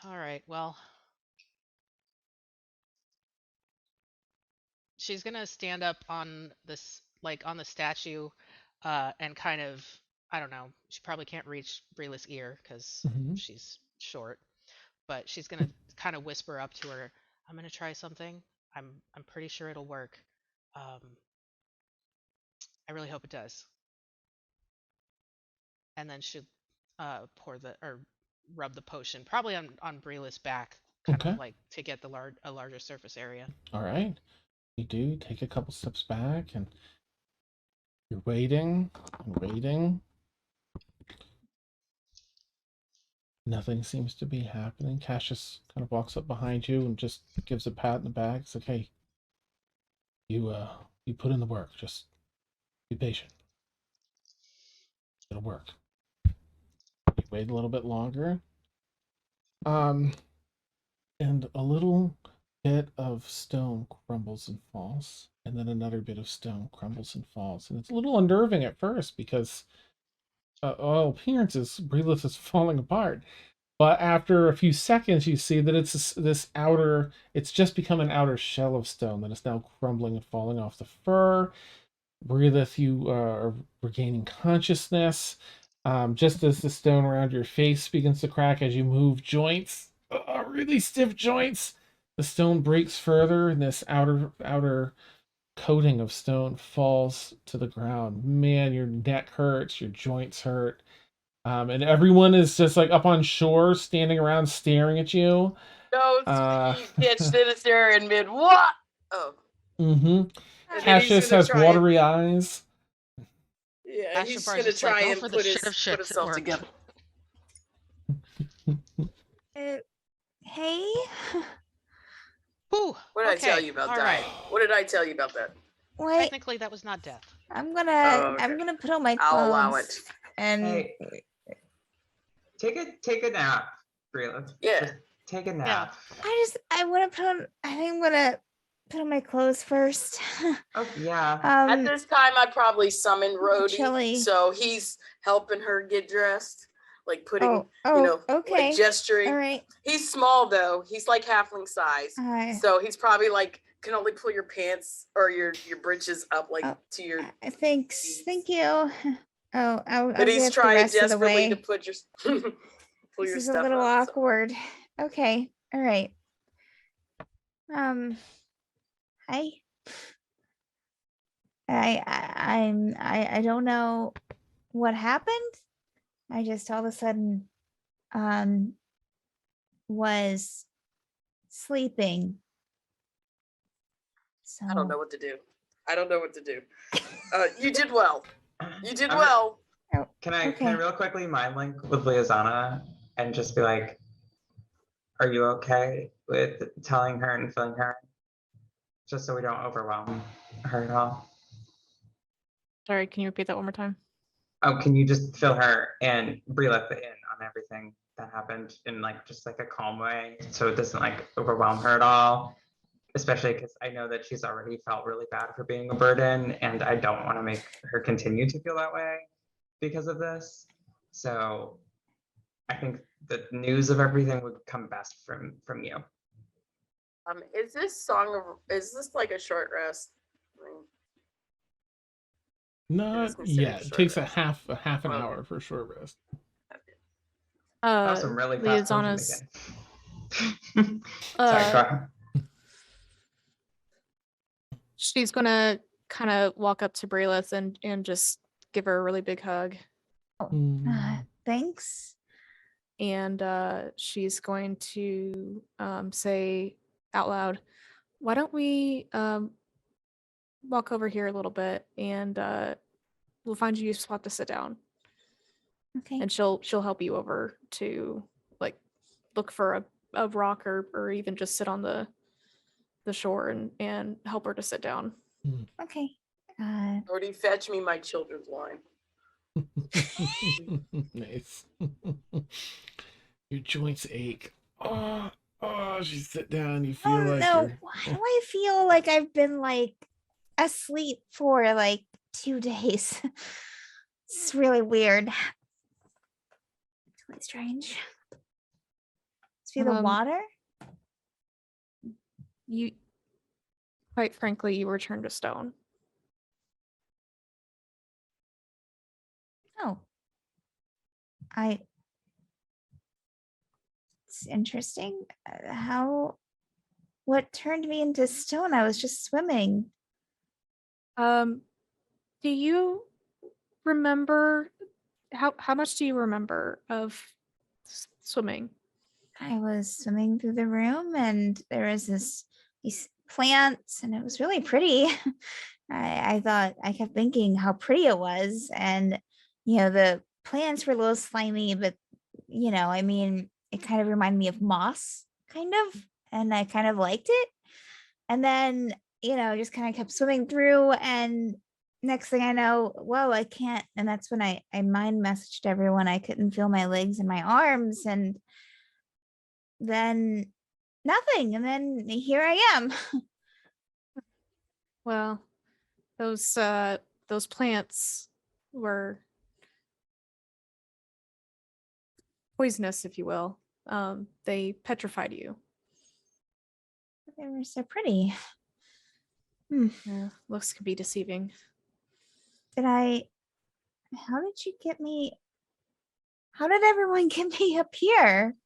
All right. Well, she's gonna stand up on this, like on the statue, and kind of, I don't know. She probably can't reach Breelith's ear because she's short, but she's gonna kind of whisper up to her. I'm gonna try something. I'm pretty sure it'll work. I really hope it does. And then she'll rub the potion, probably on Breelith's back, kind of like to get a larger surface area. All right. You do take a couple steps back and you're waiting and waiting. Nothing seems to be happening. Cassius kind of walks up behind you and just gives a pat in the back. It's like, hey, you put in the work. Just be patient. It'll work. You wait a little bit longer. And a little bit of stone crumbles and falls, and then another bit of stone crumbles and falls, and it's a little unnerving at first because all appearances, Breelith is falling apart. But after a few seconds, you see that it's just become an outer shell of stone that is now crumbling and falling off the fur. Breelith, you are regaining consciousness. Just as the stone around your face begins to crack as you move joints, really stiff joints, the stone breaks further, and this outer coating of stone falls to the ground. Man, your neck hurts, your joints hurt. And everyone is just like up on shore, standing around staring at you. No, you get sinister in mid what? Oh. Cassius has watery eyes. Yeah, he's gonna try and put himself together. Hey. Ooh, what did I tell you about that? Right. What did I tell you about that? Wait. Technically, that was not death. I'm gonna put on my clothes. I'll allow it. And hey, take a nap, Breelith. Yeah. Just take a nap. I want to put on. I think I'm gonna put on my clothes first. Oh yeah. At this time, I'd probably summon Rhodey, chilly. so he's helping her get dressed, like putting, okay. like gesturing. All right. He's small though. He's like halfling size, so he's probably like can only pull your pants or your bridges up like to your. Thanks. Knees. Thank you. Oh, but he's trying desperately to put your pull this your is stuff a little up, awkward. So. Okay. All right. Hi. I don't know what happened. I just all of a sudden was sleeping. So I don't know what to do. You did well. You did well. Can I real quickly mind link with Liazana and just be like, are you okay with telling her and filling her? Just so we don't overwhelm her at all. Sorry, can you repeat that one more time? Oh, can you just fill her and Breelith in on everything that happened in like just like a calm way so it doesn't like overwhelm her at all? Especially because I know that she's already felt really bad for being a burden, and I don't want to make her continue to feel that way because of this. So I think the news of everything would come best from you. Is this like a short rest? Not considered yet. a It short takes rest. a half an Well- hour for a short rest. That was some really fast potion Liazona's again. Sorry, go ahead. she's gonna kind of walk up to Brayleth and just give her a really big hug. Thanks. And she's going to say out loud, "Why don't we walk over here a little bit, and we'll find you a spot to sit down." Okay. And she'll help you over to like look for a rock or even just sit on the shore and help her to sit down. Okay. Already fetch me my children's wine. Nice. Your joints ache. Oh, you sit down, you feel like no, you're... why do I feel like I've been like asleep for like 2 days? It's really weird. It's really strange. Feel the water? You, quite frankly, you were turned to stone. Oh. It's interesting. What turned me into stone? I was just swimming. Do you remember how much do you remember of swimming? I was swimming through the room and there was these plants and it was really pretty. I thought, I kept thinking how pretty it was, and the plants were a little slimy, but I mean, it kind of reminded me of moss, kind of, and I kind of liked it. And then just kind of kept swimming through, and next thing I know, whoa, I can't. And that's when I mind messaged everyone I couldn't feel my legs and my arms, and then nothing, and then here I am. Well, those plants were poisonous, if you will. They petrified you. They were so pretty. Yeah, looks can be deceiving. How did everyone get me up here?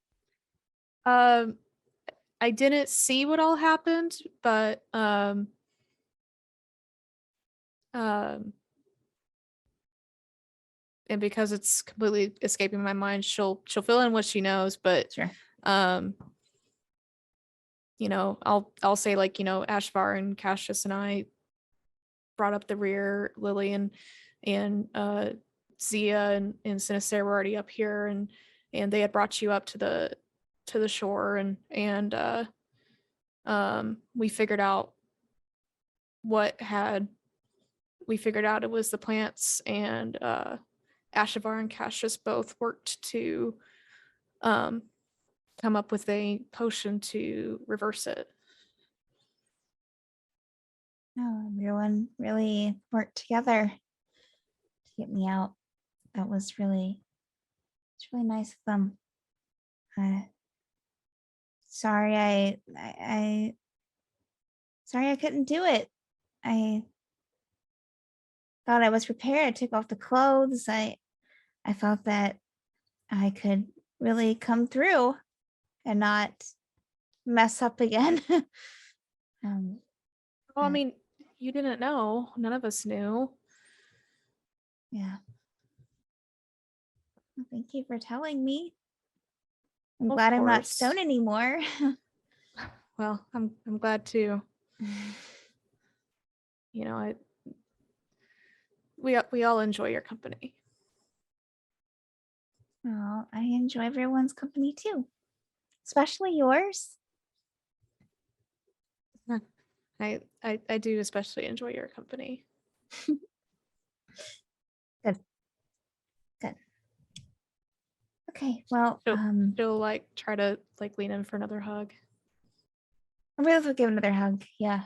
I didn't see what all happened, but and because it's completely escaping my mind, she'll fill in what she knows, but Sure. I'll say like, Ashvar and Cassius and I brought up the rear. Lily and Zia and Sinister were already up here, and they had brought you up to the shore, and we figured out it was the plants, and Ashavar and Cassius both worked to come up with a potion to reverse it. Oh, everyone really worked together to get me out. It's really nice of them. Sorry, sorry I couldn't do it. I thought I was prepared. I took off the clothes. I felt that I could really come through and not mess up again. Well, I mean, you didn't know. None of us knew. Yeah. Well, thank you for telling me. I'm Of glad I'm not course. stone anymore. Well, I'm glad too. We all enjoy your company. Oh, I enjoy everyone's company too, especially yours. I do especially enjoy your company. Good. Okay, well, She'll like try to like lean in for another hug. I'm gonna give another hug. Yeah.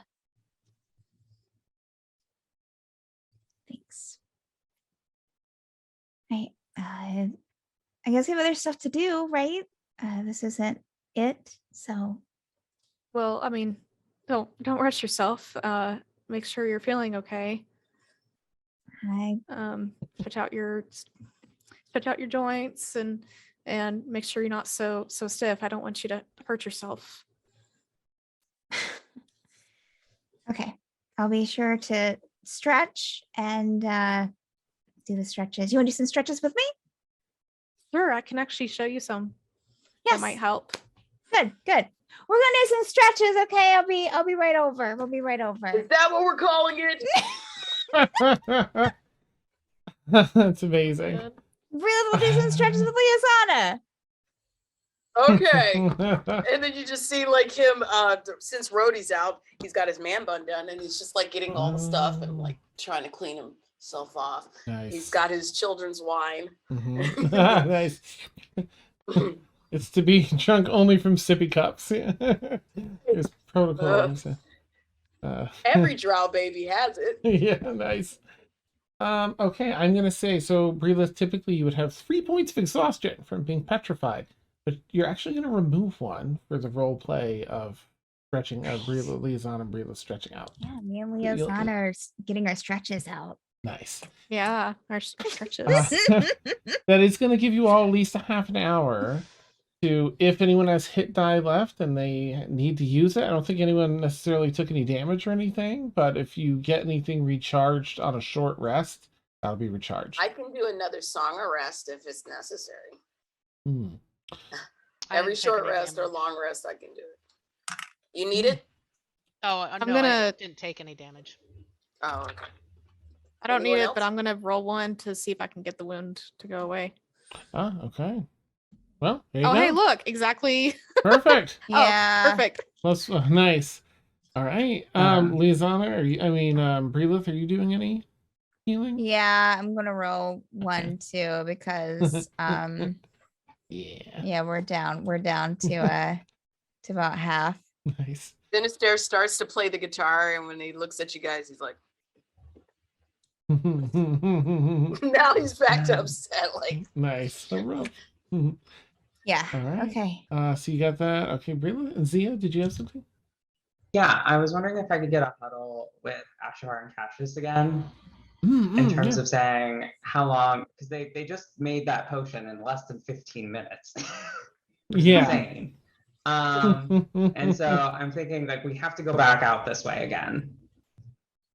Thanks. I guess we have other stuff to do, right? This isn't it, so. Well, I mean, don't rush yourself. Make sure you're feeling okay. I Stretch out your joints and make sure you're not so stiff. I don't want you to hurt yourself. okay. I'll be sure to stretch and do the stretches. You want to do some stretches with me? Sure, I can actually show you some. Yes. That might help. Good. We're gonna do some stretches. Okay, I'll be right over. We'll be right over. Is that what we're calling it? That's amazing. Really, we'll do some stretches with Liasana. Okay. And then you just see like him, since Rhodey's out, he's got his man bun done and he's just like getting all the stuff and like trying to clean himself off. Nice. He's got his children's wine. Mhm. Nice. It's to be drunk only from sippy cups. There's protocols. Every drow baby has it. Yeah, nice. Okay, I'm gonna say so. Brila, typically you would have 3 points of exhaustion from being petrified, but you're actually gonna remove one for the role play of stretching. Brila, Liaison, and Brila stretching out. Yeah, me and You'll- Liasana are getting our stretches out. Nice. Yeah, our stretches. That is gonna give you all at least a half an hour to, if anyone has hit die left and they need to use it. I don't think anyone necessarily took any damage or anything, but if you get anything recharged on a short rest, that'll be recharged. I can do another song of rest if it's necessary. Hmm. I Every didn't take short any rest or damage. long rest, I can do it. You need it? Oh, I'm no, I gonna- didn't take any damage. Oh, okay. I don't need Anyone it, but else? I'm gonna roll one to see if I can get the wound to go away. Ah, okay. Well, there you Oh, go. hey, look, exactly. Perfect. Yeah. Perfect. Plus, nice. All right. Liaisana, Brilith, are you doing any healing? Yeah, I'm gonna roll 1 too because Yeah. we're down to about half. Nice. Sinister starts to play the guitar, and when he looks at you guys, he's like, now he's back to upset. Like, Nice. So rough. Yeah. All right. Okay. So you got that. Okay, Brilith. And Zia, did you have something? Yeah, I was wondering if I could get a huddle with Ashavar and Cassius again in terms of saying how long, because they just made that potion in less than 15 minutes. Which is Yeah. insane. And so I'm thinking like we have to go back out this way again.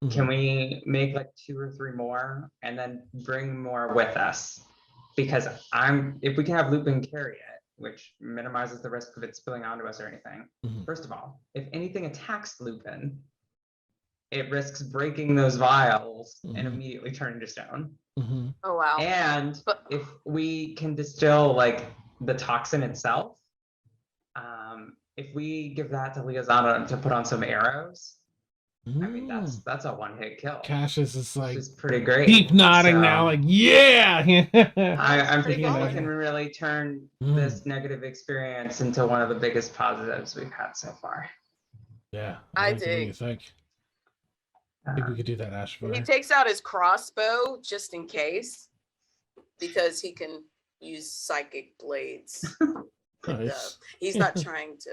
Can we make like 2 or 3 more and then bring more with us? Because if we can have Lupin carry it, which minimizes the risk of it spilling onto us or anything. First of all, if anything attacks Lupin, it risks breaking those vials and immediately turning to stone. oh wow. And if we can distill like the toxin itself, if we give that to Liaisana to put on some arrows, I mean that's a one-hit kill. Cassius is like, Which is pretty great. keep nodding So, now, like, yeah. I'm Pretty thinking we good. can really turn this negative experience into one of the biggest positives we've had so far. Yeah. I like it. What do you dig. think? I think we could do that, Ashford. He takes out his crossbow just in case, because he can use psychic blades. Nice. He's not trying to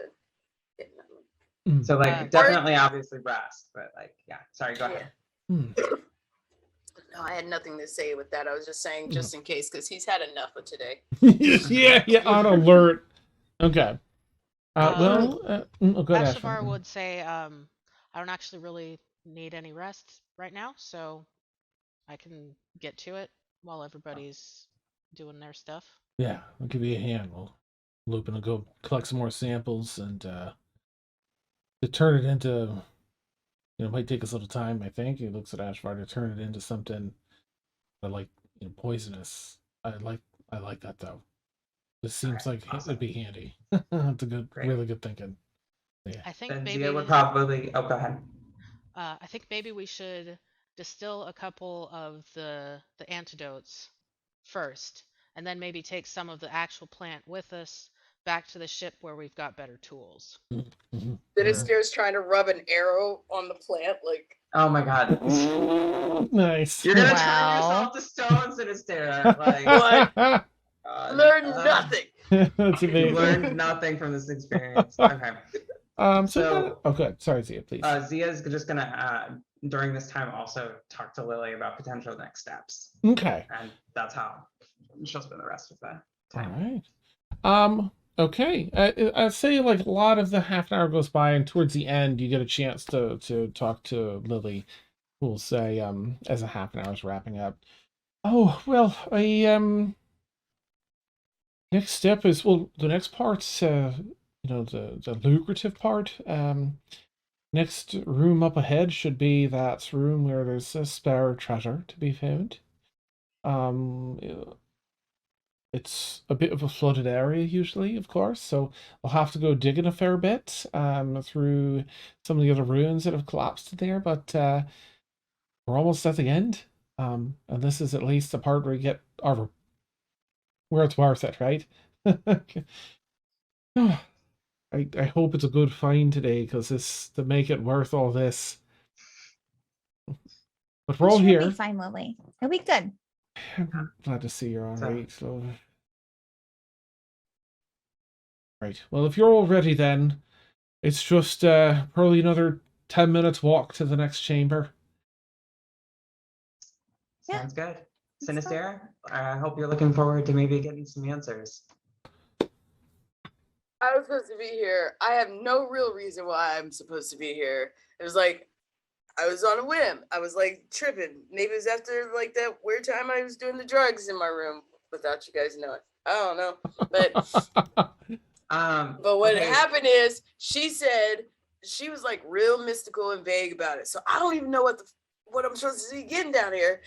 hit them. So like definitely obviously rest, but like yeah. Sorry, go ahead. No, I had nothing to say with that. I was just saying just in case, because he's had enough of today. yeah, on alert. Okay. Go ahead, Ashavar Ashford. would say, I don't actually really need any rest right now, so I can get to it while everybody's doing their stuff. Yeah, I'll give you a hand. Lupin will go collect some more samples and to turn it into, it might take us a little time, I think. He looks at Ashvar to turn it into something like poisonous. I like that though. This seems like it'd be handy. That's a really good thinking. Yeah. I think Then maybe Zia would probably go ahead. I think maybe we should distill a couple of the antidotes first, and then maybe take some of the actual plant with us back to the ship where we've got better tools. Sinister's trying to rub an arrow on the plant, like. Oh my god. Nice. You're gonna turn Wow. yourself to stone, Sinister. Like What? Learn nothing. That's You amazing. learned nothing from this experience. Okay. So, okay. Sorry, Zia, please. Zia's just gonna during this time also talk to Lily about potential next steps. Okay. And that's how she'll spend the rest of the All time. right. Okay. I'd say like a lot of the half an hour goes by, and towards the end, you get a chance to talk to Lily, who will say, as a half an hour is wrapping up, "Oh well, next step is well, the next part's the lucrative part. Next room up ahead should be that room where there's a spare treasure to be found. Um, it's a bit of a flooded area usually, of course, so we'll have to go digging a fair bit through some of the other ruins that have collapsed in there, but we're almost at the end. And this is at least the part where you get our where it's worth it, right? I hope it's a good find today, because this to make it worth all this. But we're all It'll here. be fine, Lily. It'll be good. I'm glad to see you're all So- right. So, right. Well, if you're all ready, then it's just probably another 10 minutes walk to the next chamber. Yeah. Sounds good. That's fine. Sinister, I hope you're looking forward to maybe getting some answers. I was supposed to be here. I have no real reason why I'm supposed to be here. It was like I was on a whim. I was like tripping. Maybe it was after like that weird time I was doing the drugs in my room without you guys knowing. I don't know. But what Okay. happened is she said she was like real mystical and vague about it. So I don't even know what I'm supposed to be getting down here.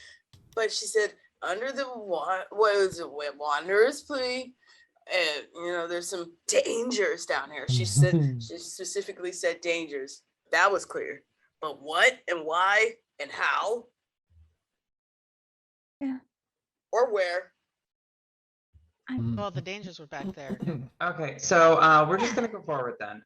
But she said under the Wanderer's Plea, and there's some dangers down here. She specifically said dangers. That was clear. But what and why and how? Yeah. Or where? Well, the dangers were back there. Okay, so we're just gonna go forward then.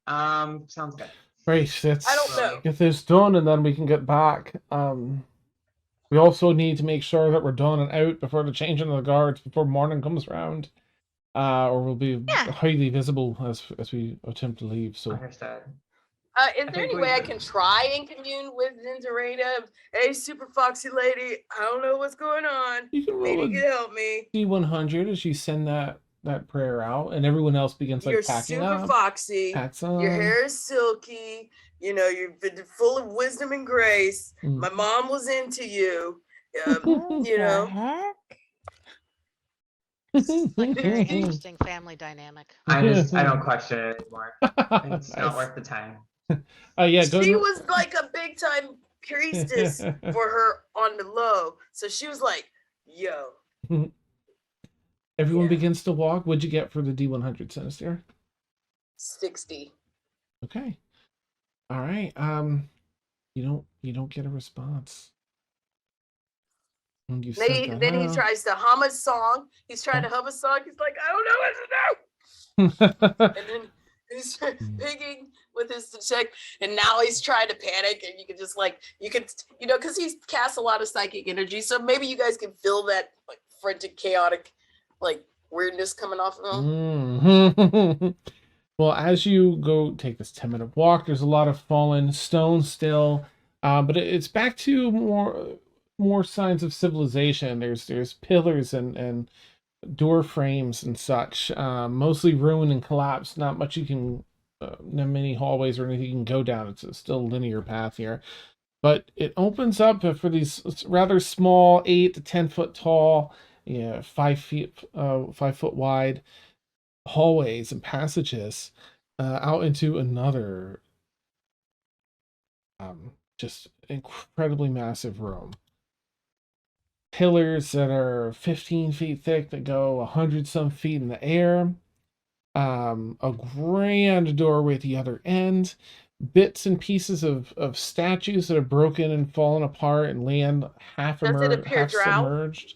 Sounds good. Right, let's I don't know. get this done, and then we can get back. We also need to make sure that we're done and out before the changing of the guards, before morning comes around. Or we'll be Yeah. highly visible as we attempt to leave. So Understood. Is there any way I can try and commune with Ninjarada? Hey, super foxy lady, I don't know what's going on. you can Maybe roll you a can help me. D100 as you send that prayer out, and everyone else begins like You're packing super up. foxy. Packs Your on. hair is silky. You've been full of wisdom and grace. Mm. My mom was into you. What You the know. heck? Like a very interesting family dynamic. I don't question it anymore. It's not Nice. worth the time. Yeah, go. She was like a big time priestess for her on the low. So she was like, yo. Everyone Yeah. begins to walk. What'd you get for the D100, Sinister? 60. Okay. All right. You don't get a response. And you Then said he that, tries to hum a song. He's trying to hum a song. He's like, I don't know what to do. And then he's picking with his detect, and now he's trying to panic. And you can just because he's cast a lot of psychic energy. So maybe you guys can feel that like frantic, chaotic, like weirdness coming off of him. Mhm. Well, as you go take this 10-minute walk, there's a lot of fallen stone still, but it's back to more signs of civilization. There's pillars and door frames and such, mostly ruined and collapsed. Not much you can, not many hallways or anything you can go down. It's still a linear path here, but it opens up for these rather small, 8 to 10 foot tall, 5 foot wide hallways and passages out into another just incredibly massive room. Pillars that are 15 feet thick that go 100 some feet in the air. A grand doorway at the other end. Bits and pieces of statues that have broken and fallen apart and land half Does it appear half drow? submerged.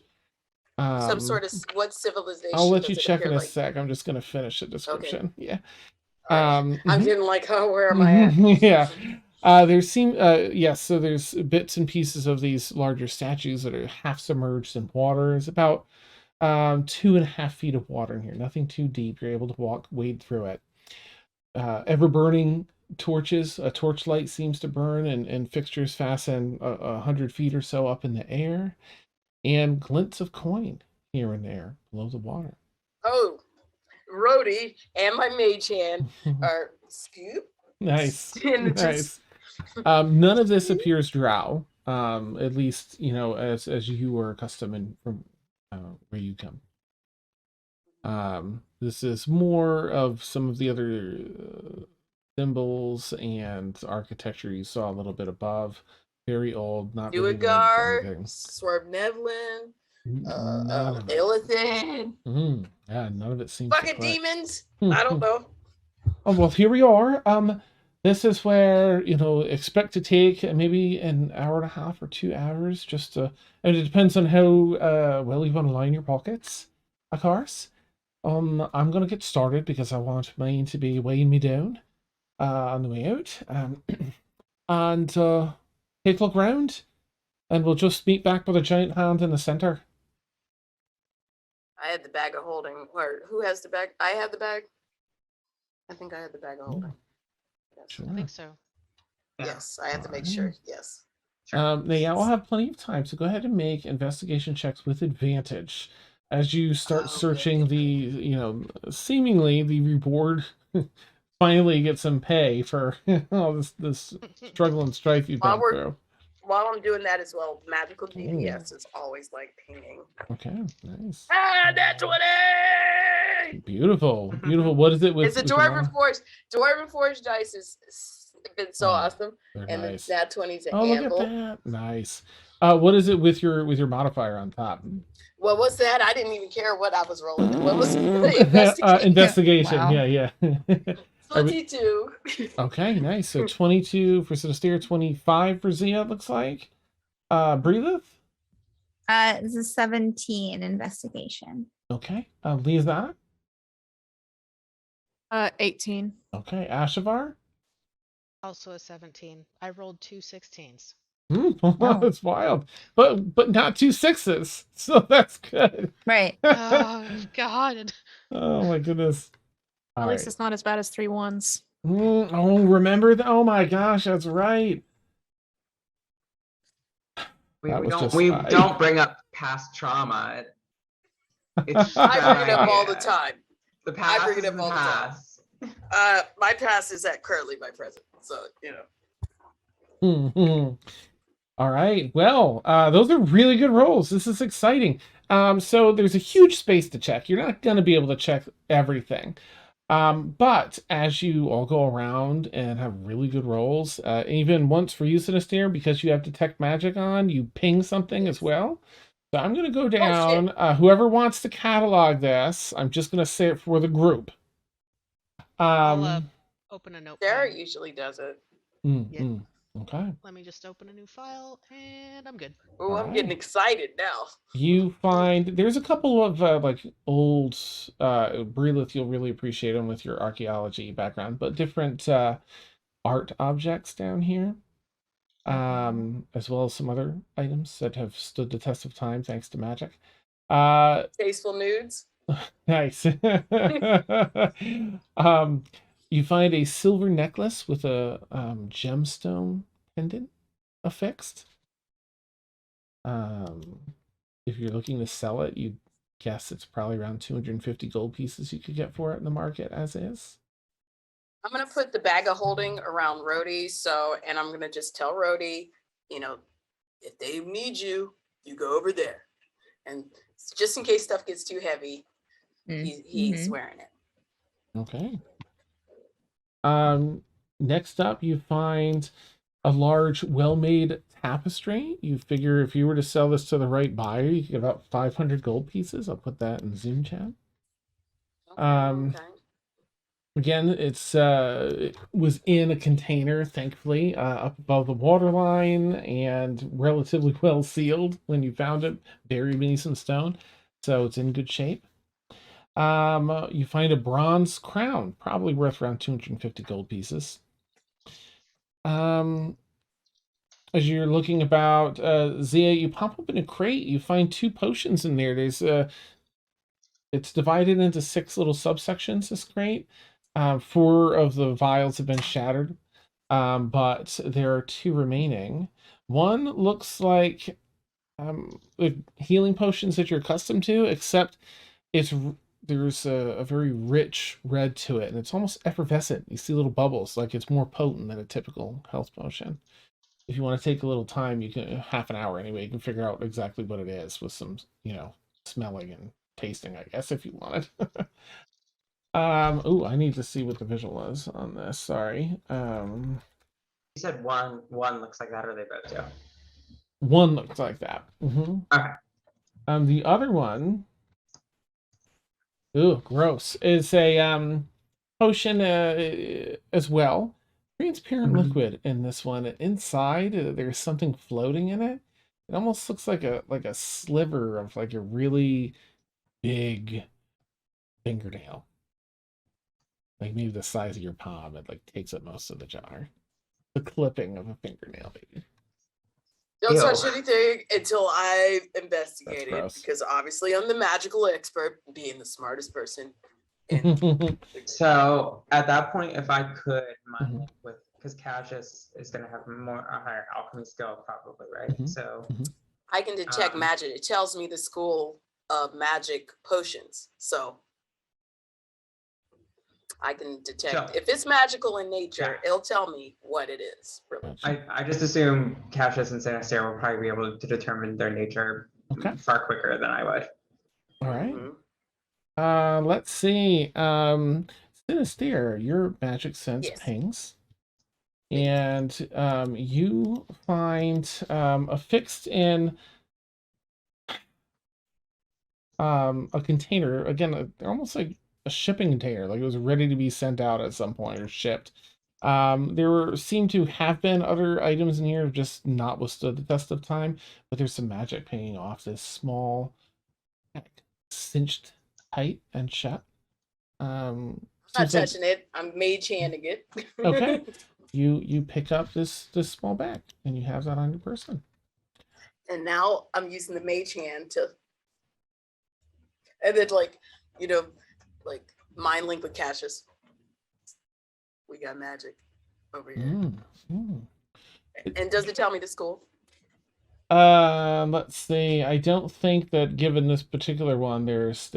Some sort of what civilization? I'll let you does it check in appear a like? sec. I'm just gonna finish the description. Yeah. I'm mhm. getting like, oh, where am I at? Yeah. Yes, so there's bits and pieces of these larger statues that are half submerged in water. It's about 2.5 feet of water in here. Nothing too deep. You're able to wade through it. Ever burning torches. A torchlight seems to burn, and fixtures fasten 100 feet or so up in the air, and glints of coin here and there below the water. Oh, Rhodey and my mage hand are scoop. Nice. And Nice. None of this appears drow. At least, you know, as you are accustomed in, from where you come. This is more of some of the other symbols and architecture you saw a little bit above. Very old, not really related to Duergar, anything. Swerve Nevlin, None of it. Illithin, Yeah, none of it seems to fucking click. demons. I don't know. Oh, well, here we are. This is where, you know, expect to take maybe an hour and a half or 2 hours just to, and it depends on how well you want to line your pockets, of course. I'm gonna get started because I want mine to be weighing me down on the way out. And take a look round, and we'll just meet back with a giant hand in the center. I had the bag of holding. Or who has the bag? I have the bag. I think I had the bag of holding. Yes. Sure. I think so. Yes, I have to make sure. Yes. Now, yeah, I'll have plenty of time, so go ahead and make investigation checks with advantage as you start searching the, you know, seemingly the reward. Finally get some pay for all this struggle and strife you've been through. While I'm doing that as well, magical DPS is always like pinging. Okay, nice. Ah, that's 20! Beautiful, beautiful. What is it with? It's a Dwarven Forge. Dwarven Forge dice has been so awesome, and nice. the nat 20's an Oh, anvil. look at that! Nice. What is it with your modifier on top? Well, what's that? I didn't even care what I was rolling. What was investigation? Investigation. Wow. Yeah. 22. Okay, nice. So 22 for Sinister, 25 for Zia, it looks like. Breatheth? This is 17 investigation. Okay. Liza? 18. Okay. Ashavar? Also a 17. I rolled 2 16s. Wow. That's wild. But not 2 6s. So that's good. Right. Oh, God. Oh my goodness. At least it's not as bad as 3 1s. Oh, remember that? Oh my gosh, that's right. We That was don't just we fine. don't bring up past trauma. It's I bring it up all the time. The past bring it is up the all the time. past. My past is at currently my present. So, you know. All right. Well, those are really good rolls. This is exciting. So there's a huge space to check. You're not going to be able to check everything. But as you all go around and have really good rolls, even once for you, Sinister, because you have Detect Magic on, you ping something as well. So I'm going to go down. Whoever wants to catalog this, I'm just going to say it for the group. I'll open a notepad. Sarah usually does it. Okay. Let me just open a new file, and I'm good. Oh, I'm getting excited now. You find there's a couple of like old Breelith, you'll really appreciate them with your archaeology background, but different art objects down here, as well as some other items that have stood the test of time thanks to magic. Tasteful nudes. Nice. You find a silver necklace with a gemstone pendant affixed. If you're looking to sell it, you guess it's probably around 250 gold pieces you could get for it in the market as is. I'm gonna put the bag of holding around Rhodey, and I'm gonna just tell Rhodey, you know, if they need you, you go over there. And just in case stuff gets too heavy, he's wearing it. Okay. Next up, you find a large, well-made tapestry. You figure if you were to sell this to the right buyer, you could get about 500 gold pieces. I'll put that in Zoom chat. Okay. Again, it was in a container, thankfully, up above the waterline and relatively well sealed when you found it, buried beneath some stone. So it's in good shape. You find a bronze crown, probably worth around 250 gold pieces. As you're looking about, Zia, you pop up in a crate. You find 2 potions in there. There's it's divided into 6 little subsections, this crate. 4 of the vials have been shattered, but there are 2 remaining. One looks like the healing potions that you're accustomed to, except there's a very rich red to it, and it's almost effervescent. You see little bubbles, like it's more potent than a typical health potion. If you want to take a little time, you can, half an hour anyway, you can figure out exactly what it is with some, smelling and tasting, I guess, if you wanted. Oh, I need to see what the visual is on this. Sorry. You said one looks like that, or they both do? One looks like that. Okay. The other one, ooh, gross, is a potion as well. Transparent liquid in this one. Inside, there's something floating in it. It almost looks like a sliver of like a really big fingernail. Like maybe the size of your palm. It like takes up most of the jar. The clipping of a fingernail, maybe. Don't Ew. touch anything until I've That's investigated, gross. because obviously I'm the magical expert, being the smartest person. in- So at that point, if I could mind with, because Cassius is going to have a higher alchemy skill, probably, right? So I can detect magic. It tells me the school of magic potions. So I can detect if it's magical in nature, it'll tell me what it is. Really. I just assume Cassius and Sinister will probably be able to determine their nature far quicker than I would. All right. Let's see. Sinister, your magic sense pings. And you find affixed in a container. Again, they're almost like a shipping container, like it was ready to be sent out at some point or shipped. There seem to have been other items in here, just not withstood the test of time, but there's some magic paying off this small, cinched tight and shut. I'm not touching it. I'm mage handing it. Okay. You pick up this small bag and you have that on your person. And now I'm using the mage hand to, and then like mind link with Cassius. We got magic over here. And does it tell me the school? Let's see. I don't think that given this particular one, there's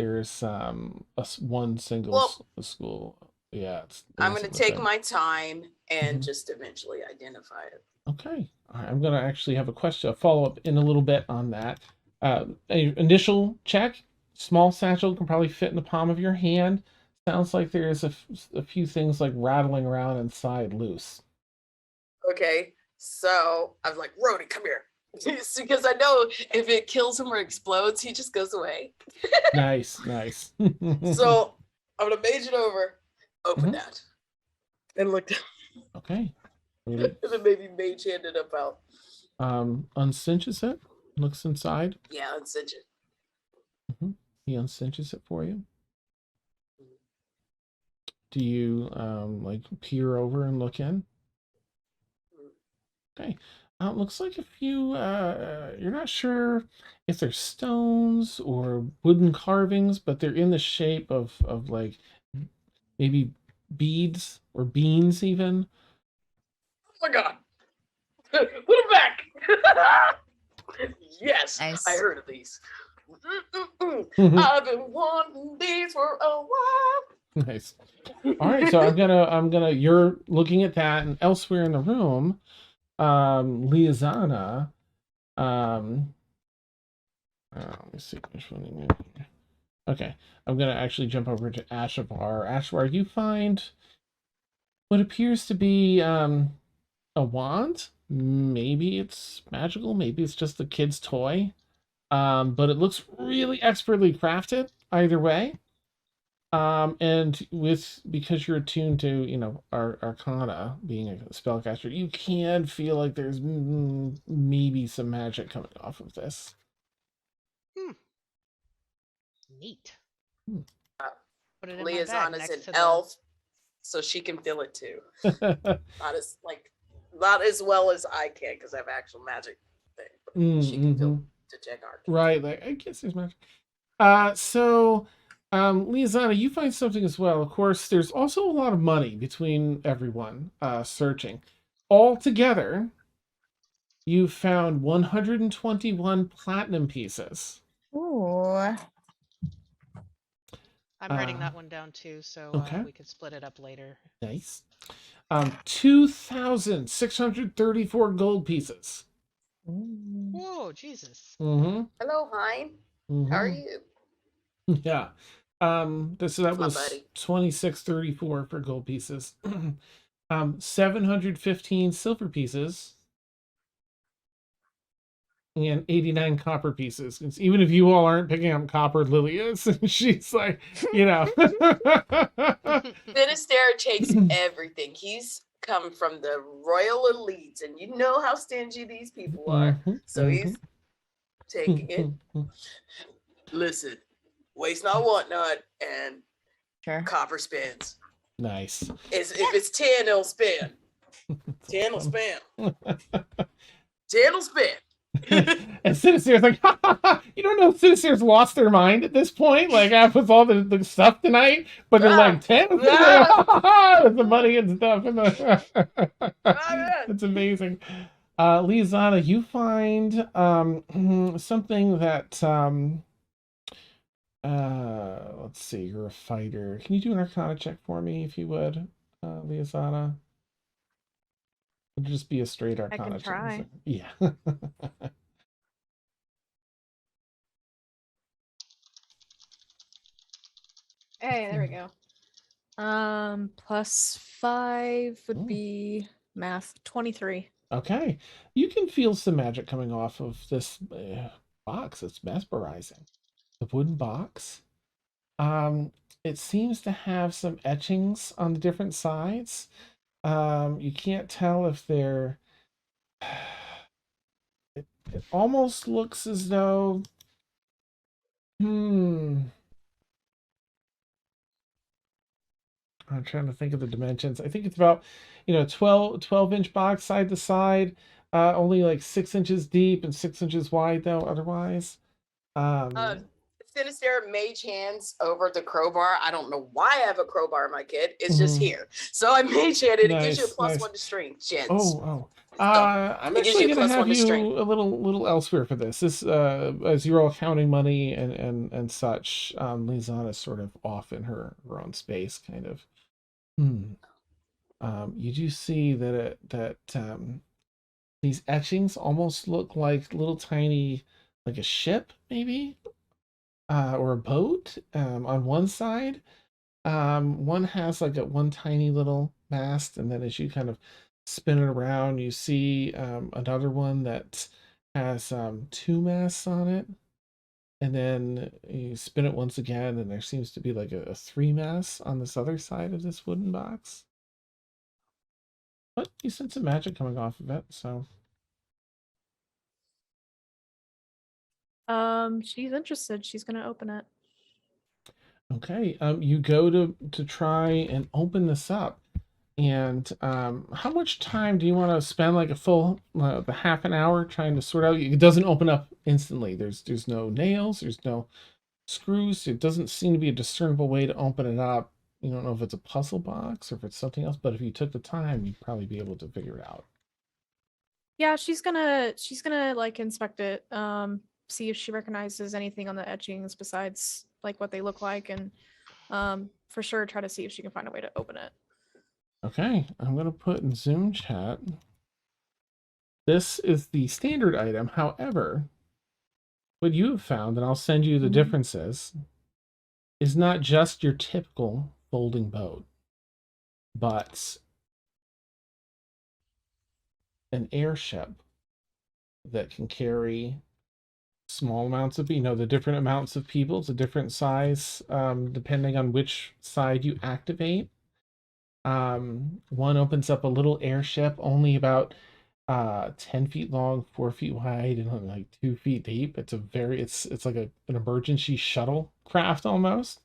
one single school. Yeah, I'm going to take my time and just eventually identify it. Okay. All right. I'm going to actually have a follow up in a little bit on that. Initial check. Small satchel can probably fit in the palm of your hand. Sounds like there's a few things like rattling around inside loose. Okay. So I was like, Rhodey, come here. Because I know if it kills him or explodes, he just goes away. Nice. So I'm going to mage it over. Open that. And look down. Okay. And then maybe mage handed up out. Uncinches it. Looks inside. Yeah, uncinch it. He uncinches it for you. Do you like peer over and look in? Okay. Looks like a few, you're not sure if they're stones or wooden carvings, but they're in the shape of like maybe beads or beans even. Oh my God. Put them back. Yes, nice. I heard of these. I've been wanting these for a while. Nice. All right, so I'm gonna. You're looking at that, and elsewhere in the room, Liazana. Let me see which one you moved here. Okay, I'm gonna actually jump over to Ashavar. Ashavar, you find what appears to be a wand. Maybe it's magical. Maybe it's just a kid's toy. But it looks really expertly crafted either way. And because you're attuned to, our Arcana, being a spellcaster, you can feel like there's maybe some magic coming off of this. Neat. Liazana's an elf, so she can feel it too. Not as well as I can, because I have actual magic thing. She can feel detect art. Right, like I guess there's magic. So Liazana, you find something as well. Of course, there's also a lot of money between everyone searching. Altogether, you found 121 platinum pieces. Ooh. I'm writing that one down too, so okay. we can split it up later. Nice. 2,634 gold pieces. Whoa, Jesus. Mm-hmm. Hello, Hein. Mm-hmm. How are you? Yeah. That was buddy. 2634 for gold pieces. 715 silver pieces. And 89 copper pieces. Even if you all aren't picking up copper, Lily is. She's like, you know. Finisterre takes everything. He's come from the royal elites, and you know how stingy these people are. So he's taking it. Listen, waste not, want not, and Sure. copper spins. Nice. If it's 10, it'll spin. 10 will spin. 10 will spin. And Sinister's like, ha, ha, ha. You don't know Sinister's lost their mind at this point, like with all the stuff tonight, but they're like 10 with the money and stuff. It's amazing. Liazana, you find something that let's see, you're a fighter. Can you do an Arcana check for me if you would, Liazana? It'll just be a straight Arcana check. Try. Yeah. Hey, there we go. +5 would be math 23. Okay. You can feel some magic coming off of this box. It's mesmerizing. The wooden box. It seems to have some etchings on the different sides. You can't tell if they're... It almost looks as though... I'm trying to think of the dimensions. I think it's about, 12-inch box side to side. Only like 6 inches deep and 6 inches wide, though, otherwise. Sinister mage hands over the crowbar. I don't know why I have a crowbar in my kit. It's just here. So I mage handed. It gives you a +1 to strength, gents. I'm actually going to have you a little elsewhere for this. This, as you're all counting money and such, Liazana's sort of off in her own space, kind of. You do see that these etchings almost look like little tiny, like a ship, maybe, or a boat. On one side, one has like one tiny little mast, and then as you kind of spin it around, you see another one that has 2 masts on it, and then you spin it once again, and there seems to be like a 3 mast on this other side of this wooden box. But you sense some magic coming off of it, so. She's interested. She's gonna open it. Okay. You go to try and open this up, and how much time do you want to spend? Like a full the half an hour trying to sort out? It doesn't open up instantly. There's no nails. There's no screws. It doesn't seem to be a discernible way to open it up. You don't know if it's a puzzle box or if it's something else, but if you took the time, you'd probably be able to figure it out. Yeah, she's gonna like inspect it, see if she recognizes anything on the etchings besides like what they look like, and for sure try to see if she can find a way to open it. Okay, I'm gonna put in Zoom chat. This is the standard item. However, what you have found, and I'll send you the differences, is not just your typical folding boat, but an airship that can carry small amounts of, the different amounts of people. It's a different size depending on which side you activate. One opens up a little airship, only about 10 feet long, 4 feet wide, and like 2 feet deep. It's like an emergency shuttle craft almost.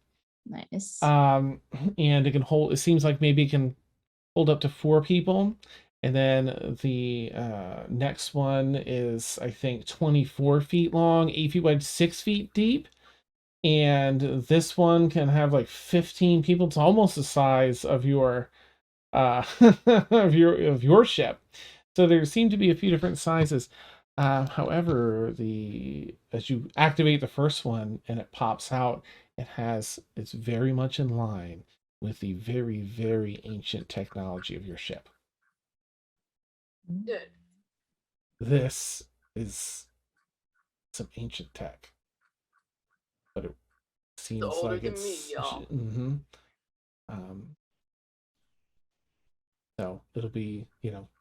Nice. And it seems like maybe it can hold up to 4 people. And then the next one is, I think, 24 feet long, 8 feet wide, 6 feet deep. and this one can have like 15 people. It's almost the size of your of your ship. So there seem to be a few different sizes. However, as you activate the first one and it pops out, it's very much in line with the very, very ancient technology of your ship. Good. This is some ancient tech, but it seems older like than it's me, y'all. Mm-hmm. So it'll be,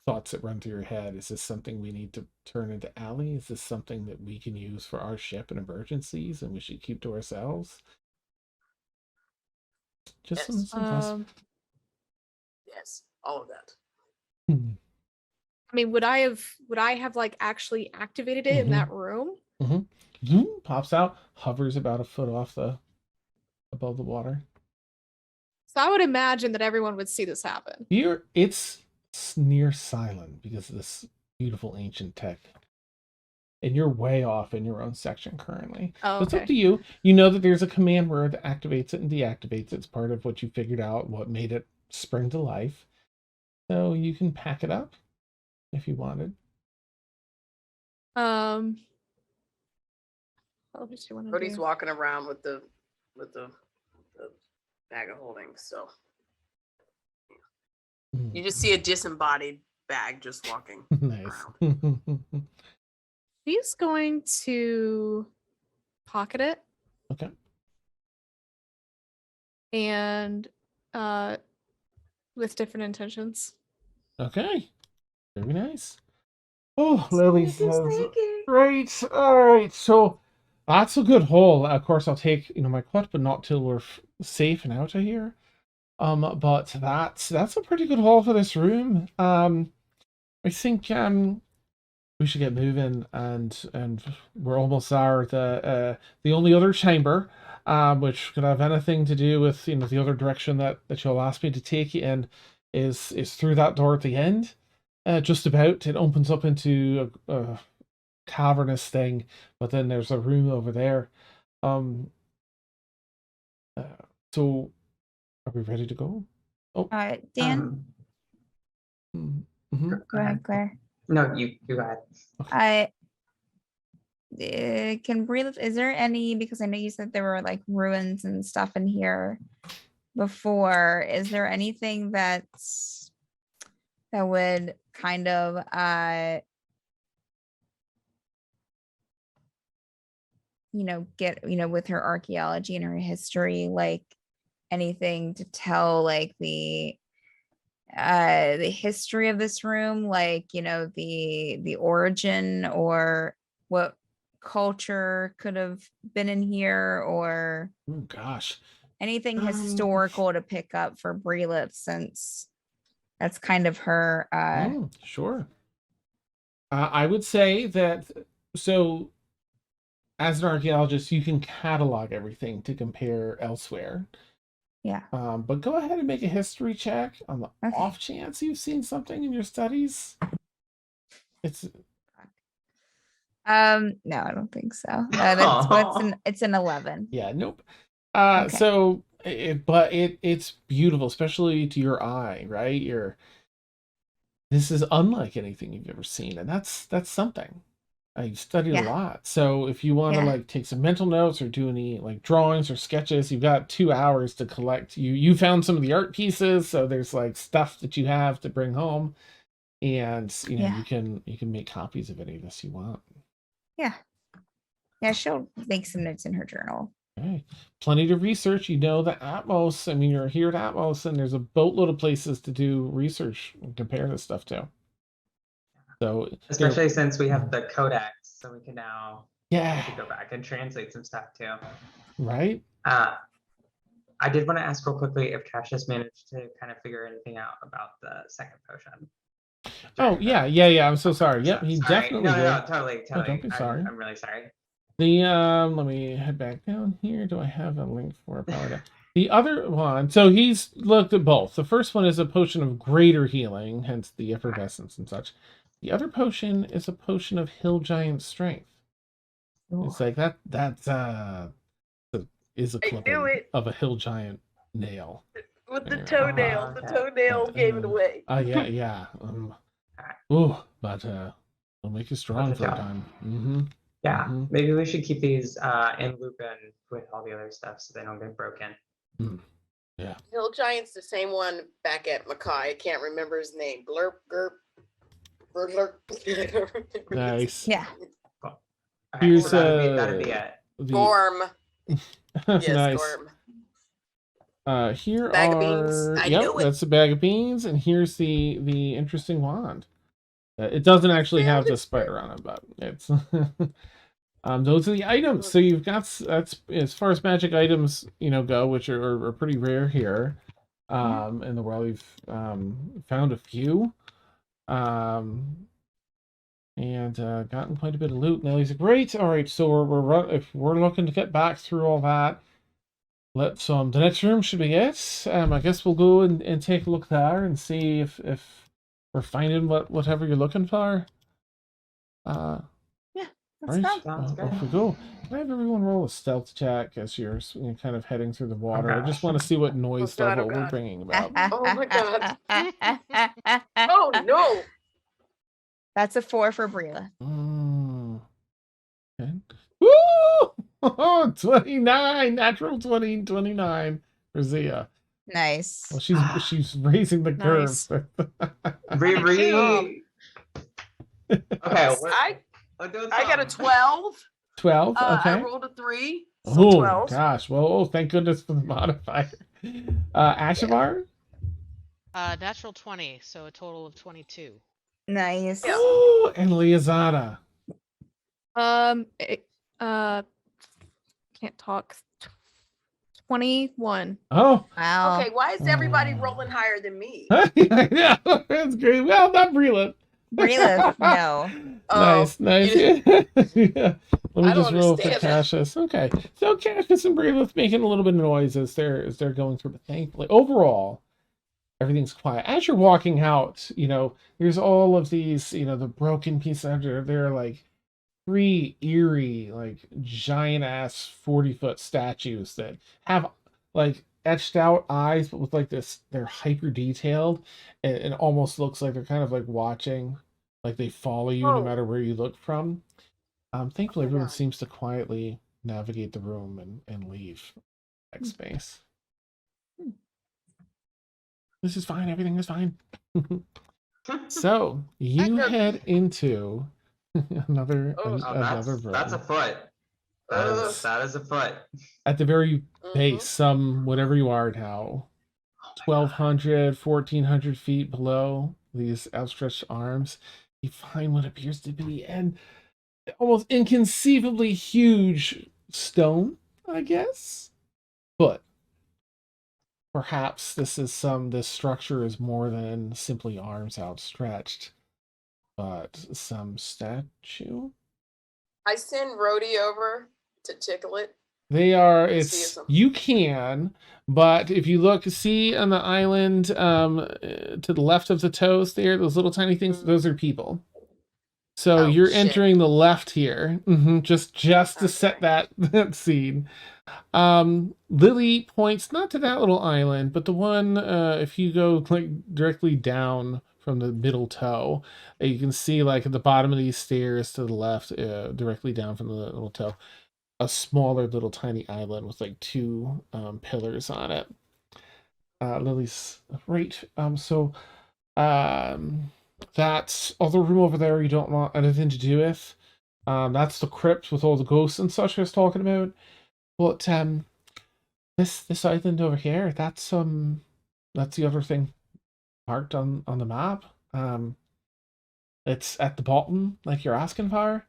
thoughts that run through your head. Is this something we need to turn into Allie? Is this something that we can use for our ship in emergencies and we should keep to ourselves? Just Yes. some thoughts. Yes, all of that. I mean, would I have like actually activated it in that room? Zoom pops out, hovers about a foot above the water. So I would imagine that everyone would see this happen. It's near silent because of this beautiful ancient tech. And you're way off in your own section currently. Oh, so it's up okay. to you. You know that there's a command word that activates it and deactivates it. It's part of what you figured out, what made it spring to life. So you can pack it up if you wanted. Cody's walking around with the bag of holding, so you just see a disembodied bag just walking. Nice. He's going to pocket it. Okay. And with different intentions. Okay. Very nice. Oh, Lily says, great. All right. So that's a good haul. Of course, I'll take, my cut, but not till we're safe and out of here. But that's a pretty good haul for this room. I think we should get moving, and we're almost there at the only other chamber, which could have anything to do with the other direction that you'll ask me to take you in, is through that door at the end. Just about. It opens up into a cavernous thing, but then there's a room over there. So are we ready to go? Oh, Dan, mm-hmm. go ahead, Claire. No, you go ahead. I can breathe. Is there any, because I know you said there were like ruins and stuff in here before. Is there anything that would kind of get with her archaeology and her history, like anything to tell like the history of this room, like the origin or what culture could have been in here, or Oh gosh, anything historical to pick up for Breelith, since that's kind of her sure. I would say that, so as an archaeologist, you can catalog everything to compare elsewhere. Yeah. But go ahead and make a history check on the off chance you've seen something in your studies. It's no, I don't think so. It's an 11. Yeah, nope. Okay. So it's beautiful, especially to your eye, right? This is unlike anything you've ever seen, and that's something. You've studied a lot. So if you want to like take some mental notes or do any like drawings or sketches, you've got 2 hours to collect. You found some of the art pieces, so there's like stuff that you have to bring home, and you can make copies of any of this you want. Yeah, she'll make some notes in her journal. Okay. Plenty to research. The Atmos. I mean, you're here at Atmos, and there's a boatload of places to do research and compare this stuff to. So, especially since we have the codex, so we can now go back and translate some stuff too. Right. I did want to ask real quickly if Cassius managed to kind of figure anything out about the second potion. Oh yeah. I'm so sorry. Yep, he definitely did. No, totally. Oh, don't be sorry. I'm really sorry. Let me head back down here. Do I have a link for it? The other one, so he's looked at both. The first one is a potion of greater healing, hence the effervescence and such. The other potion is a potion of hill giant strength. It's like that's is a I clipping knew it. of a hill giant nail. With the Yeah. toenail. The Okay. toenail gave it away. Yeah, yeah. Ooh, but it'll make you strong That's a for a job. time. Mm-hmm. Yeah, Mhm. maybe we should keep these in loop and with all the other stuff so they don't get broken. Yeah. Hill Giant's the same one back at Mackay. I can't remember his name. Glurp, Gurp, Burglurp. Nice. Yeah. All right, Here's so that'd be it. Gorm. Yes, nice. Gorm. Here Bag of are beans. I yep, knew it. that's a bag of beans, and here's the interesting wand. It doesn't actually have the spider on it, but it's those are the items. So you've got that's as far as magic items go, which are pretty rare here in the world. We've found a few and gotten quite a bit of loot. Nellie's like, great. All right, so if we're looking to get back through all that. Let's the next room should be it. I guess we'll go and take a look there and see if we're finding whatever you're looking for. Yeah, Right, Sounds good. off we go. Can I have everyone roll a stealth check as you're kind of heading through the water? I just want to see what noise God, level oh we're God. bringing about. Oh my God. Oh no. That's a 4 for Brila. Okay. Woo! 29, natural 20, 29 for Zia. Nice. Well, she's raising the Nice. curve. Okay, I got a 12. 12. Okay. I rolled a 3. So Oh 12. gosh! Well, thank goodness for the modifier. Ashavar. Natural 20, so a total of 22. Nice. Yeah. Oh, and Liazana. Can't talk. 21. Oh. Wow. Okay, why is everybody rolling higher than me? I know, that's great. Well, not Brila. Brila, no. Nice. Yeah. Let me I just don't roll for understand that. Cassius. Okay, so Cassius and Brila making a little bit of noise as they're going through, but thankfully, overall, everything's quiet. As you're walking out, there's all of these, the broken pieces after they're like 3 eerie, like giant ass 40-foot statues that have like etched out eyes, but with like this, they're hyper detailed and almost looks like they're kind of like watching, like they follow you no matter where you look from. Thankfully, everyone seems to quietly navigate the room and leave next space. This is fine. Everything is fine. So you head into another room. That's a foot. That is a foot. At the very base, some whatever you are now, 1,200, 1,400 feet below these outstretched arms, you find what appears to be an almost inconceivably huge stone, I guess. But perhaps this structure is more than simply arms outstretched, but some statue. I send Rhodey over to tickle it. You can, but if you look, see on the island to the left of the toes there, those little tiny things, those are people. So you're entering the left here, just to set that scene. Lily points not to that little island, but the one if you go like directly down from the middle toe, you can see like at the bottom of these stairs to the left, directly down from the little toe, a smaller little tiny island with like 2 pillars on it. Lily's right. That other room over there you don't want anything to do with. That's the crypt with all the ghosts and such I was talking about. But this island over here, that's the other thing marked on the map. It's at the bottom, like you're asking for.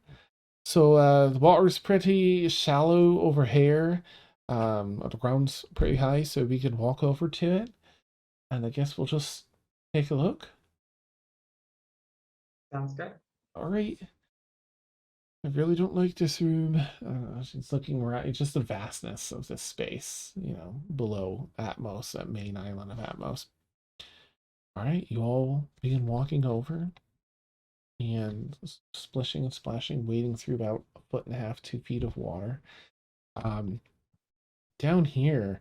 So the water's pretty shallow over here. The ground's pretty high, so we could walk over to it. And I guess we'll just take a look. Sounds good. All right. I really don't like this room. She's looking around. It's just the vastness of this space, below Atmos, that main island of Atmos. All right, you all begin walking over and splishing and splashing, wading through about 1.5 to 2 feet of water. down here,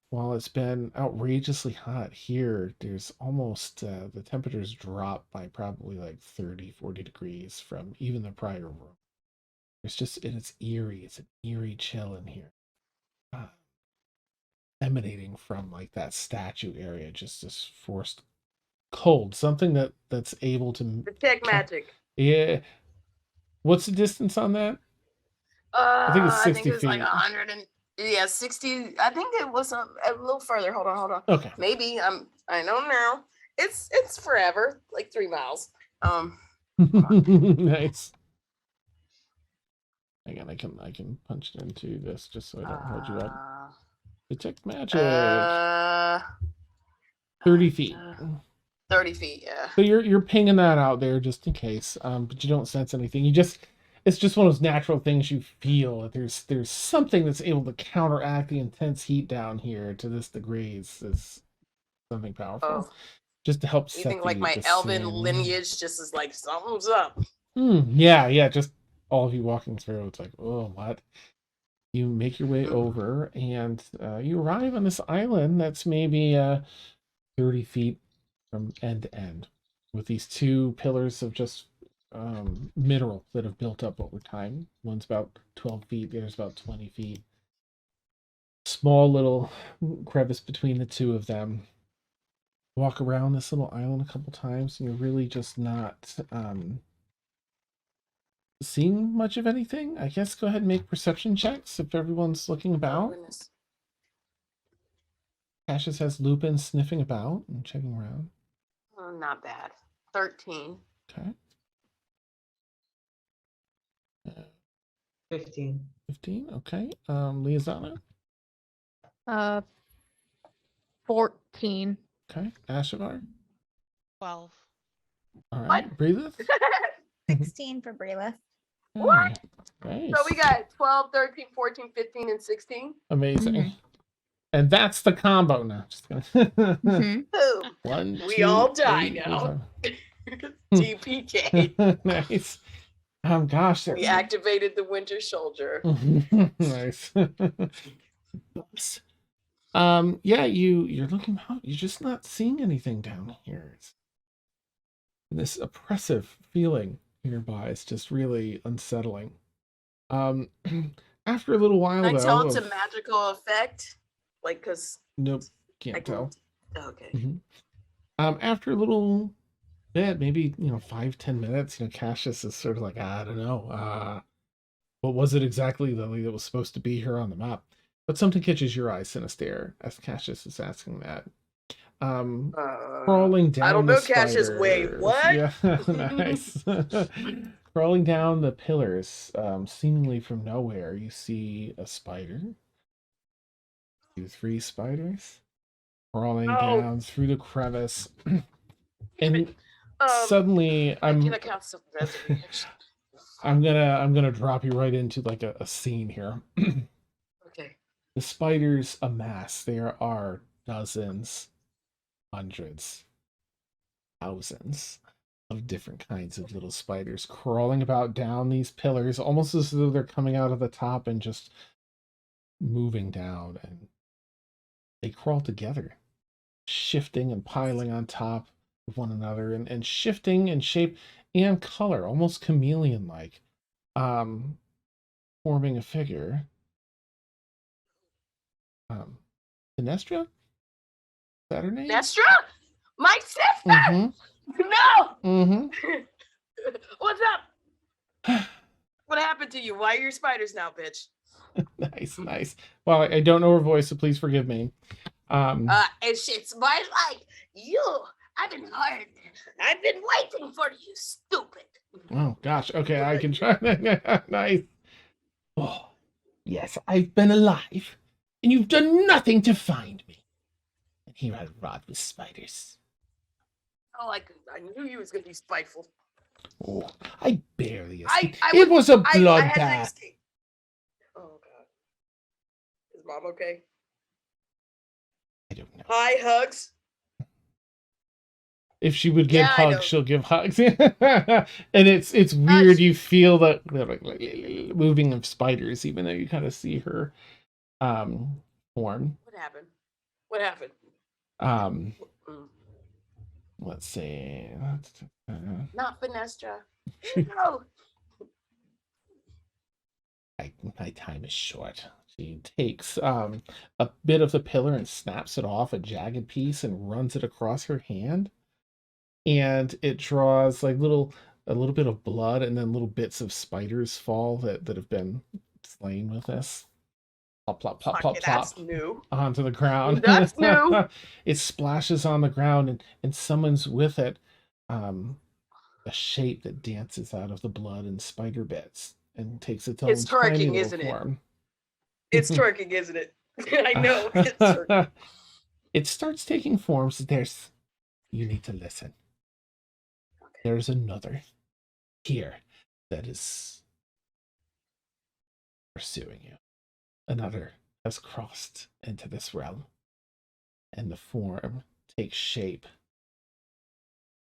while it's been outrageously hot here, there's almost the temperatures drop by probably like 30, 40 degrees from even the prior room. It's eerie. It's an eerie chill in here. Emanating from like that statue area, just this forced cold, something that's able to Detect magic. Yeah. What's the distance on that? I think it's 60 it was like feet. 100 and 60. I think it was a little further. Hold on. Okay. Maybe I don't know. It's forever, like 3 miles. Nice. Again, I can punch it into this just so I don't hold you up. Detect magic. 30 feet. 30 feet, yeah. So you're pinging that out there just in case. But you don't sense anything. It's just one of those natural things you feel. There's something that's able to counteract the intense heat down here to this degree. It's something powerful. Just to help You set think like my elven lineage just is like something's up. Yeah, just all of you walking through, it's like, oh, what? You make your way over, and you arrive on this island that's maybe 30 feet from end to end, with these 2 pillars of just mineral that have built up over time. One's about 12 feet, the other's about 20 feet. Small little crevice between the 2 of them. Walk around this little island a couple times, and you're really just not seeing much of anything. I guess go ahead and make perception checks if everyone's looking about. Cassius has Lupin sniffing about and checking around. Oh, not bad. 13. Okay. 15. 15. Okay. Liazana. 14. Okay. Ashavar. 12. All right. Breathe. 16 for Breelith. What? Nice. So we got 12, 13, 14, 15, and 16. Amazing. And that's the combo now. Just gonna Boom. 1, We 2, all die 8, now. DPK. Nice. Gosh. We activated the Winter Soldier. Nice. Yeah, you're looking out. You're just not seeing anything down here. It's this oppressive feeling nearby. It's just really unsettling. After a little while, Can I though, tell it's a magical effect? Like, because nope, can't tell. Okay. After a little bit, maybe 5-10 minutes, Cassius is sort of like, I don't know, what was it exactly that was supposed to be here on the map? But something catches your eye, Sinister, as Cassius is asking that. Crawling down. I don't know, the Cassius. Wait, what? Yeah, nice. Crawling down the pillars, seemingly from nowhere, you see a spider. 3 spiders crawling down through the crevice, and suddenly I'm gonna drop you right into like a scene here. Okay. The spiders amass. There are dozens, hundreds, thousands of different kinds of little spiders crawling about down these pillars, almost as though they're coming out of the top and just moving down, and they crawl together, shifting and piling on top of one another, and shifting in shape and color, almost chameleon-like, forming a figure. Sinestra? Is that her name? Sinestra? My sister? No! What's up? What happened to you? Why are your spiders now, bitch? Nice. Well, I don't know her voice, so please forgive me. And she smiles like, you, I've been hard. I've been waiting for you, stupid. Oh, gosh. Okay, I can try. Nice. Oh, yes, I've been alive, and you've done nothing to find me. And here I rot with spiders. Oh, I knew you was going to be spiteful. Oh, I barely escaped. It was a bloodbath. Oh, God. Is Mom okay? I don't know. Hi, hugs. If she would give hugs, she'll give hugs. And it's weird. You feel that like moving of spiders, even though you kind of see her form. What happened? What happened? Mm. Let's see. Not Finestra. No. My time is short. She takes a bit of the pillar and snaps it off, a jagged piece, and runs it across her hand. And it draws like a little bit of blood, and then little bits of spiders fall that have been slain with this. Plop, plop, plop, plop, Okay, plop that's new. onto the ground. That's new. It splashes on the ground, and summons with it a shape that dances out of the blood and spider bits and takes its own It's tiny twerking, little isn't it? form. It's twerking, isn't it? I know. It's twerking. It starts taking forms. You need to listen. There's another here that is pursuing you. Another has crossed into this realm, and the form takes shape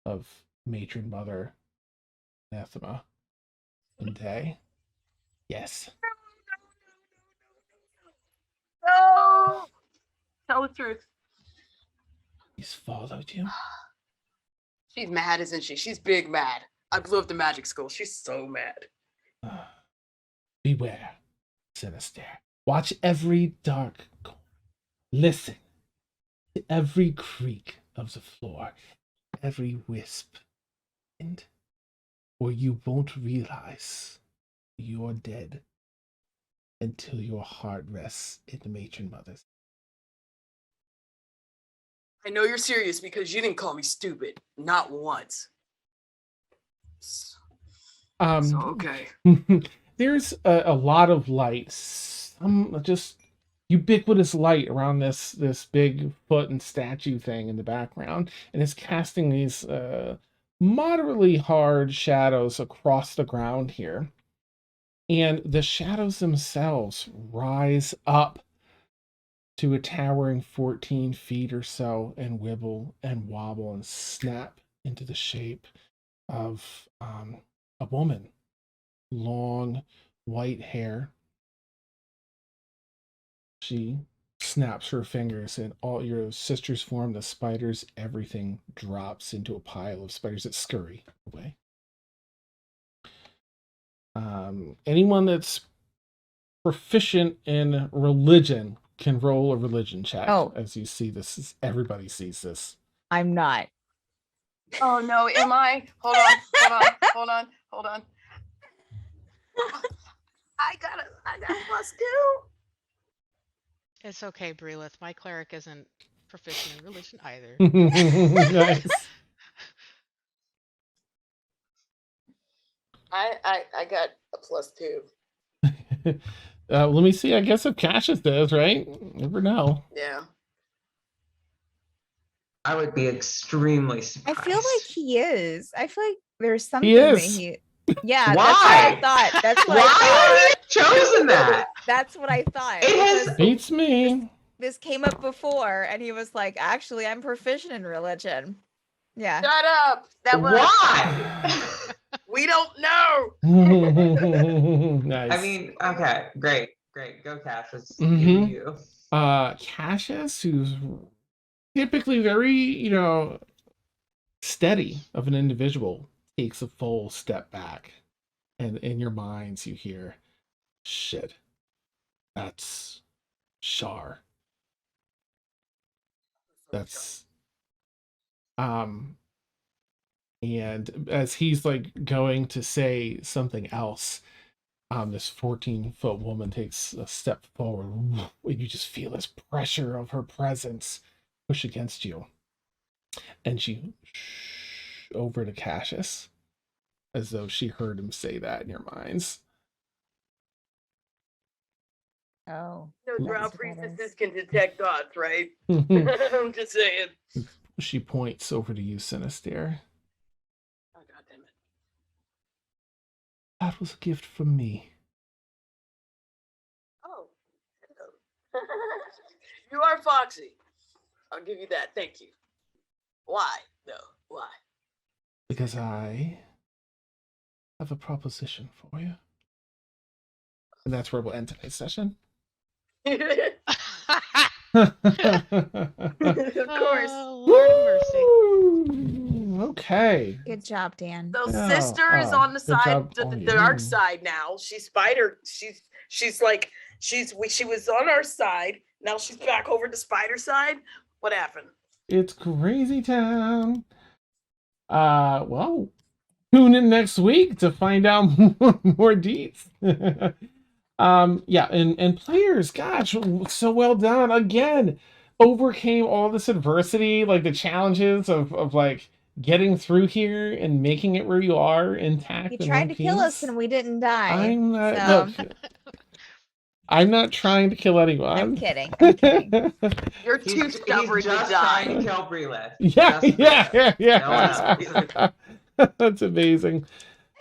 of Matron Mother Anathema and Day. Yes. No. Tell the truth. He's followed you. She's mad, isn't she? She's big mad. I blew up the magic school. She's so mad. Beware, Sinister. Watch every dark corner. Listen to every creak of the floor, every wisp, or you won't realize you're dead until your heart rests in the Matron Mother's. I know you're serious because you didn't call me stupid. Not once. So okay. There's a lot of light, some just ubiquitous light around this big foot and statue thing in the background, and it's casting these moderately hard shadows across the ground here. And the shadows themselves rise up to a towering 14 feet or so and wibble and wobble and snap into the shape of a woman. Long white hair. She snaps her fingers, and all your sisters form, the spiders, everything drops into a pile of spiders that scurry away. Anyone that's proficient in religion can roll a religion check. Oh. As you see this, everybody sees this. I'm not. Oh no, am I? Hold on. I got +2. It's okay, Breelith. My cleric isn't proficient in religion either. Nice. I got a +2. Let me see. I guess if Cassius does, right? Never know. Yeah. I would be extremely surprised. I feel like he is. I feel like there's something He that is. he. Yeah, Why? that's what I thought. That's what Why I have you chosen that? thought. That's what I thought. It has- because Beats me. This came up before, and he was like, "Actually, I'm proficient in religion." Yeah. Shut up. That was. Why? We don't know. Nice. I mean, okay, great. Go Cassius. Mhm. You. Cassius, who's typically very, steady of an individual, takes a full step back, and in your minds you hear, "Shit, that's Shar." That's and as he's like going to say something else, this 14-foot woman takes a step forward, and you just feel this pressure of her presence push against you, and she over to Cassius, as though she heard him say that in your minds. Oh. No, that's drow what that priestesses is. can detect thoughts, right? I'm just saying. She points over to you, Sinister. Oh, God damn it. That was a gift from me. Oh. You are foxy. I'll give you that. Thank you. Why, though? Why? Because I have a proposition for you. And that's where we'll end today's session. Of course. Oh, Lord of mercy. Woo! Okay. Good job, Dan. So Yeah, sister is on the good side, job the on dark you. side now. She's spider. She's like she was on our side. Now she's back over to spider side. What happened? It's Crazy Town. Well, tune in next week to find out more deets. Yeah, and players, gosh, so well done. Again, overcame all this adversity, like the challenges of like getting through here and making it where you are intact. You in tried one to kill us piece. and we didn't die. I'm not. so- Look, I'm not trying to kill anyone. I'm kidding. I'm kidding. You're He's, too he's stubborn to just die. trying to kill Breelith. Yeah, Just yeah, Breelith. No one yeah. else. That's amazing.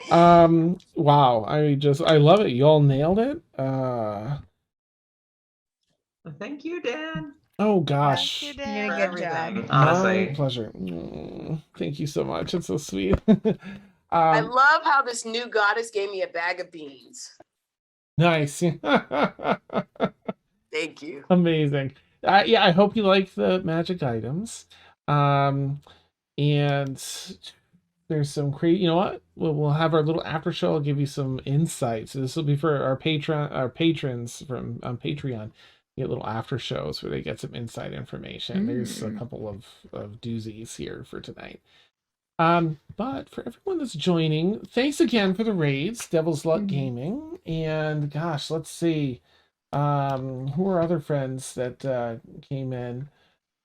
Wow. I love it. You all nailed it. Thank you, Dan. Oh Thank gosh. you, You did Dan. a For good everything. job. My Honestly. pleasure. Thank you so much. It's so sweet. I love how this new goddess gave me a bag of beans. Nice. Thank you. Amazing. Yeah, I hope you like the magic items. And there's some great, you know what? We'll have our little after show. I'll give you some insights. So this will be for our patrons from on Patreon. You get little after shows where they get some inside information. There's a couple of doozies here for tonight. But for everyone that's joining, thanks again for the raids, Devil's Luck Gaming. And gosh, let's see. Who are other friends that came in?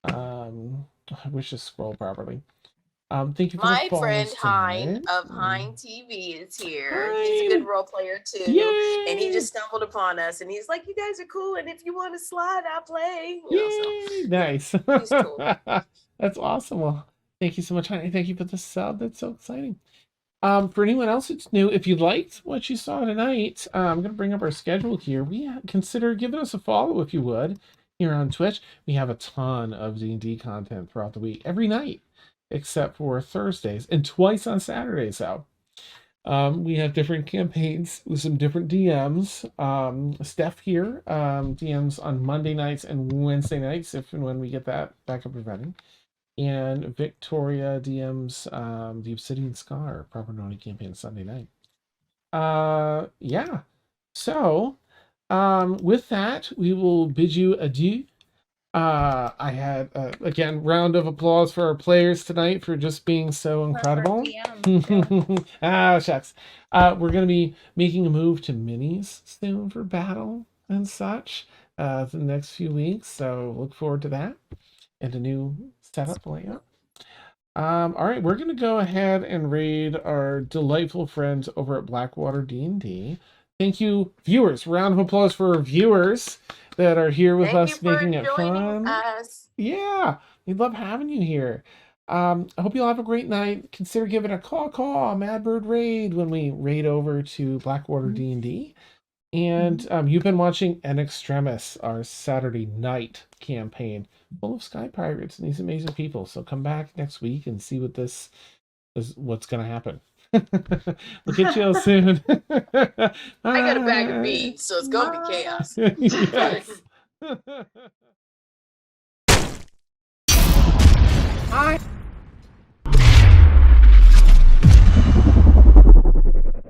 I wish to scroll properly. Thank you for My the friend follows Hein tonight. of Hein TV is here. Hein. He's a good role player too. Yay! And he just stumbled upon us and he's like, you guys are cool. And if you want to slide, I'll play. You know, so Yay! Nice. he's cool. That's awesome. Well, thank you so much, honey. Thank you for the sub. That's so exciting. For anyone else that's new, if you liked what you saw tonight, I'm going to bring up our schedule here. Consider giving us a follow if you would here on Twitch. We have a ton of D&D content throughout the week, every night, except for Thursdays and twice on Saturdays. So we have different campaigns with some different DMs. Steph here DMs on Monday nights and Wednesday nights, if and when we get that back up and running. And Victoria DMs the Obsidian Scar Proper Naughty campaign Sunday night. Yeah. So with that, we will bid you adieu. I had again round of applause for our players tonight for just being so incredible. Shucks. We're gonna be making a move to minis soon for battle and such the next few weeks. So look forward to that and a new setup layout. All right, we're gonna go ahead and raid our delightful friends over at Blackwater D&D. Thank you, viewers. Round of applause for our viewers that are here with us, making it fun. Us. Yeah, we love having you here. I hope you'll have a great night. Consider giving a caw Madbird raid when we raid over to Blackwater D&D. And you've been watching an Extremis, our Saturday night campaign, full of sky pirates and these amazing people. So come back next week and see what this is, what's going to happen. We'll get you all soon. I got a bag of beans, so it's gonna be chaos. Yes. Bye.